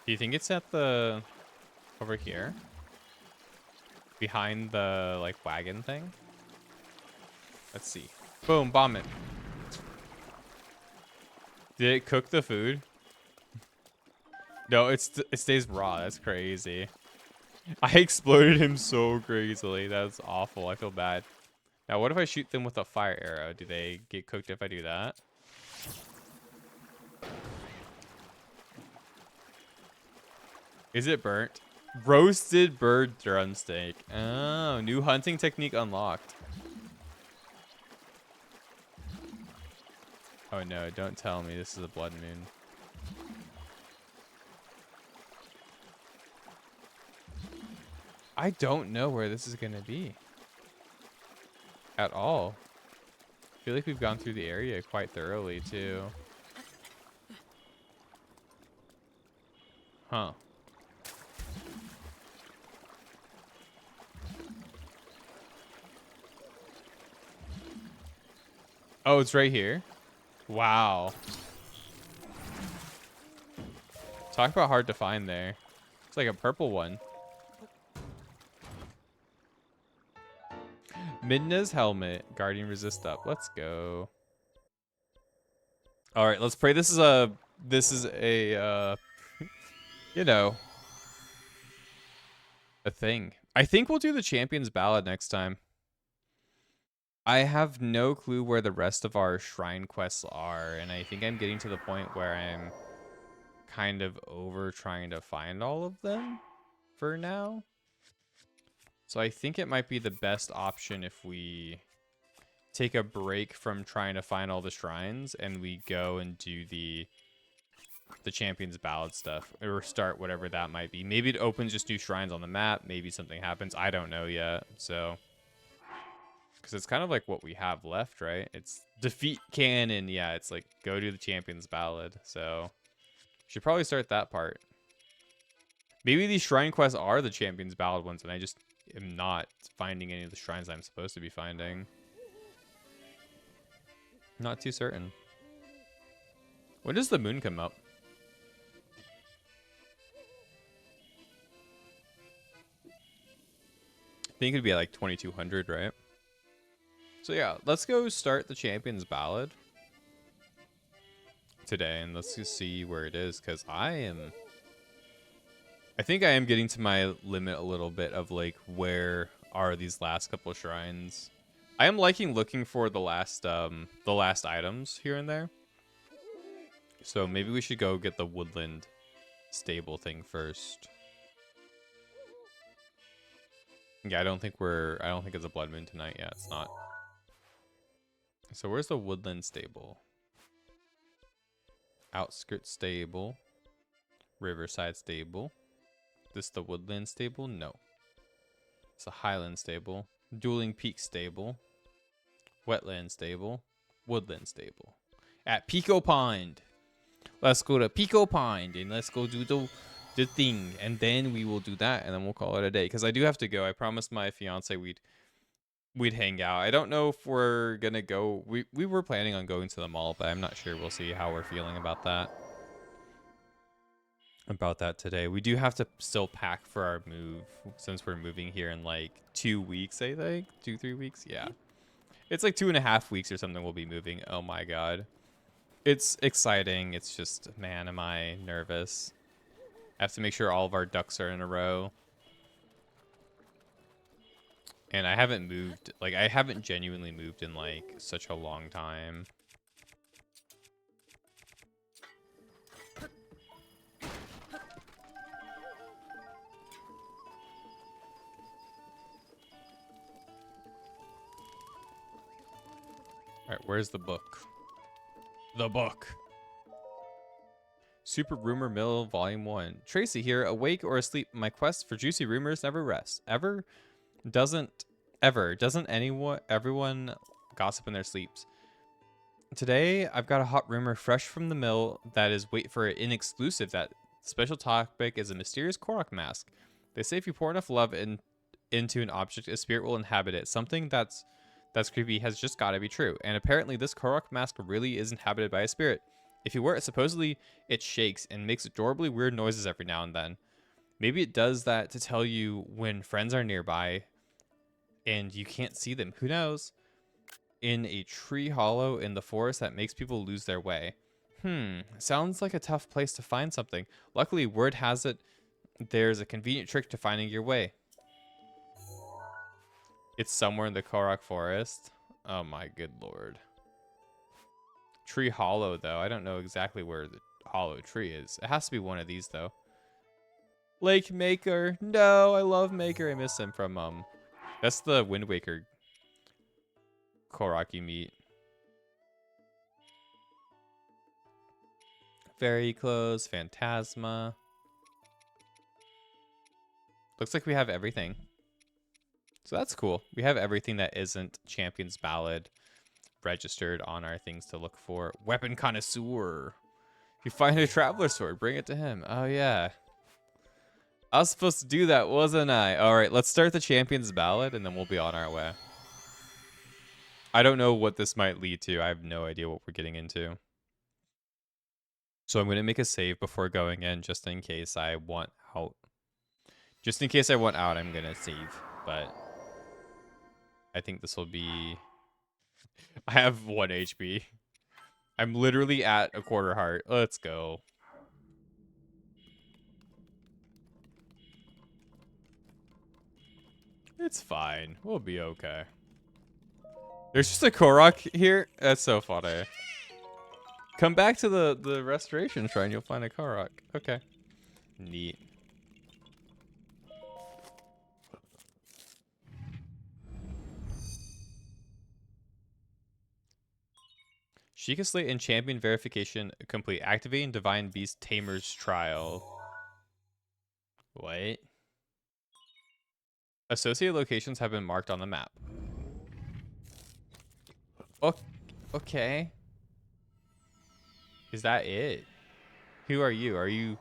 Do you think it's at the over here? Behind the like wagon thing? Let's see. Boom, bomb it. Did it cook the food? No, it stays raw. That's crazy. I exploded him so crazily. That's awful. I feel bad. Now, what if I shoot them with a fire arrow? Do they get cooked if I do that? Is it burnt? Roasted bird drumstick. Oh, new hunting technique unlocked. Oh no, don't tell me this is a blood moon. I don't know where this is gonna be. At all. feel like we've gone through the area quite thoroughly, too. Huh. Oh, it's right here? Wow. Talk about hard to find there. It's like a purple one. Midna's helmet. Guardian resist up. Let's go. All right, let's pray. This is a you know, a thing. I think we'll do the Champion's Ballad next time. I have no clue where the rest of our shrine quests are, and I think I'm getting to the point where I'm kind of over trying to find all of them for now. So I think it might be the best option if we take a break from trying to find all the shrines and we go and do the Champion's Ballad stuff, or start whatever that might be. Maybe it opens just new shrines on the map. Maybe something happens. I don't know yet. So, because it's kind of like what we have left, right? It's defeat Canon. Yeah, it's like go do the Champion's Ballad. So, should probably start that part. Maybe these shrine quests are the Champion's Ballad ones, and I just am not finding any of the shrines I'm supposed to be finding. Not too certain. When does the moon come up? I think it'd be like 2200, right? So yeah, let's go start the Champion's Ballad today, and let's just see where it is, because I think I am getting to my limit a little bit of like where are these last couple of shrines. I am liking looking for the last items here and there. So maybe we should go get the woodland stable thing first. Yeah, I don't think it's a blood moon tonight. Yeah, it's not. So where's the woodland stable? Outskirts stable. Riverside stable. This the woodland stable? No. It's a highland stable. Dueling Peak stable. Wetland stable. Woodland stable. At Pico Pond. Let's go to Pico Pond and let's go do the thing, and then we will do that, and then we'll call it a day, because I do have to go. I promised my fiance we'd hang out. I don't know if we're gonna go. We were planning on going to the mall, but I'm not sure. We'll see how we're feeling about that today. We do have to still pack for our move, since we're moving here in like 2 weeks. I think 2-3 weeks. Yeah, it's like 2.5 weeks or something we'll be moving. Oh my god, it's exciting. It's just, man, am I nervous. I have to make sure all of our ducks are in a row. And I haven't moved, like, I haven't genuinely moved in, like, such a long time. Alright, where's the book? The book! Super Rumor Mill Volume 1. Tracy here, awake or asleep, my quest for juicy rumors never rests. Doesn't everyone gossip in their sleeps? Today, I've got a hot rumor fresh from the mill that is wait for it in exclusive. That special topic is a mysterious Korok mask. They say if you pour enough love into an object, a spirit will inhabit it. Something that's creepy has just got to be true. And apparently this Korok mask really is inhabited by a spirit. If you wear it, supposedly it shakes and makes adorably weird noises every now and then. Maybe it does that to tell you when friends are nearby and you can't see them. Who knows? In a tree hollow in the forest that makes people lose their way. Sounds like a tough place to find something. Luckily, word has it there's a convenient trick to finding your way. It's somewhere in the Korok forest. Oh my good lord. Tree hollow, though. I don't know exactly where the hollow tree is. It has to be one of these, though. Lake Maker. No, I love Maker. I miss him from, that's the Wind Waker Korok you meet. Very close. Phantasma. Looks like we have everything. So that's cool. We have everything that isn't Champion's Ballad. registered on our things to look for. Weapon connoisseur. If you find a traveler sword, bring it to him. Oh, yeah. I was supposed to do that, wasn't I? All right, let's start the Champions Ballad, and then we'll be on our way. I don't know what this might lead to. I have no idea what we're getting into. So I'm going to make a save before going in, just in case I want out. Just in case I want out, I'm going to save. But I think this will be... I have 1 HP. I'm literally at a quarter heart. Let's go. It's fine. We'll be okay. There's just a Korok here? That's so funny. Come back to the restoration shrine. You'll find a Korok. Okay. Neat. Sheikah Slate and Champion Verification complete. Activating Divine Beast Tamer's Trial. What? Associated locations have been marked on the map. Okay. Is that it? Who are you? Are you...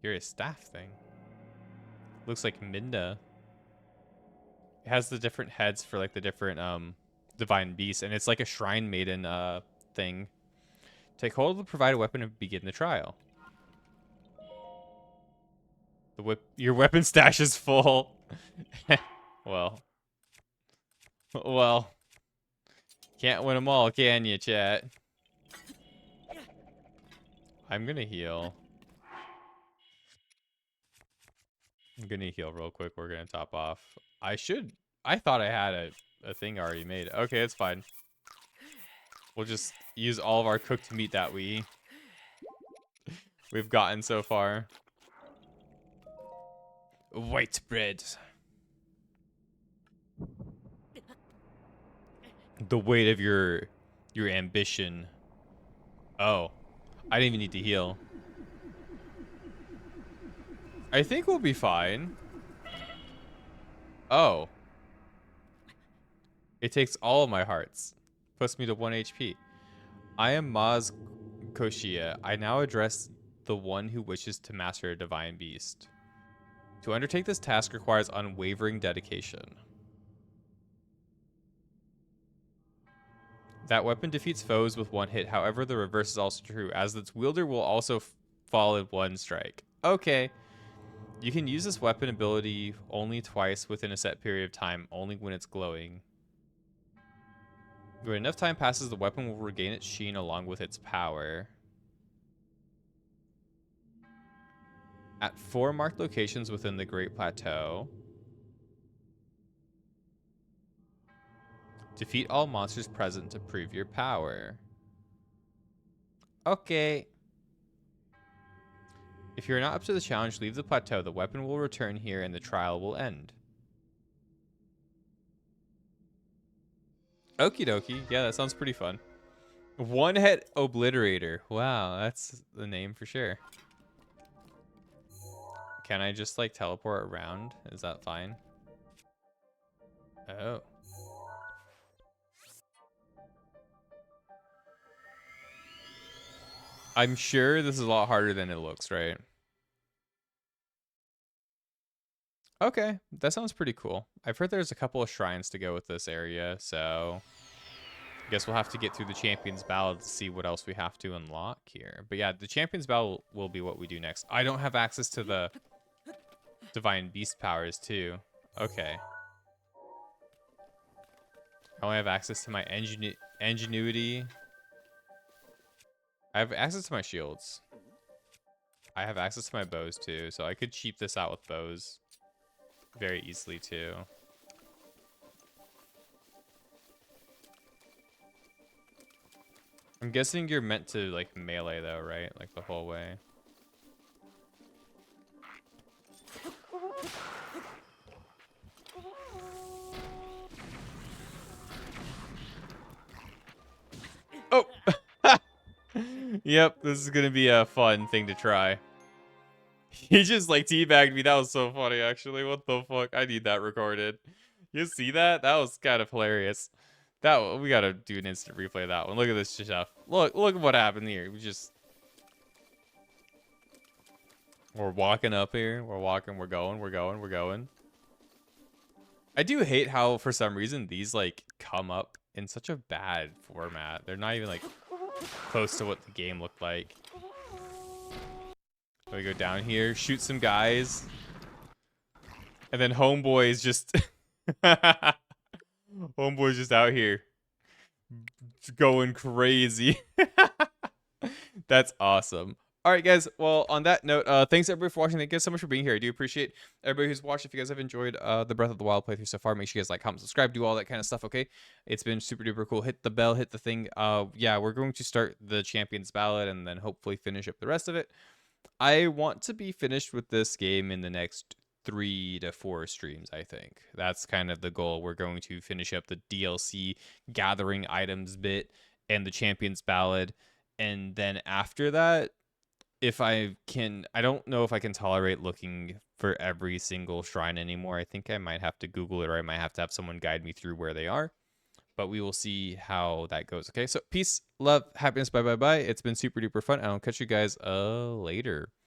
You're a staff thing. Looks like Minda. It has the different heads for like the different divine beasts, and it's like a shrine maiden thing. Take hold of the provided weapon and begin the trial. Your weapon stash is full. Well. Well. Can't win them all, can you, chat? I'm gonna heal. I'm gonna heal real quick. We're gonna top off. I thought I had a thing already made. Okay, it's fine. We'll just use all of our cooked meat that we've gotten so far. White bread. The weight of your ambition. Oh, I didn't even need to heal. I think we'll be fine. Oh. It takes all of my hearts. Puts me to 1 HP. I am Maz Koshia. I now address the one who wishes to master a divine beast. To undertake this task requires unwavering dedication. That weapon defeats foes with 1 hit. However, the reverse is also true, as its wielder will also fall in 1 strike. Okay. You can use this weapon ability only twice within a set period of time, only when it's glowing. When enough time passes, the weapon will regain its sheen along with its power. At 4 marked locations within the Great Plateau, defeat all monsters present to prove your power. Okay. If you're not up to the challenge, leave the plateau. The weapon will return here and the trial will end. Okie dokie. Yeah, that sounds pretty fun. 1 hit obliterator. Wow, that's the name for sure. Can I just like teleport around? Is that fine? Oh. I'm sure this is a lot harder than it looks, right? Okay, that sounds pretty cool. I've heard there's a couple of shrines to go with this area, so I guess we'll have to get through the Champions Ballad to see what else we have to unlock here. But yeah, the Champions Ballad will be what we do next. I don't have access to the Divine Beast powers too. Okay. I only have access to my ingenuity. I have access to my shields. I have access to my bows too, so I could cheap this out with bows very easily too. I'm guessing you're meant to like melee though, right? Like the whole way. Oh! Yep, this is gonna be a fun thing to try. He just like teabagged me. That was so funny, actually. What the fuck? I need that recorded. You see that? That was kind of hilarious. We gotta do an instant replay of that one. Look at this stuff. Look at what happened here. We're walking up here. We're walking. We're going. We're going. We're going. I do hate how for some reason these like come up in such a bad format. They're not even like close to what the game looked like. We go down here, shoot some guys, and then Homeboy's just Homeboy's just out here going crazy. That's awesome. All right, guys. Well, on that note, thanks everybody for watching. Thank you guys so much for being here. I do appreciate everybody who's watched. If you guys have enjoyed the Breath of the Wild playthrough so far, make sure you guys like, comment, subscribe, do all that kind of stuff. Okay, it's been super duper cool. Hit the bell, hit the thing. Yeah, we're going to start the Champions Ballad and then hopefully finish up the rest of it. I want to be finished with this game in the next 3 to 4 streams. I think that's kind of the goal. We're going to finish up the DLC gathering items bit and the Champions Ballad, and then after that, if I can, I don't know if I can tolerate looking for every single shrine anymore. I think I might have to Google it, or I might have to have someone guide me through where they are. But we will see how that goes. Okay, so peace, love, happiness, bye, bye, bye. It's been super duper fun. And I'll catch you guys later.